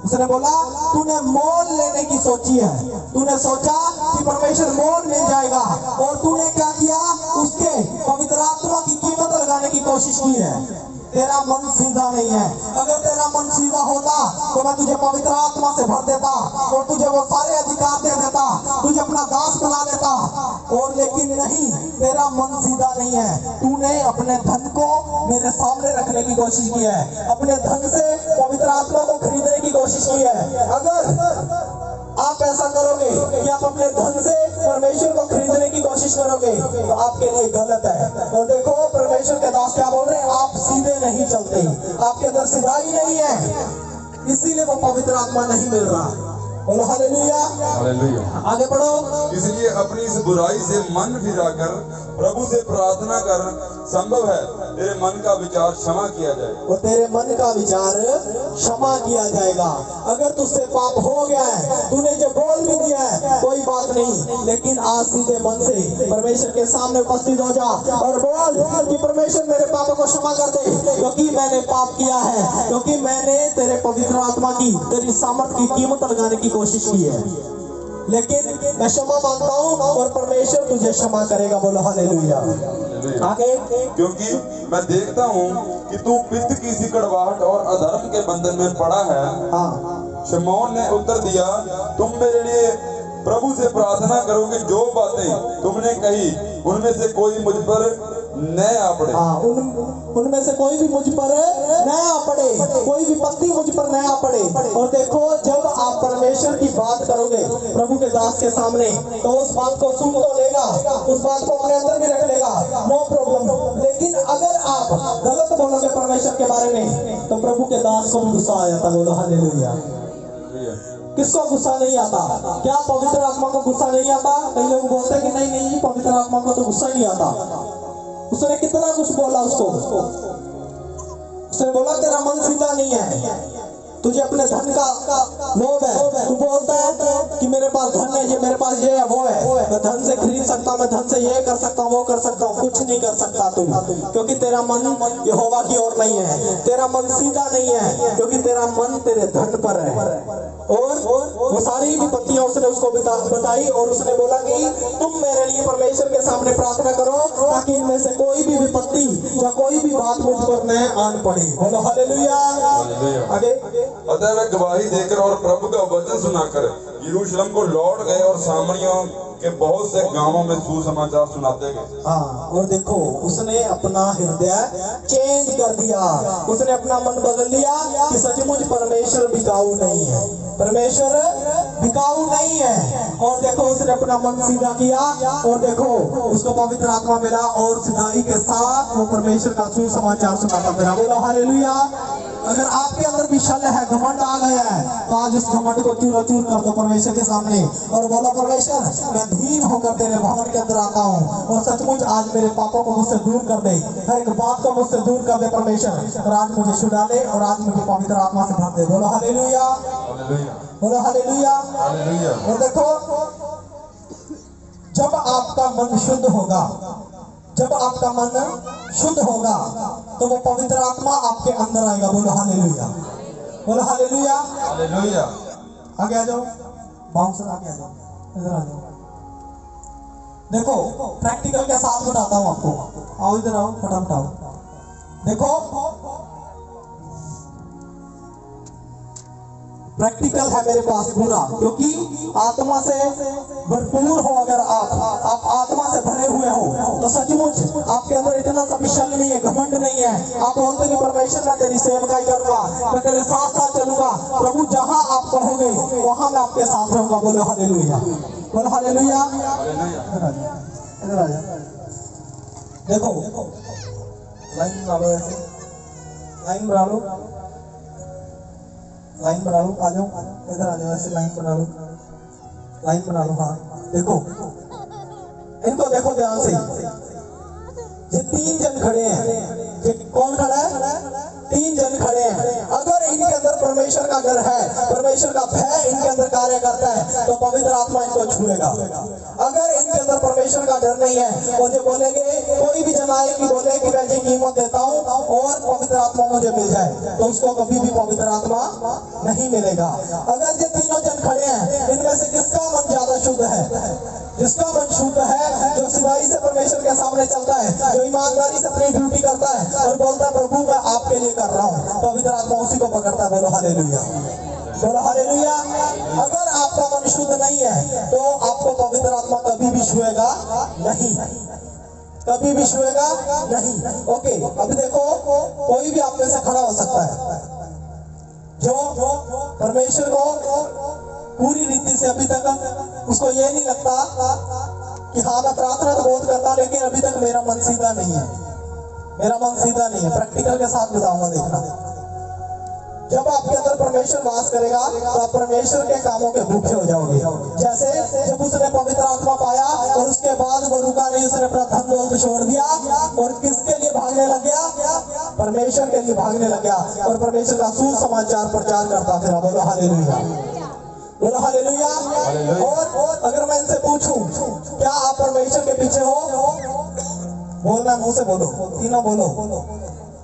उसने बोला तूने मोल लेने की सोची है, तूने सोचा कि परमेश्वर मोल मिल जाएगा, और तूने क्या किया? उसके पवित्र आत्मा की कीमत लगाने की कोशिश की है। तेरा मन सीधा नहीं है। अगर तेरा मन सीधा होता तो मैं तुझे पवित्र आत्मा से भर देता और तुझे वो सारे अधिकार दे देता, तुझे अपना दास बना लेता। और लेकिन नहीं, तेरा मन सीधा नहीं है। तूने अपने धन को मेरे सामने रखने की कोशिश की है, अपने धन से पवित्र आत्मा को खरीदने की कोशिश की है। अगर आप ऐसा करोगे कि आप अपने धन से परमेश्वर को खरीदने की कोशिश करोगे तो आपके लिए गलत है। और देखो परमेश्वर के दास क्या बोल रहे हैं, आप सीधे नहीं चलते, आपके अंदर सीधाई नहीं है, इसीलिए वो पवित्र आत्मा नहीं मिल रहा। बोलो हालेलुया,
हालेलुया।
आगे बढ़ो।
इसलिए अपनी इस बुराई से मन फिराकर प्रभु से प्रार्थना कर, संभव है तेरे मन का विचार क्षमा किया जाए।
और तेरे मन का विचार क्षमा किया जाएगा। अगर तुझसे पाप हो गया है, तूने जो बोल भी दिया है, कोई बात नहीं, लेकिन आज सीधे मन से परमेश्वर के सामने उपस्थित हो जा और बोल कि परमेश्वर मेरे पापों को क्षमा कर दे, क्योंकि मैंने पाप किया है, क्योंकि मैंने तेरे पवित्र आत्मा की, तेरी सामर्थ की कीमत लगाने की कोशिश की है। लेकिन मैं क्षमा मांगता हूँ और परमेश्वर तुझे क्षमा करेगा। बोलो हालेलुया, आगे।
क्योंकि मैं देखता हूँ कि तू पित्त की सी कड़वाहट और अधर्म के बंधन में पड़ा है।
हाँ,
शमौन ने उत्तर दिया, तुम मेरे लिए प्रभु से प्रार्थना करो कि जो बातें तुमने कही उनमें से कोई मुझ पर न आ पड़े।
हाँ, उनमें से कोई भी मुझ पर न आ पड़े, कोई विपत्ति मुझ पर न आ पड़े। और देखो, जब आप परमेश्वर की बात करोगे प्रभु के दास के सामने, तो उस बात को सुन तो लेगा, उस बात को अपने अंदर भी रख लेगा, नो प्रॉब्लम। लेकिन अगर आप गलत बोलोगे परमेश्वर के बारे में तो प्रभु के दास को भी गुस्सा आ जाता। बोलो हालेलुया। किसको गुस्सा नहीं आता? क्या पवित्र आत्मा को गुस्सा नहीं आता? कई लोग बोलते हैं कि नहीं नहीं, पवित्र आत्मा को तो गुस्सा नहीं आता। उसने कितना कुछ बोला उसको, उसने बोला तेरा मन सीधा नहीं है, तुझे अपने धन का लोभ है, तू बोलता है कि मेरे पास धन है, ये मेरे पास ये है वो है, मैं धन से खरीद सकता हूँ, मैं धन से ये कर सकता हूँ वो कर सकता हूँ। कुछ नहीं कर सकता तुम, क्योंकि तेरा मन यहोवा की ओर नहीं है, तेरा मन सीधा नहीं है, क्योंकि तेरा मन तेरे धन पर है। और वो सारी विपत्तियां उसने उसको बताई और उसने बोला कि तुम मेरे लिए परमेश्वर के सामने प्रार्थना करो ताकि इनमें से कोई भी विपत्ति या कोई भी बात मुझ पर न आन पड़े। बोलो हालेलुया, आगे।
अतः वे गवाही देकर और प्रभु का वचन सुनाकर यरूशलेम को लौट गए और सामरियों के बहुत से गांवों में सुसमाचार सुनाते गए।
हाँ, और देखो उसने अपना हृदय चेंज कर दिया, उसने अपना मन बदल लिया कि सचमुच परमेश्वर बिकाऊ नहीं है, परमेश्वर बिकाऊ नहीं है। और देखो उसने अपना मन सीधा किया और देखो उसको पवित्र आत्मा मिला और सिधाई के साथ वो परमेश्वर का सुसमाचार सुनाता फिरा। बोलो हालेलुया। अगर आपके अंदर भी शल है, घमंड आ गया है, तो आज उस घमंड को चूर चूर कर दो परमेश्वर के सामने और बोलो परमेश्वर मैं धीन होकर तेरे भवन के अंदर आता हूँ और सचमुच आज मेरे पापों को मुझसे दूर कर दे, हर एक बात को मुझसे दूर कर दे परमेश्वर, और आज मुझे छुड़ा ले और आज मुझे पवित्र आत्मा से भर दे। बोलो हालेलुया, बोलो हालेलुया। और देखो जब आपका मन शुद्ध होगा, जब आपका मन शुद्ध होगा तो वो पवित्र आत्मा आपके अंदर आएगा। बोलो हालेलुया, बोलो हालेलुया,
हालेलुया।
आगे आ जाओ, बाउंसर आगे आ जाओ, इधर आ जाओ। देखो प्रैक्टिकल के साथ बताता हूँ आपको, आओ इधर आओ, फटाफट आओ। देखो प्रैक्टिकल है मेरे पास पूरा, क्योंकि आत्मा से भरपूर हो, अगर आप आत्मा से भरे हुए हो तो सचमुच आपके अंदर इतना सा भी शक नहीं है, घमंड नहीं है। आप बोलते कि परमेश्वर मैं तेरी सेवकाई करूंगा, मैं तेरे साथ साथ चलूंगा, प्रभु जहां आप कहोगे वहां मैं आपके साथ रहूंगा। बोलो हालेलुया, बोलो हालेलुया। इधर आ जा, देखो लाइन बना लो, ऐसे लाइन बना लो, लाइन बना लो, आ जाओ इधर आ जाओ, ऐसे लाइन बना लो, लाइन बना लो। हाँ देखो इनको देखो ध्यान से, ये 3 जन खड़े हैं, ये कौन खड़ा है? 3 जन खड़े हैं। अगर इनके अंदर परमेश्वर का डर है, परमेश्वर का भय इनके अंदर कार्य करता है, तो पवित्र आत्मा इनको छूएगा। अगर इनके अंदर परमेश्वर का डर नहीं है, मुझे बोलेंगे, कोई भी जन आए कि बोले कि मैं जी कीमत देता हूँ और पवित्र आत्मा मुझे मिल जाए, तो उसको कभी भी पवित्र आत्मा नहीं मिलेगा। अगर ये तीनों जन खड़े हैं, इनमें से किसका मन ज्यादा शुद्ध है? जिसका मन शुद्ध है, जो सिधाई से परमेश्वर के सामने चलता है, जो ईमानदारी से अपनी ड्यूटी करता है और बोलता है प्रभु मैं आपके लिए कर रहा हूँ, पवित्र आत्मा उसी को पकड़ता है। बोलो हालेलुया, बोलो हालेलुया। अगर आपका मन शुद्ध नहीं है, तो आपको पवित्र आत्मा कभी भी छुएगा नहीं, कभी भी छुएगा नहीं। ओके, अब देखो, कोई भी आप में से खड़ा हो सकता है जो परमेश्वर को पूरी रीति से अभी तक उसको ये नहीं लगता कि हाँ मैं प्रार्थना तो बहुत करता हूं, लेकिन अभी तक मेरा मन सीधा नहीं है, मेरा मन सीधा नहीं है। प्रैक्टिकल के साथ बताऊंगा, देखना। जब आपके अंदर परमेश्वर वास करेगा, तो आप परमेश्वर के कामों के भूखे हो जाओगे। जैसे जब उसने पवित्र आत्मा पाया और उसके बाद वो रुका नहीं, उसने अपना धन दौलत छोड़ दिया और किसके लिए भागने लग गया? परमेश्वर के लिए भागने लग गया और परमेश्वर का सुसमाचार प्रचार करता फिरा। बोलो हालेलुया, बोलो हालेलुया। और अगर मैं इनसे पूछूं क्या आप परमेश्वर के पीछे हो? बोलना, मुंह से बोलो, तीनों बोलो।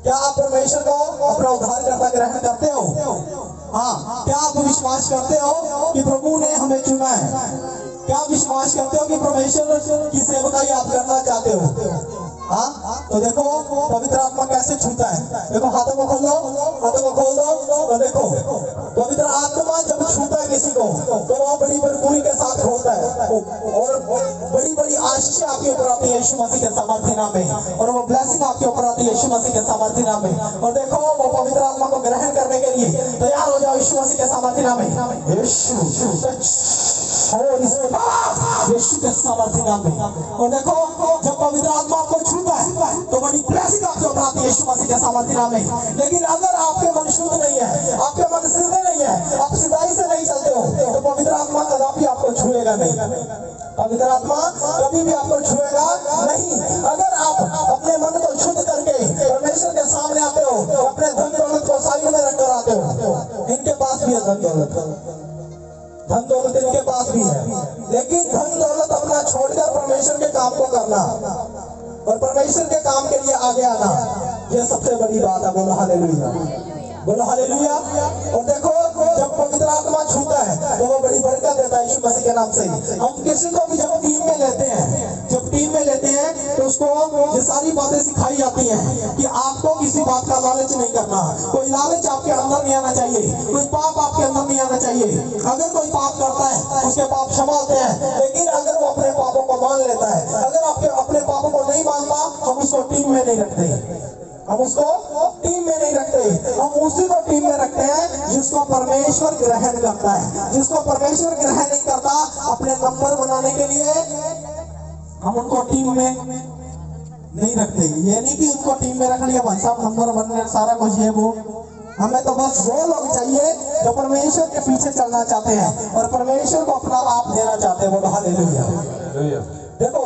क्या आप परमेश्वर को अपना उद्धारकर्ता ग्रहण करते हो? हाँ। क्या आप विश्वास करते हो कि प्रभु ने हमें चुना है? क्या विश्वास करते हो कि परमेश्वर की सेवकाई आप करना चाहते हो? हाँ, तो देखो पवित्र आत्मा कैसे छूता है। देखो, हाथों को खोल दो, हाथों को खोल दो, तो देखो पवित्र आत्मा जब छूता है किसी को, तो वो बड़ी भरपूरी के साथ होता है और बड़ी बड़ी आशीष आपके ऊपर आती है यीशु मसीह के सामर्थ्य नाम में, और वो ब्लेसिंग आपके ऊपर आती है यीशु मसीह के सामर्थ्य नाम में। और देखो, वो पवित्र आत्मा को ग्रहण करने के लिए तैयार हो जाओ यीशु मसीह के सामर्थ्य नाम में। यीशु के सामर्थ्य नाम में। और देखो, जब पवित्र आत्मा आपको छूता है, तो बड़ी ब्लेसिंग आपके ऊपर आती है यीशु मसीह के सामर्थ्य नाम में। लेकिन अगर आपके मन शुद्ध नहीं है, आपके मन सीधे नहीं है, आप सिधाई से नहीं चलते हो, तो पवित्र आत्मा कदापि आपको छुएगा नहीं, पवित्र आत्मा कभी भी आपको छुएगा नहीं। अगर आप अपने मन को शुद्ध करके परमेश्वर के सामने आते हो, अपने धन दौलत को साइड में रखकर आते हो, इनके पास भी है धन दौलत, धन दौलत इनके पास भी है, लेकिन धन दौलत अपना छोड़कर परमेश्वर के काम को करना और परमेश्वर के काम के लिए आगे आना, यह सबसे बड़ी बात है। बोलो हालेलुया, बोलो हालेलुया। और देखो, जब पवित्र आत्मा छूता है, तो वो बड़ी बरकत देता है यीशु मसीह के नाम से। हम किसी को भी जब टीम में लेते हैं, जब टीम में लेते हैं, तो उसको ये सारी बातें सिखाई जाती हैं कि आपको किसी बात का लालच नहीं करना, कोई लालच आपके अंदर नहीं आना चाहिए, कोई पाप आपके अंदर नहीं आना चाहिए। अगर कोई पाप करता है, उसके पाप क्षमा होते हैं, लेकिन अगर वो अपने पापों को मान लेता है, अगर आपके अपने पापों को नहीं मानता, हम उसको टीम में नहीं रखते, हम उसको टीम में नहीं रखते, हम उसी को टीम में रखते हैं जिसको परमेश्वर ग्रहण करता है। जिसको परमेश्वर ग्रहण नहीं करता, अपने नंबर बनाने के लिए हम उनको टीम में नहीं रखते। ये नहीं कि उनको टीम में रख लिया, भाई साहब नंबर बनने सारा कुछ ये वो। हमें तो बस वो लोग चाहिए जो परमेश्वर के पीछे चलना चाहते हैं और परमेश्वर को अपना आप देना चाहते हैं। बोलो हालेलुया। देखो,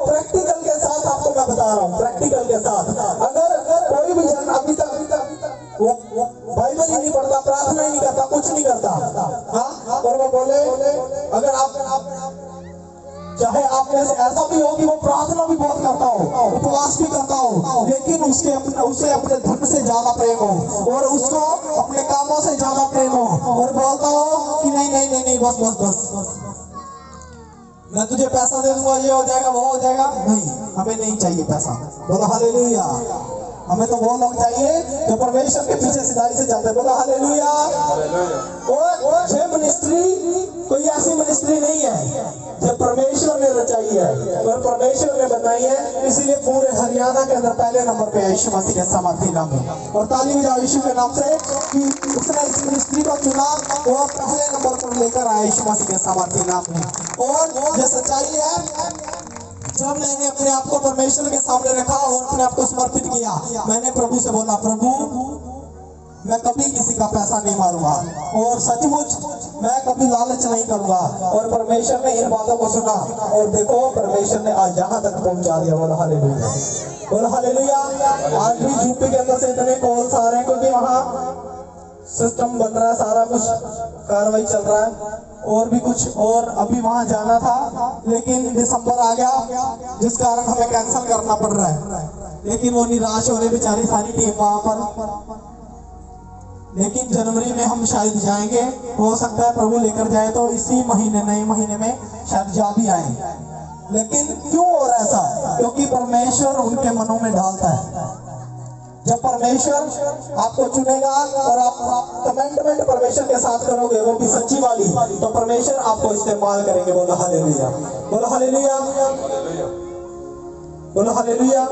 प्रैक्टिकल के साथ आपको मैं बता रहा हूँ, प्रैक्टिकल के साथ। अगर कोई भी जन अभी तक वो बाइबल ही नहीं पढ़ता, प्रार्थना ही नहीं करता, कुछ नहीं करता, हाँ, और वो बोले, अगर आप चाहे आप में से ऐसा भी हो कि वो प्रार्थना भी बहुत करता हो, उपवास भी करता हो, लेकिन उसे अपने धन से ज्यादा प्रेम हो और उसको अपने कामों से ज्यादा प्रेम हो और बोलता हो कि नहीं नहीं नहीं नहीं बस बस बस मैं तुझे पैसा दे दूंगा, ये हो जाएगा, वो हो जाएगा। नहीं, हमें नहीं चाहिए पैसा। बोलो हालेलुया। हमें तो वो लोग चाहिए जो परमेश्वर के पीछे सिधाई से चलते। बोलो हालेलुया। और ये मिनिस्ट्री कोई ऐसी मिनिस्ट्री नहीं है जो परमेश्वर ने रचाई है और परमेश्वर ने बनाई है, इसीलिए पूरे हरियाणा के अंदर पहले नंबर पे है यीशु मसीह के सामर्थ्य नाम में। और ताली बजाओ यीशु के नाम से कि उसने इस मिनिस्ट्री को चुना, वो पहले नंबर पर लेकर आया यीशु मसीह के सामर्थ्य नाम में। और ये सच्चाई है, जब मैंने अपने आप को परमेश्वर के सामने रखा और अपने आप को समर्पित किया, मैंने प्रभु से बोला, प्रभु मैं कभी किसी का पैसा नहीं मारूंगा। और सचमुच मैं कभी लालच नहीं करूंगा। और परमेश्वर ने इन बातों को सुना और देखो परमेश्वर ने आज यहाँ तक पहुंचा दिया। बोलो हालेलुया, बोलो हालेलुया। आज भी यूपी के अंदर से इतने कॉल्स आ रहे हैं क्योंकि वहाँ सिस्टम बन रहा है, सारा कुछ कार्रवाई चल रहा है और भी कुछ, और अभी वहां जाना था लेकिन दिसंबर आ गया जिस कारण हमें कैंसिल करना पड़ रहा है। लेकिन वो निराश हो रही बेचारी सारी टीम वहां पर। लेकिन जनवरी में हम शायद जाएंगे, हो सकता है प्रभु लेकर जाए तो इसी महीने, नए महीने में शायद जा भी आए। लेकिन क्यों हो रहा है ऐसा? क्योंकि परमेश्वर उनके मनों में डालता है। जब परमेश्वर आपको चुनेगा और आप कमिटमेंट परमेश्वर के साथ करोगे, वो भी सच्ची वाली, तो परमेश्वर आपको इस्तेमाल करेंगे। बोलो हालेलुया, बोलो हालेलुया, बोलो हालेलुया।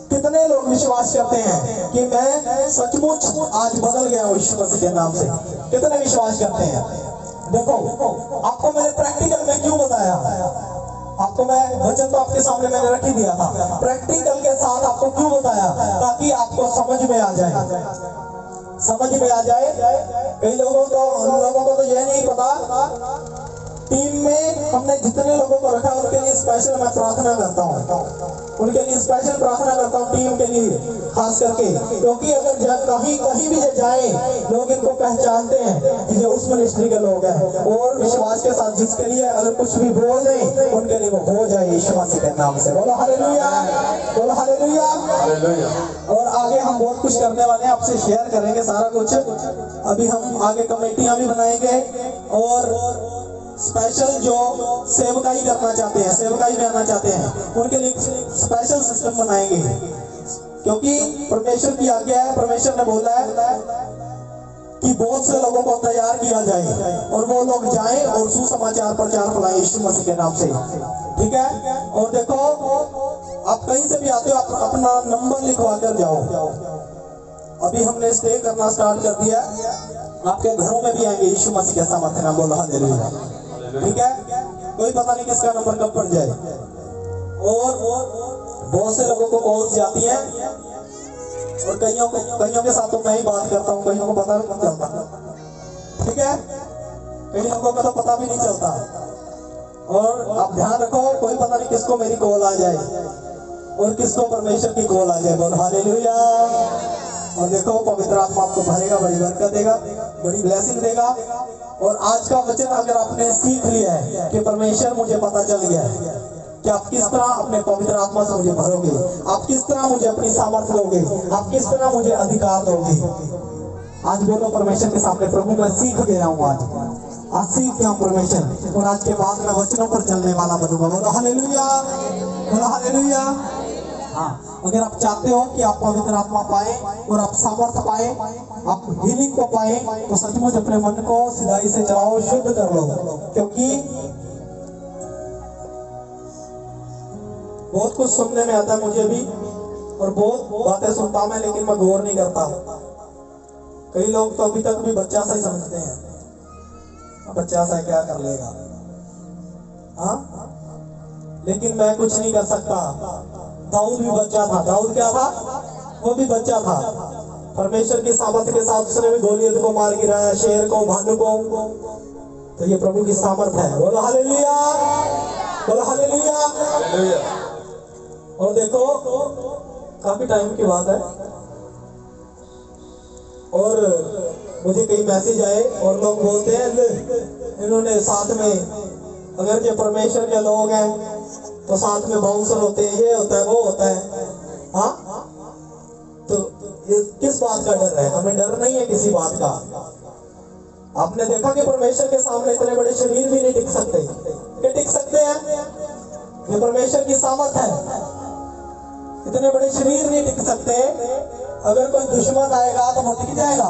कितने लोग विश्वास करते हैं कि मैं सचमुच आज बदल गया हूँ यीशु मसीह के नाम से? कितने विश्वास करते हैं? देखो आपको मैंने प्रैक्टिकल में क्यों बताया, आपको मैं वचन तो आपके सामने मैंने रख ही दिया था, प्रैक्टिकल के साथ आपको क्यों बताया? ताकि आपको समझ में आ जाए, समझ में आ जाए। कई लोगों को तो यह नहीं पता, टीम में हमने जितने लोगों को रखा उनके लिए स्पेशल मैं प्रार्थना करता हूँ, उनके लिए स्पेशल प्रार्थना करता हूँ, टीम के लिए खास करके। क्योंकि अगर कहीं भी जाए लोग इनको पहचानते हैं कि जो उस मिनिस्ट्री के लोग हैं, और विश्वास के साथ जिसके लिए अगर कुछ भी बोल दें उनके लिए वो हो जाए यीशु मसीह के नाम से। बोलो हालेलुया, बोलो हालेलुया। और आगे हम बहुत कुछ करने वाले हैं, आपसे शेयर करेंगे सारा कुछ। अभी हम आगे कमेटियां भी बनाएंगे और स्पेशल जो सेवकाई करना चाहते हैं, सेवकाई में आना चाहते हैं, उनके लिए स्पेशल सिस्टम बनाएंगे। क्योंकि परमेश्वर की आज्ञा है, परमेश्वर ने बोला है कि बहुत से लोगों को तैयार किया जाए और वो लोग जाएं और सुसमाचार प्रचार फैलाएं यीशु मसीह के नाम से। ठीक है? और देखो आप कहीं से भी आते हो, आप अपना नंबर लिखवा कर जाओ। अभी हमने स्टे करना स्टार्ट कर दिया, आपके घरों में भी आएंगे यीशु मसीह के सामर्थ्य नाम। बोलो हालेलुया। ठीक है? कोई पता नहीं किसका नंबर कब पड़ जाए। और बहुत से लोगों को कॉल्स जाती हैं और कईयों के साथ तो मैं ही बात करता हूँ, कईयों को पता नहीं चलता। ठीक है? कई लोगों का तो पता भी नहीं चलता। और आप ध्यान रखो, कोई पता नहीं किसको मेरी कॉल आ जाए और किसको परमेश्वर की कॉल आ जाए। बोलो हालेलुया। और देखो पवित्र आत्मा आपको भरेगा, बड़ी बरकत देगा, बड़ी ब्लेसिंग देगा। और आज का वचन अगर आपने सीख लिया है कि परमेश्वर मुझे पता चल गया है कि आप किस तरह अपने पवित्र आत्मा से मुझे भरोगे, आप किस तरह मुझे अपनी सामर्थ्य दोगे, आप किस तरह मुझे अधिकार दोगे। आज बोलो परमेश्वर के सामने, प्रभु मैं सीख गया हूँ, आज सीख गया हूँ परमेश्वर, और आज के बाद मैं वचनों पर चलने वाला बनूंगा। बोलो हालेलुया, बोलो हालेलुया। हाँ, अगर आप चाहते हो कि आप पवित्र आत्मा पाए और आप सामर्थ्य पाए, आप हीलिंग को पाए, तो सचमुच अपने मन को सिधाई से चलाओ, शुद्ध कर लो। क्योंकि बहुत कुछ सुनने में आता है मुझे भी, और बहुत बातें सुनता हूं मैं, लेकिन मैं गौर नहीं करता। कई लोग तो अभी तक भी बच्चा सा ही समझते हैं, बच्चा सा क्या कर लेगा। हाँ, लेकिन मैं कुछ नहीं कर सकता। दाऊद भी बच्चा था। दाऊद क्या था? वो भी बच्चा था। परमेश्वर की सामर्थ्य के साथ उसने भी गोलियत को मार गिराया, शेर को, भालू को। तो ये प्रभु की सामर्थ्य है। बोलो हालेलुया, बोलो हालेलुया। और देखो काफी टाइम की बात है, और मुझे कई मैसेज आए और लोग बोलते हैं इन्होंने साथ में, अगर ये परमेश्वर के लोग हैं तो साथ में बाउंसर होते हैं, ये होता है, वो होता है। हाँ, तो ये किस बात का डर है? हमें डर नहीं है किसी बात का। आपने देखा कि परमेश्वर के सामने इतने बड़े शरीर भी नहीं टिक सकते। क्या टिक सकते हैं? ये परमेश्वर की सामर्थ है। इतने बड़े शरीर नहीं टिक सकते। अगर कोई दुश्मन आएगा तो वो टिक जाएगा?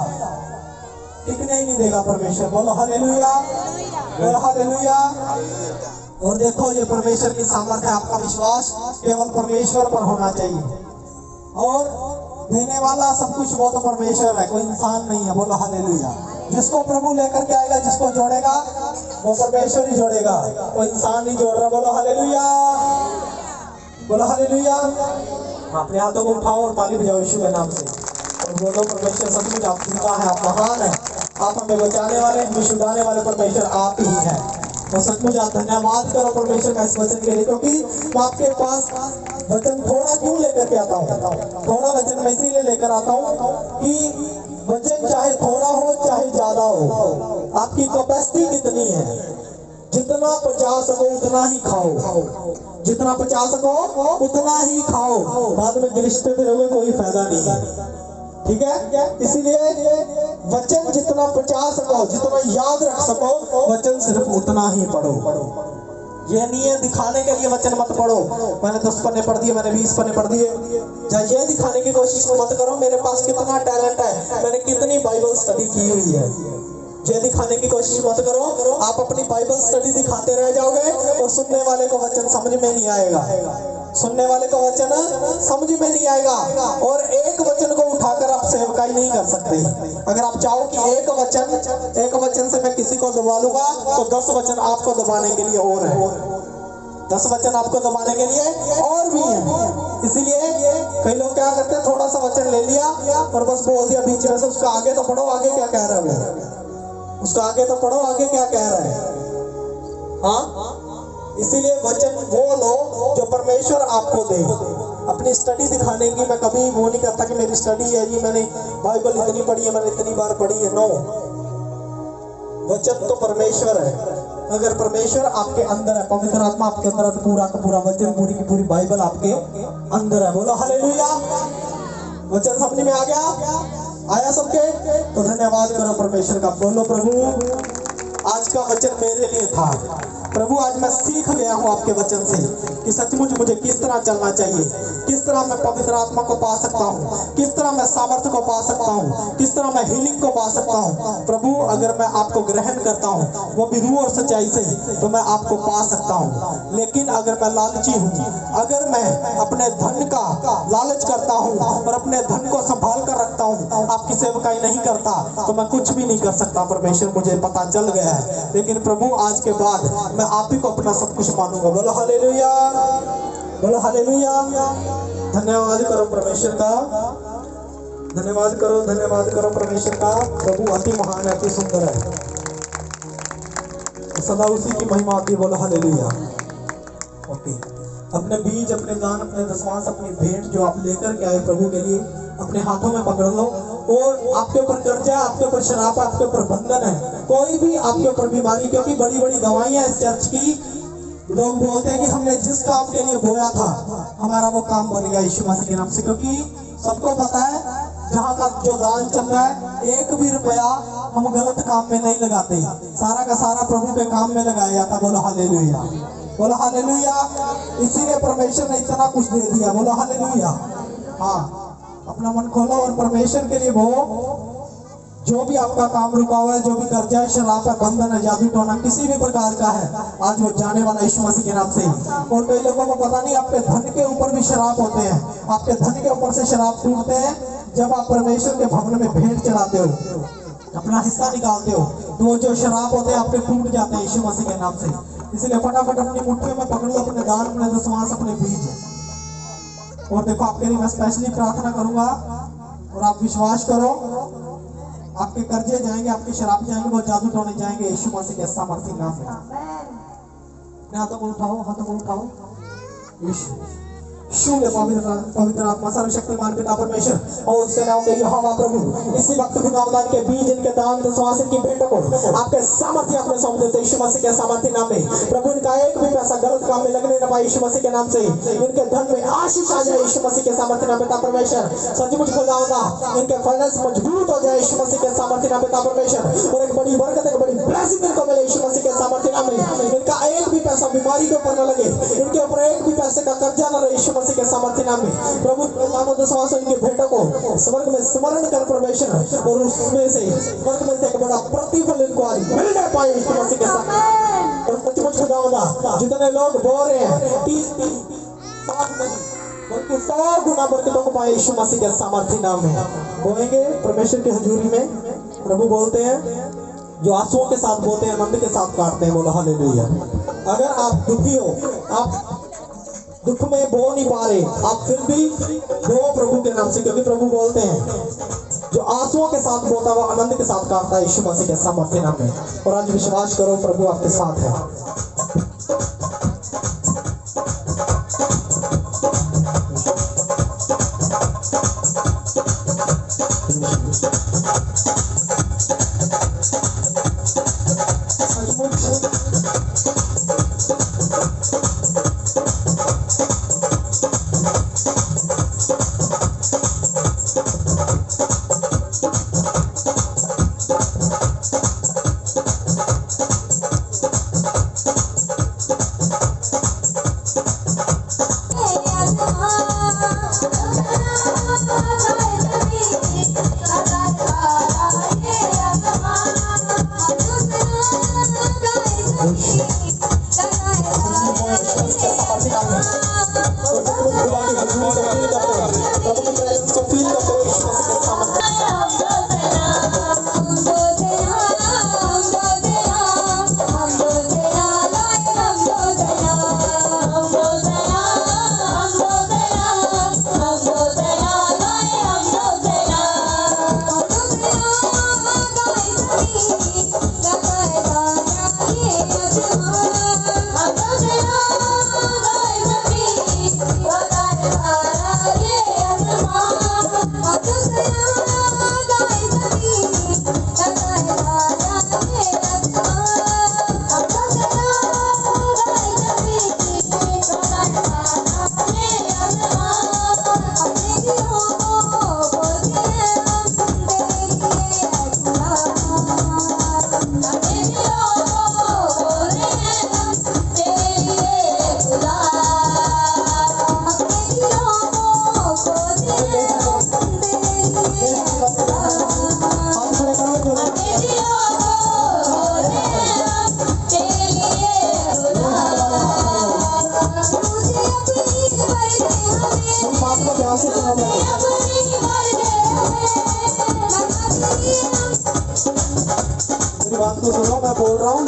टिकने ही नहीं देगा परमेश्वर। बोलो हालेलुया, बोलो हालेलुया। और देखो ये परमेश्वर की सामर्थ्य है। आपका विश्वास केवल परमेश्वर पर होना चाहिए, और देने वाला सब कुछ वो तो परमेश्वर है, कोई इंसान नहीं है। बोलो हालेलुया। जिसको प्रभु लेकर के आएगा, जिसको जोड़ेगा, वो परमेश्वर ही जोड़ेगा, कोई इंसान नहीं जोड़ रहा। बोलो हालेलुया, बोलो हालेलुया। अपने हाथों को उठाओ और ताली बजाओ यीशु के नाम से, और बोलो परमेश्वर सचमुच आप जिंदा है, आप महान है, आप हमें बचाने वाले, हमें छुड़ाने वाले परमेश्वर आप ही हैं। तो सचमुच आप धन्यवाद करो परमेश्वर का इस वचन के लिए, क्योंकि मैं आपके पास वचन थोड़ा क्यों लेकर के आता हूँ, थोड़ा वचन मैं इसीलिए लेकर आता हूँ कि वचन चाहे थोड़ा हो चाहे ज्यादा हो, आपकी कैपेसिटी कितनी है, जितना पचा सको उतना ही खाओ, जितना पचा सको उतना ही खाओ, बाद में गिरते फिरोगे कोई फायदा नहीं है। ठीक है, इसीलिए वचन जितना पचा सको, जितना याद रख सको, वचन सिर्फ उतना ही पढ़ो। ये नहीं है दिखाने के लिए वचन मत पढ़ो, मैंने 10 पन्ने पढ़ दिए, मैंने 20 पन्ने पढ़ दिए। ये दिखाने की कोशिश मत करो मेरे पास कितना टैलेंट है, मैंने कितनी बाइबल स्टडी की हुई है। ये दिखाने की कोशिश मत करो, आप अपनी बाइबल स्टडी दिखाते रह जाओगे और सुनने वाले को वचन समझ में नहीं आएगा, सुनने वाले को वचन समझ में नहीं आएगा। और एक वचन को उठाकर आप सेवकाई नहीं कर सकते। अगर आप चाहो कि एक वचन से मैं किसी को दबा लूंगा, तो 10 वचन आपको दबाने के लिए और है, 10 वचन आपको दबाने के लिए और भी है। इसीलिए कई लोग क्या करते हैं, थोड़ा सा वचन ले लिया और बस बोल दिया बीच में से, उसका आगे तो पढ़ो, आगे क्या कह रहा है वो, उसका आगे तो पढ़ो, आगे क्या कह रहा है। हाँ, इसीलिए वचन वो लो जो परमेश्वर आपको दे। अपनी स्टडी दिखाने की मैं कभी वो नहीं करता कि मेरी स्टडी है जी, मैंने बाइबल इतनी पढ़ी है, मैंने इतनी बार पढ़ी है। नो, वचन तो परमेश्वर है। अगर परमेश्वर आपके अंदर है, पवित्र आत्मा आपके अंदर है, तो पूरा का पूरा वचन, पूरी की पूरी बाइबल आपके अंदर है। बोलो हालेलुया। वचन समझ में आ गया, आया सबके? तो धन्यवाद करो परमेश्वर का। बोलो प्रभु, आज का वचन मेरे लिए था। प्रभु, आज मैं सीख गया हूँ आपके वचन से कि सचमुच मुझे किस तरह चलना चाहिए, किस तरह मैं पवित्र आत्मा को पा सकता हूँ, किस तरह मैं सामर्थ्य को पा सकता हूँ, किस तरह मैं हीलिंग को पा सकता हूँ। प्रभु, अगर मैं आपको ग्रहण करता हूँ, वो भी रूह और सच्चाई से, तो मैं आपको पा सकता हूँ। लेकिन अगर मैं लालची हूँ, अगर मैं अपने धन का लालच करता हूँ और अपने धन को संभाल कर रखता हूँ, आपकी सेवकाई नहीं करता, तो मैं कुछ भी नहीं कर सकता। परमेश्वर, मुझे पता चल गया है। लेकिन प्रभु, आज के बाद मैं आप ही को अपना सब कुछ मानूंगा। बोलो हालेलुया, बोलो हालेलुया। धन्यवाद करो परमेश्वर का, धन्यवाद करो, धन्यवाद करो परमेश्वर का। प्रभु अति महान है, अति सुंदर है, सदा उसी की महिमा आती। बोलो हालेलुया। ओके, अपने बीज, अपने दान, अपने दशमांश, अपनी भेंट जो आप लेकर के आए प्रभु के लिए, अपने हाथों में पकड़ लो। और आपके ऊपर कर्जा, आपके ऊपर शराब, आपके ऊपर बंधन है, कोई भी आपके ऊपर बीमारी, क्योंकि बड़ी बड़ी दवाइयां इस चर्च की, लोग बोलते हैं कि हमने जिस काम के लिए बोया था हमारा वो काम बन गया यीशु मसीह के नाम से। क्योंकि सबको पता है जहाँ का जो दान चल रहा है, 1 भी रुपया हम गलत काम में नहीं लगाते, सारा का सारा प्रभु के काम में लगाया जाता। बोलो हालेलुया, बोलो हालेलुया। इसीलिए परमेश्वर ने इतना कुछ दे दिया। बोलो हालेलुया। हाँ, अपना मन खोलो और परमेश्वर के लिए वो जो भी आपका काम रुका हुआ है, जो भी कर्जा है, शराब है, बंधन है, जादू टोना किसी भी प्रकार का है, आज वो जाने वाला यीशु मसीह के नाम से। और कई लोगों को पता नहीं, आपके धन के ऊपर भी शराब होते हैं, आपके धन के ऊपर से शराब टूटते हैं। जब आप परमेश्वर के भवन में भेंट चढ़ाते हो, अपना हिस्सा निकालते हो, तो वो जो शराब होते हैं आपके टूट जाते हैं यीशु मसीह के नाम से। इसलिए फटाफट अपनी मुट्ठी में पकड़ लो अपने दान, अपने दशमांश, अपने बीज। और देखो, आपके लिए मैं स्पेशली प्रार्थना करूंगा और आप विश्वास करो, आपके कर्जे जाएंगे, आपके शराब जाएंगे, वो जादू टोने जाएंगे यीशु मसीह के सामर्थ्य नाम में। अपने हाथों को उठाओ, हाथों को उठाओ। यीशु पवित्र आत्मा, सर्वशक्तिमान पिता परमेश्वर, और सेनाओं के यहोवा प्रभु, इसी वक्त खुदावंद के बीज, इनके दान, दशमांश, इनकी भेंटों को आपके सामर्थ्य में सौंप देते यीशु मसीह के सामर्थ्य नाम में। प्रभु, इनका एक भी पैसा गलत काम में लगने न पाए यीशु मसीह के नाम से। इनके धन में आशीष आ जाए यीशु मसीह के सामर्थ्य नाम पिता परमेश्वर। सचमुच खुदावंद, इनके फाइनेंस मजबूत हो जाए यीशु मसीह के सामर्थ्य नाम पिता परमेश्वर। और एक बड़ी बरकत, एक बड़ी ब्लेसिंग इनको मिले यीशु मसीह के सामर्थ्य नाम में। इनका एक भी पैसा बीमारी के ऊपर न लगे, इनके ऊपर एक भी पैसे का कर्जा न रहे यीशु मसीह के सामर्थ्य नाम में। प्रभु, दशमांश, इनके भेंटों को स्वर्ग में स्मरण कर परमेश्वर, और उसमें से स्वर्ग में से एक बड़ा प्रतिफल इनको आज मिलने पाए यीशु मसीह के साथ। और सचमुच खुदावंद, जितने लोग बोल रहे हैं 30-60 नहीं बल्कि 100 गुना बरकतों को पाए यीशु मसीह के सामर्थ्य नाम में। बोएंगे परमेश्वर की हजूरी में। प्रभु बोलते हैं, जो आंसुओं के साथ बोते हैं आनंद के साथ काटते हैं। बोलो हालेलुया। अगर आप दुखी हो, आप दुख में बो नहीं पा रहे, आप फिर भी बो प्रभु के नाम से, क्योंकि प्रभु बोलते हैं जो आंसुओं के साथ बोता हुआ आनंद के साथ काटता है यीशु मसीह के सामर्थ्य नाम में। और आज विश्वास करो प्रभु आपके साथ है। मेरी बात को सुनो, मैं बोल रहा हूँ।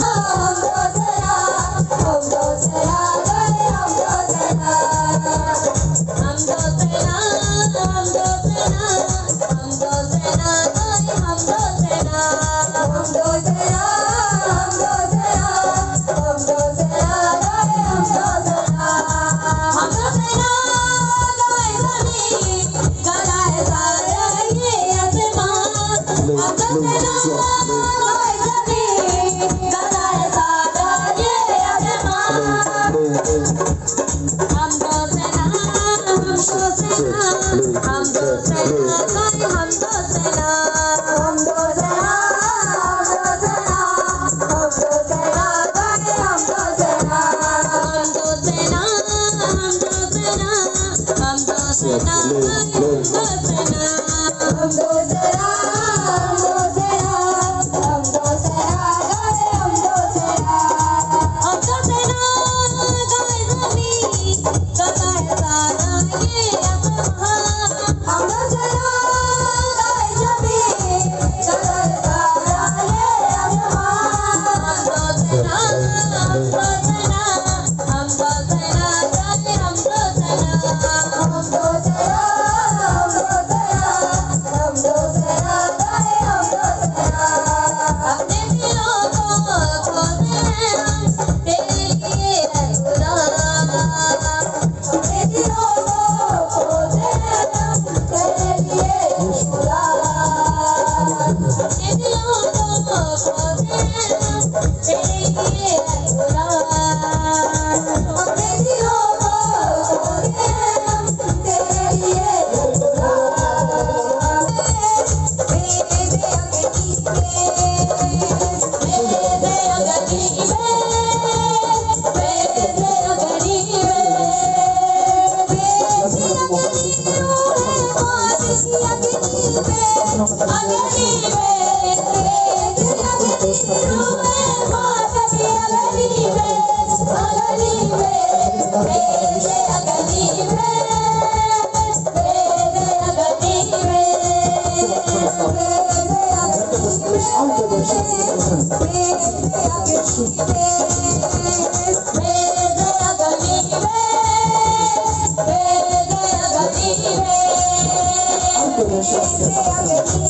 विश्वास के साथ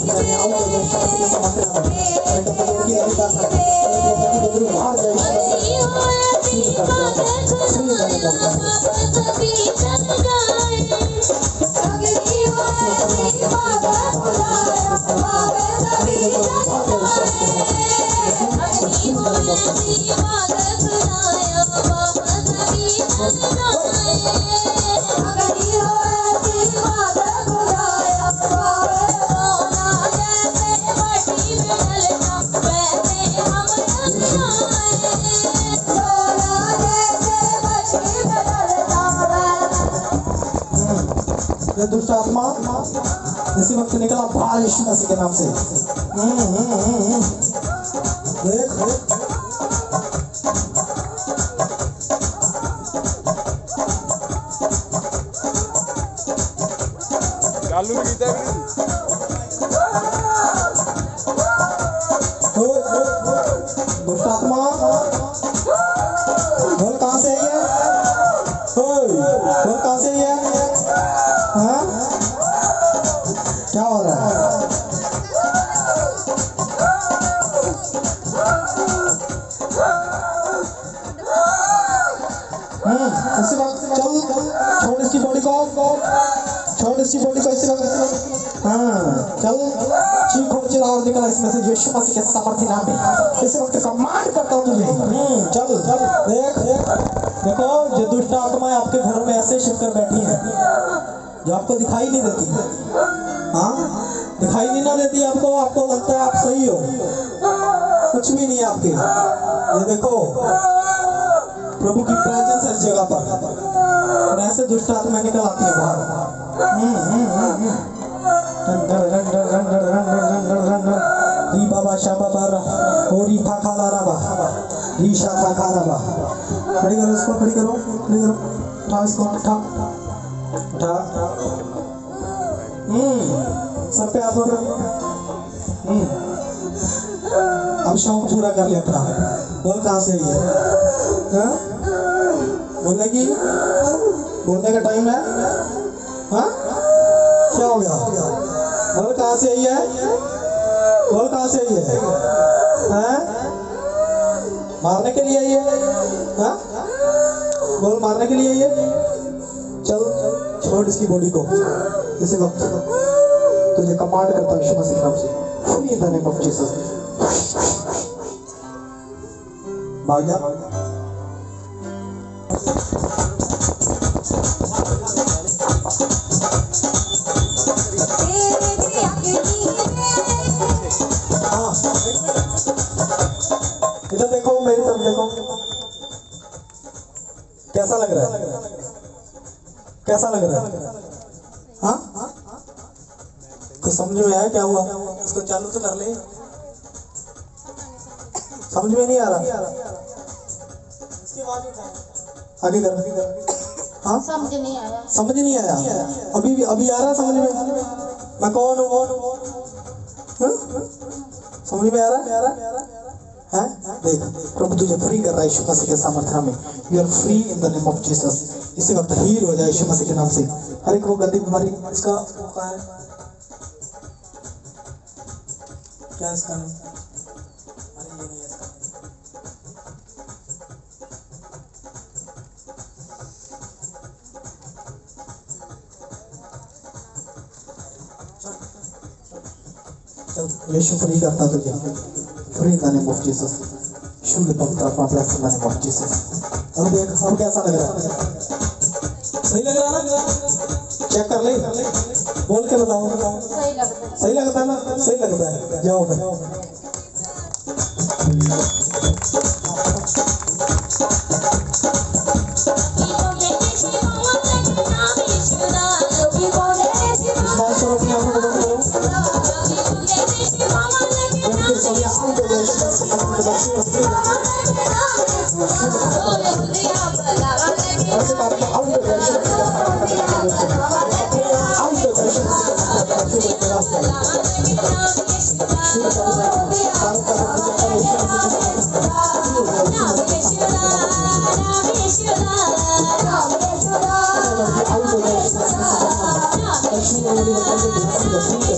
मैंने आउट विश्वास के साथ मैं तो की लड़का था मैं तो बदलू बाहर गए शुरू करता ये दुष्ट आत्मा इसी वक्त निकला बाहर यीशु मसीह के नाम से। देख
चालू गीता
दुष्ट आत्मा बोल कहाँ से है बोल कहाँ से है हाँ क्या हो रहा है इसी वक्त चल छोड़ इसकी बॉडी को छोड़ इसकी बॉडी को इसी वक्त हाँ चल चीख और चिल्ला और निकल इसमें से यीशु मसीह के सामर्थ्य नाम में इसी वक्त कमांड करता हूँ तुझे चल देख देखो जो दुष्ट आत्माएं आपके घरों में ऐसे छिप कर बैठी हैं जो आपको दिखाई नहीं देती हाँ दिखाई नहीं ना देती आपको लगता है आप सही हो कुछ भी नहीं है आपके ये देखो प्रभु की प्रेजेंस है इस जगह पर और ऐसे दुष्ट आत्माएं निकल आती है बाहर री बाबा शाबा बारा होरी फाखा लाराबा री शाखा खाराबा खड़ी करो इसको खड़ी करो उठा इसको उठा सब पे आप अब शौक पूरा कर लिया अपना बोल कहाँ से है बोलने की बोलने का टाइम है हाँ क्या हो गया बोल कहाँ से आई है बोल कहाँ से आई है मारने के लिए आई है हाँ बोल मारने के लिए आई है चल छोड़ इसकी बॉडी को इसी वक्त तुझे कमांड करता हूँ यीशु मसीह के नाम से free in the name of Jesus भाग जा इधर देखो मेरी तरफ देखो कैसा लग रहा है कैसा लग रहा है हाँ तो समझ में आया क्या हुआ इसको चालू तो कर ले समझ में नहीं आ रहा आगे कर हाँ
समझ नहीं आया
अभी आ रहा समझ में मैं कौन हूँ समझ में आ रहा है देख प्रभु तुझे फ्री कर रहा है यीशु मसीह के सामर्थ्य में you are free in the name of Jesus इसी वक्त हील हो जाए यीशु मसीह के नाम से हर एक वो गंदी बीमारी इसका क्या है क्या इसका नाम अरे ये नहीं है इसका चल यीशु फ्री करता तुझे free in the name of Jesus शुद्ध पवित्र आत्मा bless in the name of Jesus अब देख अब कैसा लग रहा है सही लग रहा है ना चेक कर ले बोल के बताओ
सही लगता है
सही लगता है ना सही लगता है जाओ फिर Thank you.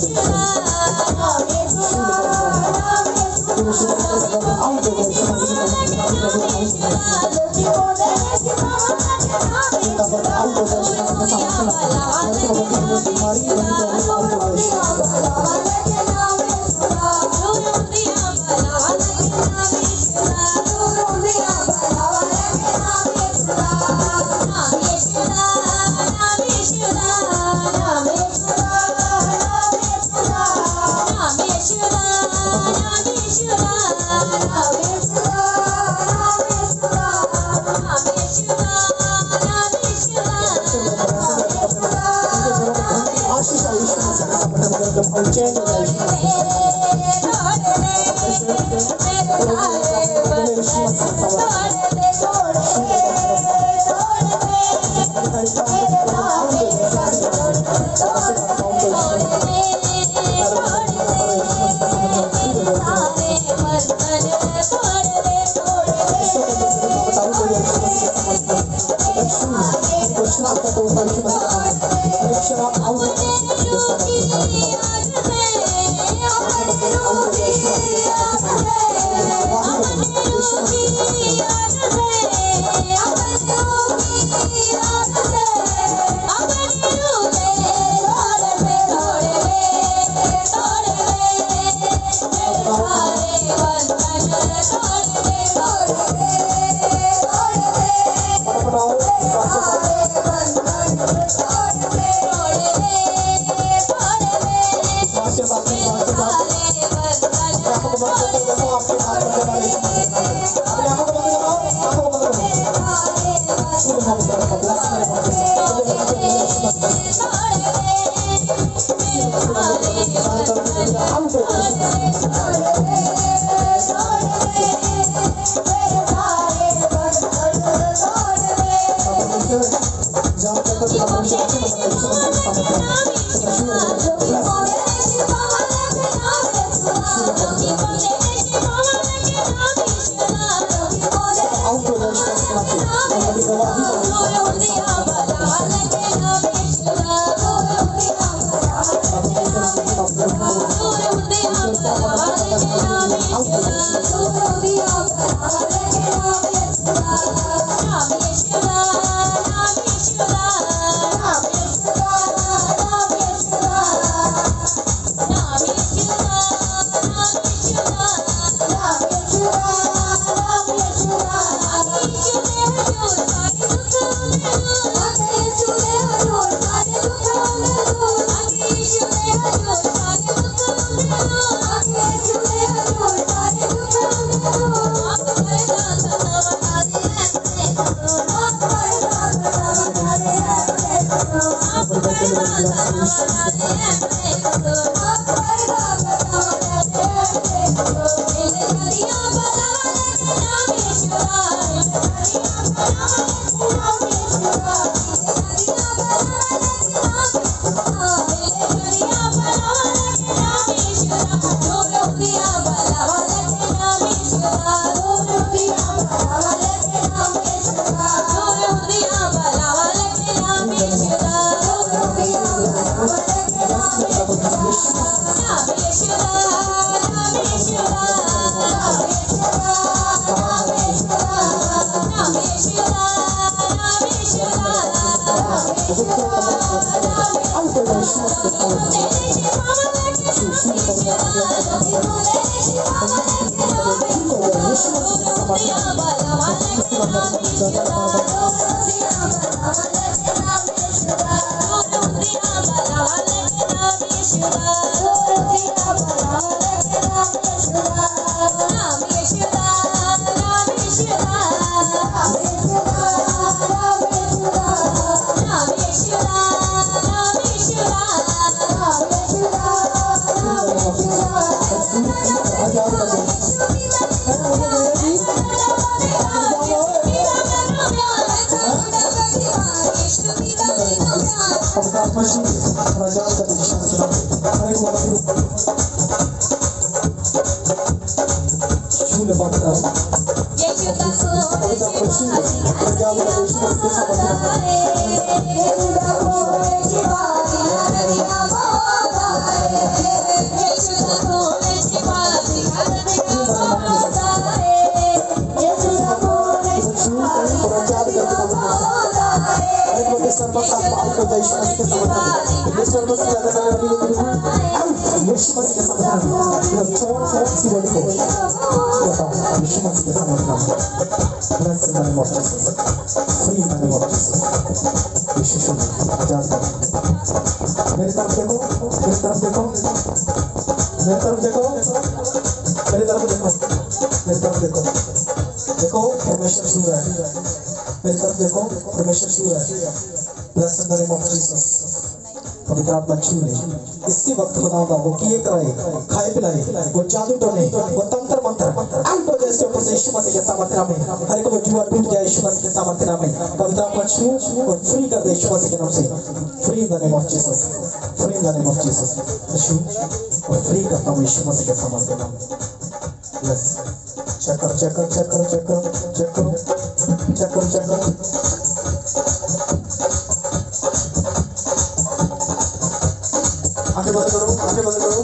मसीह के समर्थन में ईश्वर मसीह का नाम रबी लोग यीशु मसीह के समर्थन में छोड़ किसी बॉडी को बताओ यीशु मसीह के समर्थन में bless in the name of Jesus free in the name of Jesus यीशु शुभ आजाद कर मेरी तरफ देखो मेरी तरफ देखो मेरी तरफ देखो मेरी तरफ देखो मेरी तरफ देखो देखो परमेश्वर छू रहा है मेरी तरफ देखो परमेश्वर छू रहा है bless in the name of Jesus पवित्र आत्मा छू ले इसी वक्त खुदावंद वो किए कराए खाए पिलाए वो जादू टोने वो तंत्र मंत्र आउट हो जैसे ऊपर से यीशु मसीह के सामर्थ्य में हर एक वो जुआ टूट जाए यीशु मसीह के सामर्थ्य में पवित्र आत्मा छू और फ्री कर दे यीशु मसीह के नाम से free in the name of Jesus free in the name of Jesus छू और फ्री करता हूं यीशु मसीह के सामर्थ्य में यस चेक करो चेक करो चेक करो चेक करो चेक करो चेक करो चेक करो आगे बंद करो आगे बंद करो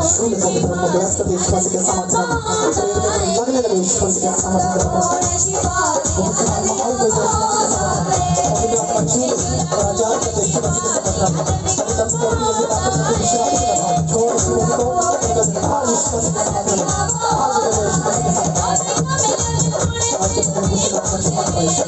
शुरू में पवित्र आत्मा ब्लेस कर यीशु मसीह के सामर्थ्य में लगने लगे यीशु मसीह के सामर्थ्य में पवित्र आत्मा आउट हो जाए पवित्र आत्मा छू और आजाद कर यीशु मसीह के सामर्थ्य में पवित्र आत्मा को अपनी ताकत से विश्राम करना छोड़ इस लोगों को आज यीशु मसीह के सामर्थ्य में आज यीशु मसीह के सामर्थ्य में आज के पवित्र यीशु का शुभ पाइए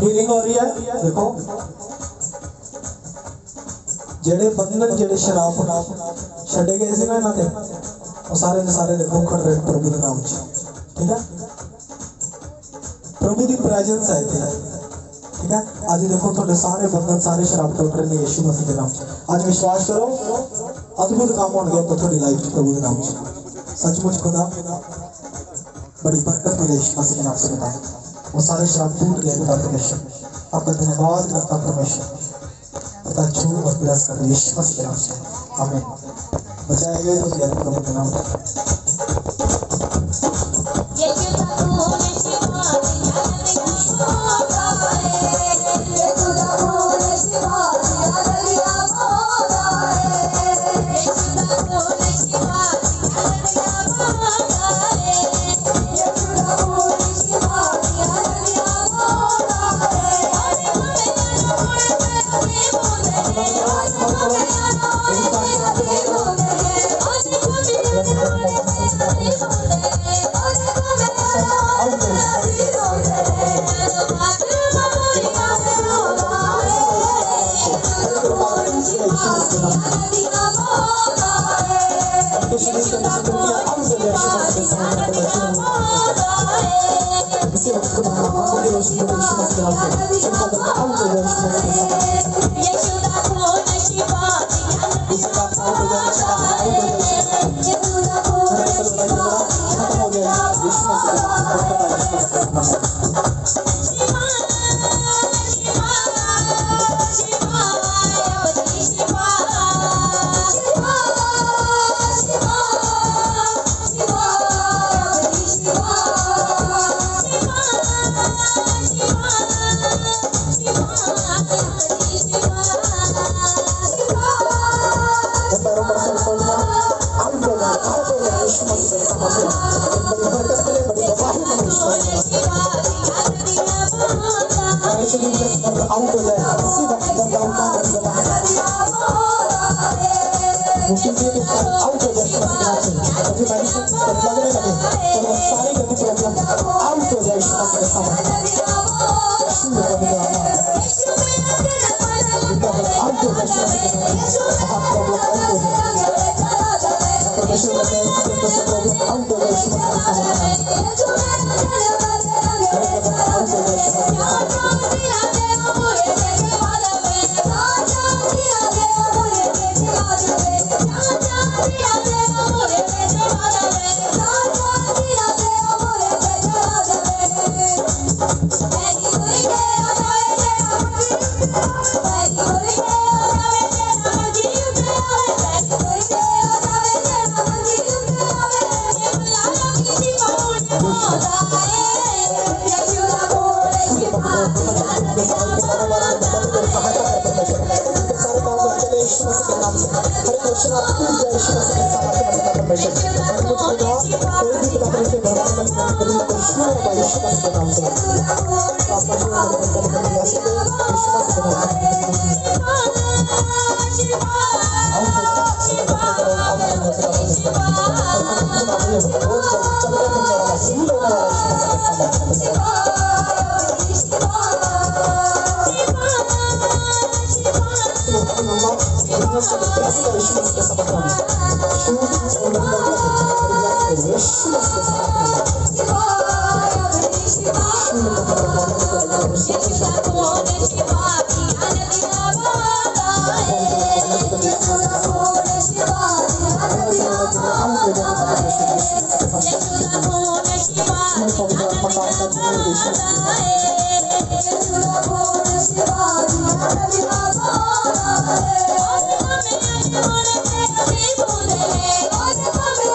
हीलिंग हो रही है देखो जेड़े बंधन जेड़े शराब छड़े गए थे ना इन्हां ते वो सारे के सारे देखो खड़ रहे प्रभु के नाम च ठीक है प्रभु की प्रेजेंस है थे ठीक है आज देखो थोड़े सारे बंधन सारे शराब टूट रहे हैं यीशु मसीह के नाम च आज विश्वास करो अद्भुत काम होंगे तो थोड़ी लाइफ प्रभु के नाम च सचमुच खुदा बड़ी बरकत मिले यीशु मसीह के नाम से बता वो सारे शराब टूट गए खुदा परमेश्वर आपका धन्यवाद करता परमेश्वर पता छू और ब्लेस कर यीशु मसीह के नाम से आमीन बचाए गए तो दिया प्रभु के नाम शुरू होगा यीशु मसीह के नाम से। आपका जीवन में बरकत बनी ऐसे यीशु मसीह के नाम से।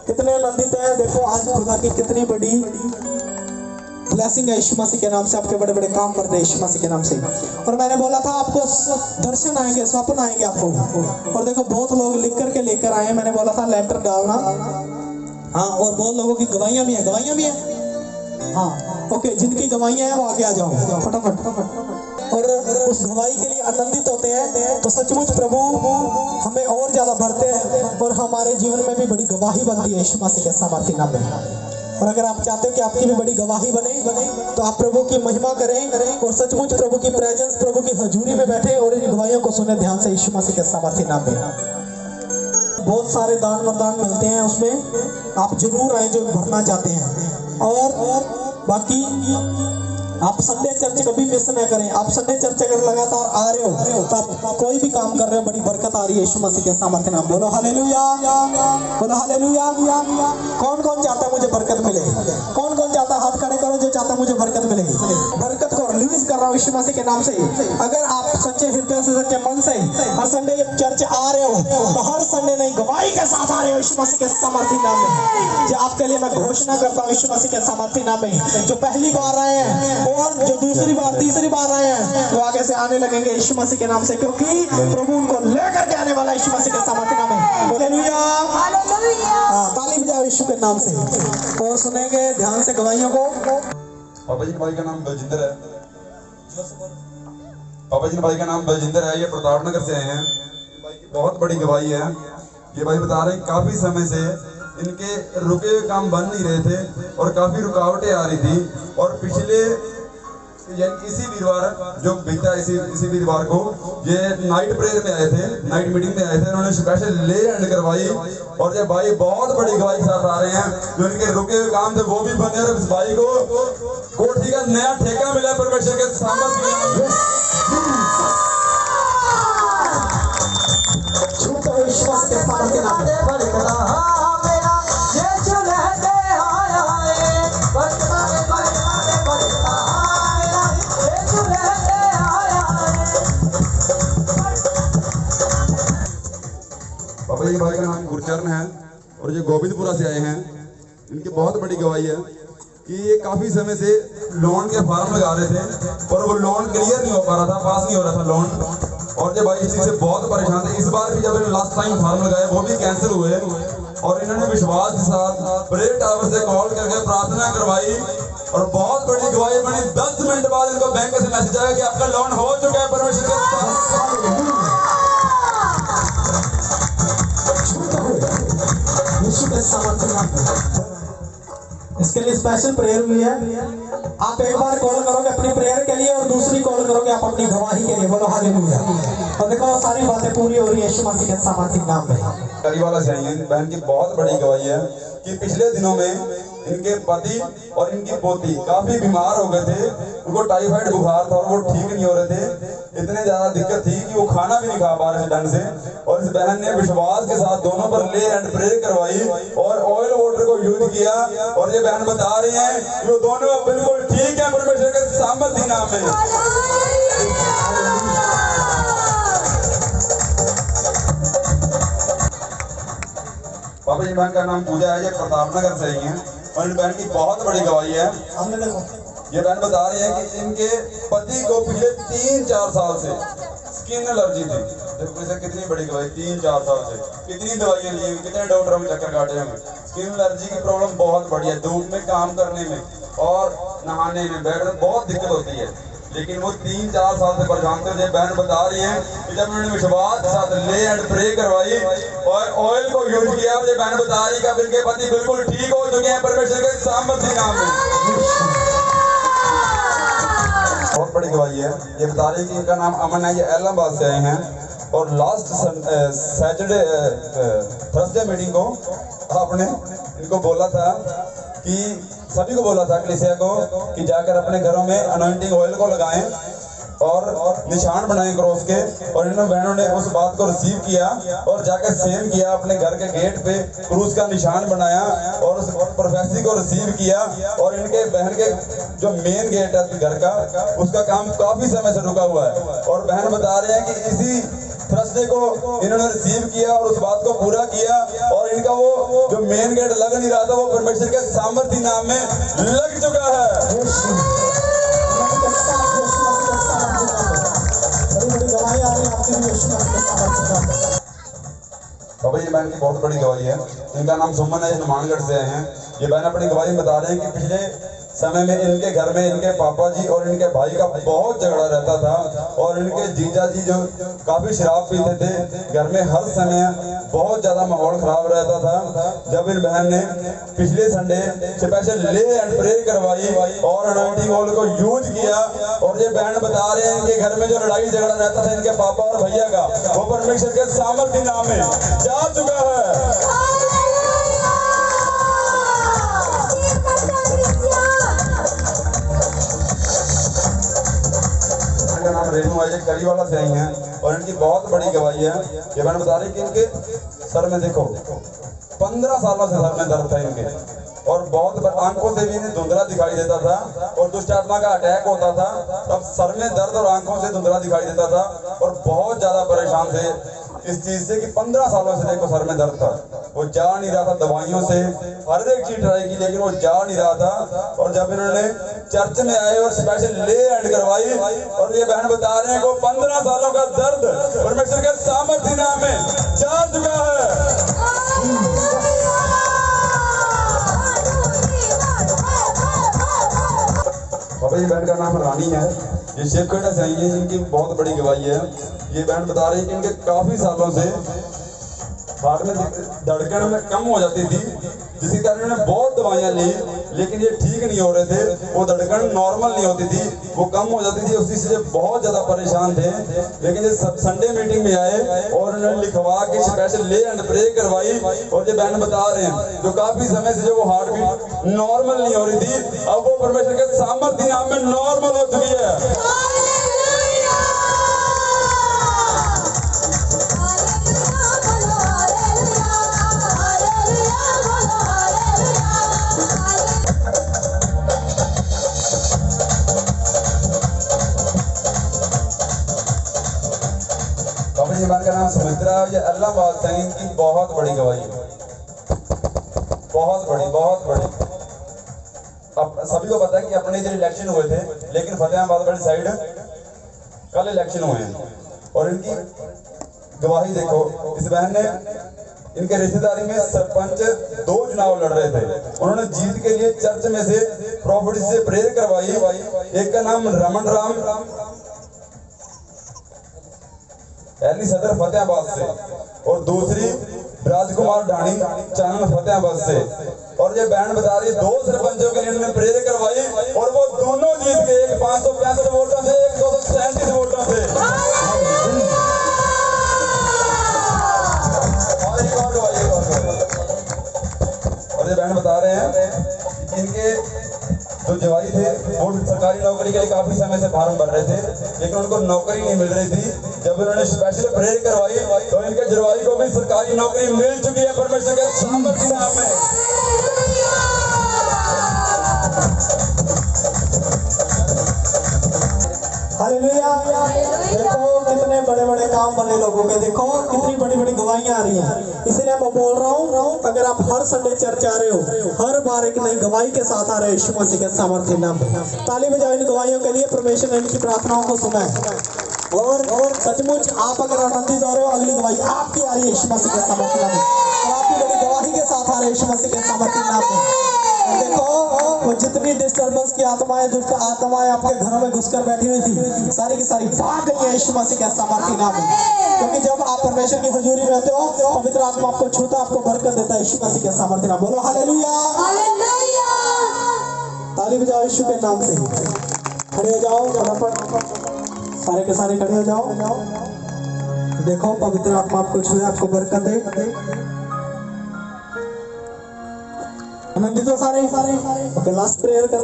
कितने आनंदित हैं। देखो आज खुदा की कितनी बड़ी ब्लेसिंग है यीशु मसीह के नाम से। आपके बड़े बड़े काम करते हैं यीशु मसीह के नाम से। और मैंने बोला था आपको दर्शन आएंगे, स्वप्न आएंगे आपको। और देखो बहुत लोग लिख करके लेकर आए हैं। मैंने बोला था लेटर डालना। हाँ, और बहुत लोगों की गवाहियां भी हैं। हाँ ओके, जिनकी गवाहियां हैं वो आगे आ जाओ फटाफट। और उस गवाही के लिए आनंदित होते हैं तो सचमुच प्रभु हमें और ज्यादा भरते हैं और हमारे जीवन में भी बड़ी गवाही बनती है यीशु मसीह के सामर्थ्य नाम में। और अगर आप चाहते हो कि आपकी भी बड़ी गवाही बने तो आप प्रभु की महिमा करें और सचमुच प्रभु की प्रेजेंस, प्रभु की हजूरी में बैठे और इन गवाहियों को सुने ध्यान से यीशु मसीह के सामर्थ्य नाम में। बहुत सारे दान वरदान मिलते हैं, उसमें आप जरूर आए जो भरना चाहते हैं। और बाकी आप संडे चर्च कभी मिस न करें। आप संडे चर्च अगर लगातार आ रहे हो तो आप कोई भी काम कर रहे हो, बड़ी बरकत आ रही है यीशु मसीह के सामर्थ्य नाम। बोलो हालेलुया, बोलो हालेलुया। कौन कौन चाहता है मुझे बरकत मिले? कौन कौन चाहता है? हाथ खड़े करो जो चाहता है मुझे बरकत मिले। बरकत को रिलीज कर रहा हूँ यीशु मसीह के नाम से। अगर आप सच्चे हृदय से, सच्चे मन से हर संडे चर्च आ रहे हो तो हर संडे नहीं, गवाही के साथ आ रहे हो यीशु मसीह के सामर्थ्य नाम में। जो आपके लिए मैं घोषणा करता हूँ यीशु मसीह के सामर्थ्य नाम में। जो पहली बार आए हैं और जो दूसरी बार, तीसरी बार आए हैं वो आगे से आने लगेंगे यीशु मसीह के नाम से, क्योंकि प्रभु उनको लेकर के आने वाला यीशु मसीह के सामर्थ्य नाम में। हालेलुया, ताली बजाओ यीशु के नाम से। और सुनेंगे ध्यान से गवाहियों को।
पापा जी के भाई का नाम बलजिंदर है। पापा जी के भाई का नाम बलजिंदर है। ये प्रतापनगर से आए हैं। बहुत बड़ी गवाही है। ये भाई बता रहे हैं काफी समय से इनके रुके हुए काम बन नहीं रहे थे और काफी रुकावटें आ रही थी। और पिछले इसी वीरवार जो बीता इसी वीरवार को ये नाइट प्रेयर में आए थे, नाइट मीटिंग में आए थे। उन्होंने स्पेशल ले एंड करवाई और ये भाई बहुत बड़ी गवाही के साथ आ रहे हैं। जो इनके रुके हुए काम थे वो भी बने और इस भाई को कोठी का नया ठेका मिला परमेश्वर के सामर्थ्य। बाबा जी भाई का नाम गुरचरण है। और ये गोविंदपुरा से आए हैं। इनकी बहुत बड़ी गवाही है कि ये काफ़ी समय से लोन के फॉर्म लगा रहे थे और वो लोन क्लियर नहीं हो पा रहा था, पास नहीं हो रहा था लोन। और ये भाई इस चीज़ से बहुत परेशान थे। इस बार भी जब इन्होंने लास्ट टाइम फॉर्म लगाए वो भी कैंसिल हुए और इन्होंने विश्वास के साथ प्रेयर टावर से कॉल करके प्रार्थना करवाई और बहुत बड़ी गवाही बनी। 10 मिनट बाद इनको बैंक से मैसेज आया कि आपका लोन हो चुका है परमेश्वर के साथ।
इसके लिए स्पेशल प्रेयर हुई है। आप एक बार कॉल करोगे अपनी प्रेयर के लिए और दूसरी कॉल करोगे आप अपनी गवाही के लिए। बोलो हालेलुया। और देखो सारी बातें पूरी हो रही है यीशु मसीह के सामर्थ्य नाम में।
करीवाला से आई हैं। बहन की बहुत बड़ी गवाही है कि पिछले दिनों में इनके पति और इनकी पोती काफी बीमार हो गए थे। उनको टाइफाइड बुखार था और वो ठीक नहीं हो रहे थे। इतने ज्यादा दिक्कत थी कि वो खाना भी नहीं खा पा रहे थे ढंग से। और इस बहन ने विश्वास के साथ दोनों पर ले एंड प्रे करवाई और ऑयल वाटर को यूज किया। और ये बहन बता रही हैं कि वो दोनों बिल्कुल ठीक है परमेश्वर के सामर्थ्य नाम में। पापा जी बहन का नाम पूजा है, ये प्रताप नगर से आई हैं और इन बहन की बहुत बड़ी गवाही है।
हमने देखो
ये बहन बता रही है कि इनके पति को पिछले 3-4 साल से स्किन एलर्जी थी। देखो इसे कितनी बड़ी गवाही, 3-4 साल से कितनी दवाइयाँ ली, कितने डॉक्टरों में चक्कर काटे होंगे। स्किन एलर्जी की प्रॉब्लम बहुत बड़ी है, धूप में काम करने में और नहाने में बैठने में बहुत दिक्कत होती है। लेकिन वो 3-4 साल से परेशान थे। ये बहन बता रही हैं कि जब उन्होंने विश्वास के साथ ले एंड प्रे करवाई और ऑयल को यूज किया, ये बहन बता रही कि अब इनके पति बिल्कुल ठीक हो चुके हैं परमेश्वर के सामर्थ्य नाम में। बहुत बड़ी गवाही है। ये बता रही कि इनका नाम अमन है, ये इलाहाबाद से आए हैं और लास्ट सैटरडे थर्सडे मीटिंग को आपने इनको बोला था कि सभी को बोला था कलीसिया को कि जाकर अपने घरों में अनॉइंटिंग ऑयल को लगाएं और निशान बनाएं क्रॉस के। और इन बहनों ने उस बात को रिसीव किया और जाकर सेम किया, अपने घर के गेट पे क्रूस का निशान बनाया और उस प्रोफेसी को रिसीव किया। और इनके बहन के जो मेन गेट है घर का, उसका काम काफी समय से रुका हुआ है। और बहन बता रहे हैं कि इसी थर्सडे को इन्होंने रिसीव किया और उस बात को पूरा किया और इनका वो जो मेन गेट लग नहीं रहा था वो परमेश्वर के सामर्थ्य नाम में लग चुका है। बाबा जी बहन की बहुत बड़ी गवाही है। इनका नाम सुमन है, हनुमानगढ़ से आए हैं। ये बहन अपनी गवाही बता रहे हैं कि पिछले समय में इनके घर में इनके पापा जी और इनके भाई का बहुत झगड़ा रहता था और इनके जीजा जी जो काफी शराब पीते थे, घर में हर समय बहुत ज्यादा माहौल खराब रहता था। जब इन बहन ने पिछले संडे स्पेशल ले एंड प्रे करवाई और अनॉइंटिंग ऑयल को यूज किया और ये बहन बता रहे हैं कि घर में जो लड़ाई झगड़ा रहता था इनके पापा और भैया का, वो परमेश्वर के सामर्थ्य नाम में जा चुका है। नाम रेणु है, करीवाला से आई हैं और इनकी बहुत बड़ी गवाही है। ये बहन बता रही कि इनके सर में देखो 15 सालों से सर में दर्द था इनके और बहुत आंखों से भी इन्हें धुंधला दिखाई देता था और दुष्ट आत्मा का अटैक होता था तब सर में दर्द और आंखों से धुंधला दिखाई देता था और बहुत ज्यादा परेशान थे इस चीज से कि 15 सालों से देखो सर में दर्द था, वो जा नहीं रहा था। दवाइयों से हर एक चीज ट्राई की लेकिन वो जा नहीं रहा था। और जब इन्होंने चर्च में आए और स्पेशल ले एंड करवाई और ये बहन बता रहे हैं कि 15 सालों का दर्द परमेश्वर के सामर्थ्य नाम में जा चुका है। बाबा जी बहन का नाम रानी है, ये शेखपेटा से आई है। इनकी बहुत बड़ी गवाही है। ये बहन बता रही है कि इनके काफी सालों से हार्ट में धड़कन में कम हो जाती थी, जिसके कारण इन्होंने बहुत दवाइयाँ ली लेकिन ये ठीक नहीं हो रहे थे। वो धड़कन नॉर्मल नहीं होती थी, वो कम हो जाती थी, उसी से बहुत ज्यादा परेशान थे। लेकिन ये संडे मीटिंग में आए और उन्होंने लिखवा के स्पेशल ले एंड प्रे करवाई और ये बहन बता रहे हैं जो काफी समय से जो वो हार्ट बीट नॉर्मल नहीं हो रही थी, अब वो परमेश्वर के सामर्थ्य नाम में नॉर्मल हो चुकी है। का नाम सुमित्रा, ये इलाहाबाद से, इनकी बहुत बड़ी गवाही है। बहुत बड़ी। अब सभी को पता है कि अपने इधर इलेक्शन हुए थे, लेकिन फतेहाबाद वाली साइड कल इलेक्शन हुए हैं और इनकी गवाही देखो। इस बहन ने इनके रिश्तेदारी में सरपंच 2 चुनाव लड़ रहे थे, उन्होंने जीत के लिए चर्च में से प्रॉपर्टी से प्रेयर करवाई। एक का नाम रमन राम एली सदर फतेहाबाद से और दूसरी राजकुमार ढाणी चानन फतेहाबाद से। और ये बहन बता रही 2 सरपंचों के लिए इन्होंने प्रेयर करवाई और वो दोनों जीत गए। एक 565 वोटों से, एक 237 वोटों से। और ये बहन बता रहे हैं इनके जो जवाई थे वो सरकारी नौकरी के लिए काफी समय से फार्म भर रहे थे, लेकिन उनको नौकरी नहीं मिल रही थी। जब उन्होंने स्पेशल प्रेयर करवाई तो इनके जवाई को भी सरकारी नौकरी मिल चुकी है परमेश्वर के सामर्थ्य नाम में।
हालेलुया। देखो कितने बड़े बड़े काम बने लोगों के, देखो कितनी बड़ी बड़ी गवाहियां आ रही हैं। इसलिए मैं बोल रहा हूँ, अगर आप हर संडे चर्च आ रहे हो, हर बार एक नई गवाही के साथ आ रहे हो यीशु मसीह के सामर्थ्य नाम में, ताली बजाओ इन गवाहियों के लिए। परमेश्वर ने इनकी प्रार्थनाओं को सुना है और सचमुच आप अगर आनंदित हो रहे हो, अगली गवाही आपकी आ रही है यीशु मसीह के सामर्थ्य नाम में, और आपकी बड़ी गवाही के साथ आ रहे यीशु मसीह के सामर्थ्य नाम में। देखो वो जितनी डिस्टर्बेंस की आत्माएं, दुष्ट आत्माएं आपके घरों में घुसकर बैठी हुई थी, सारी की सारी भाग गई है यीशु मसीह के सामर्थ्य नाम में। क्योंकि जब आप परमेश्वर की हुजूरी में रहते हो, पवित्र आत्मा आपको छूता, आपको बरकत देता है यीशु मसीह के सामर्थ्य नाम। बोलो हालेलुया। ताली बजाओ यीशु के नाम से। खड़े हो जाओ फटाफट, सारे के सारे खड़े हो जाओ। देखो पवित्र आत्मा आपको छुए, आपको बरकत दे। आनंदित हो सारे। ओके, लास्ट प्रेयर कर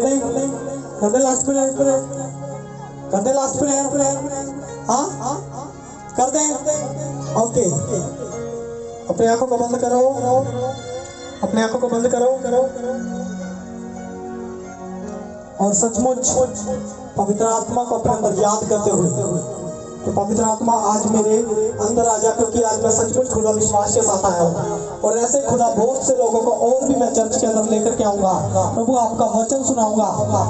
दे लास्ट प्रेयर हाँ कर दे। ओके, अपनी आंखों को बंद करो, अपनी आंखों को बंद करो और सचमुच पवित्र आत्मा को अपने अंदर याद करते हुए तो पवित्र आत्मा आज मेरे अंदर आ जा, क्योंकि आज मैं सचमुच खुदा विश्वास के साथ आया हूँ और ऐसे खुदा बहुत से लोगों को और भी मैं चर्च के अंदर लेकर के आऊंगा। प्रभु आपका वचन सुनाऊंगा,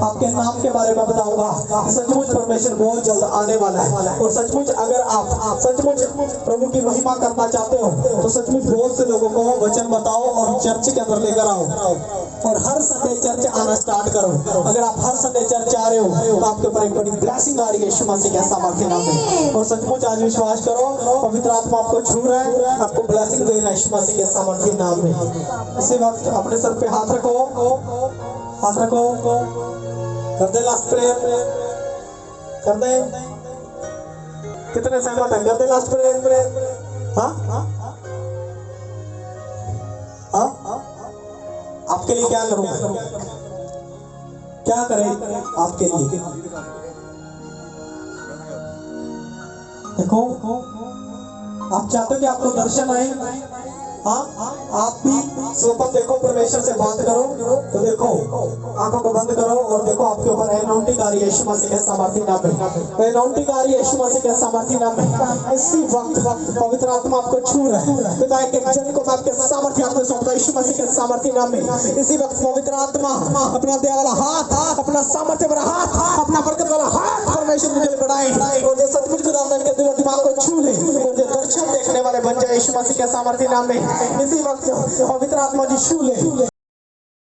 आपके नाम के बारे में बताऊंगा। सचमुच परमेश्वर बहुत जल्द आने वाला है और सचमुच अगर आप सचमुच प्रभु की महिमा करना चाहते हो तो सचमुच बहुत से लोगों को वचन बताओ और चर्च के अंदर लेकर आओ और हर संडे चर्च आना स्टार्ट करो। अगर आप हर संडे चर्च आ रहे हो तो आपके ऊपर एक बड़ी ब्लेसिंग आ रही है यीशु मसीह के सामर्थ्य नाम में। और सचमुच आज विश्वास करो, पवित्र आत्मा आपको छू रहा है, आपको ब्लेसिंग दे रहा है यीशु मसीह के सामर्थ्य नाम में। इसी वक्त अपने सर पे हाथ रखो, हाथ रखो, कर दे लास्ट प्रेयर, कर दे। कितने सहमत हैं? कर दे लास्ट प्रेयर। हाँ, आपके लिए क्या करूं? क्या करें आपके लिए? देखो आप चाहते हो कि आपको दर्शन आए, हाँ आप भी स्वप्न देखो, परमेश्वर से बात करो। तो देखो आंखों को बंद करो और देखो आपके ऊपर एनाउंटिंग आ रही है यीशु मसीह के सामर्थ्य नाम में, एनाउंटिंग आ रही है यीशु मसीह के सामर्थ्य नाम में। इसी वक्त पवित्र आत्मा आपको छू रहा है। पिता एक जन को मैं आपके सामर्थ्य हाथ में सौंपता हूं यीशु मसीह के सामर्थ्य नाम में। इसी वक्त पवित्र आत्मा अपना दया वाला हाथ, अपना सामर्थ्य वाला हाथ, अपना बरकत वाला हाथ परमेश्वर मुझे बढ़ाए और जो सचमुच खुदा के दिल दिमाग को छू ले और जो दर्शन देखने वाले बन जाए यीशु मसीह के सामर्थ्य नाम में। इसी वक्त पवित्र आत्मा जी छू ले।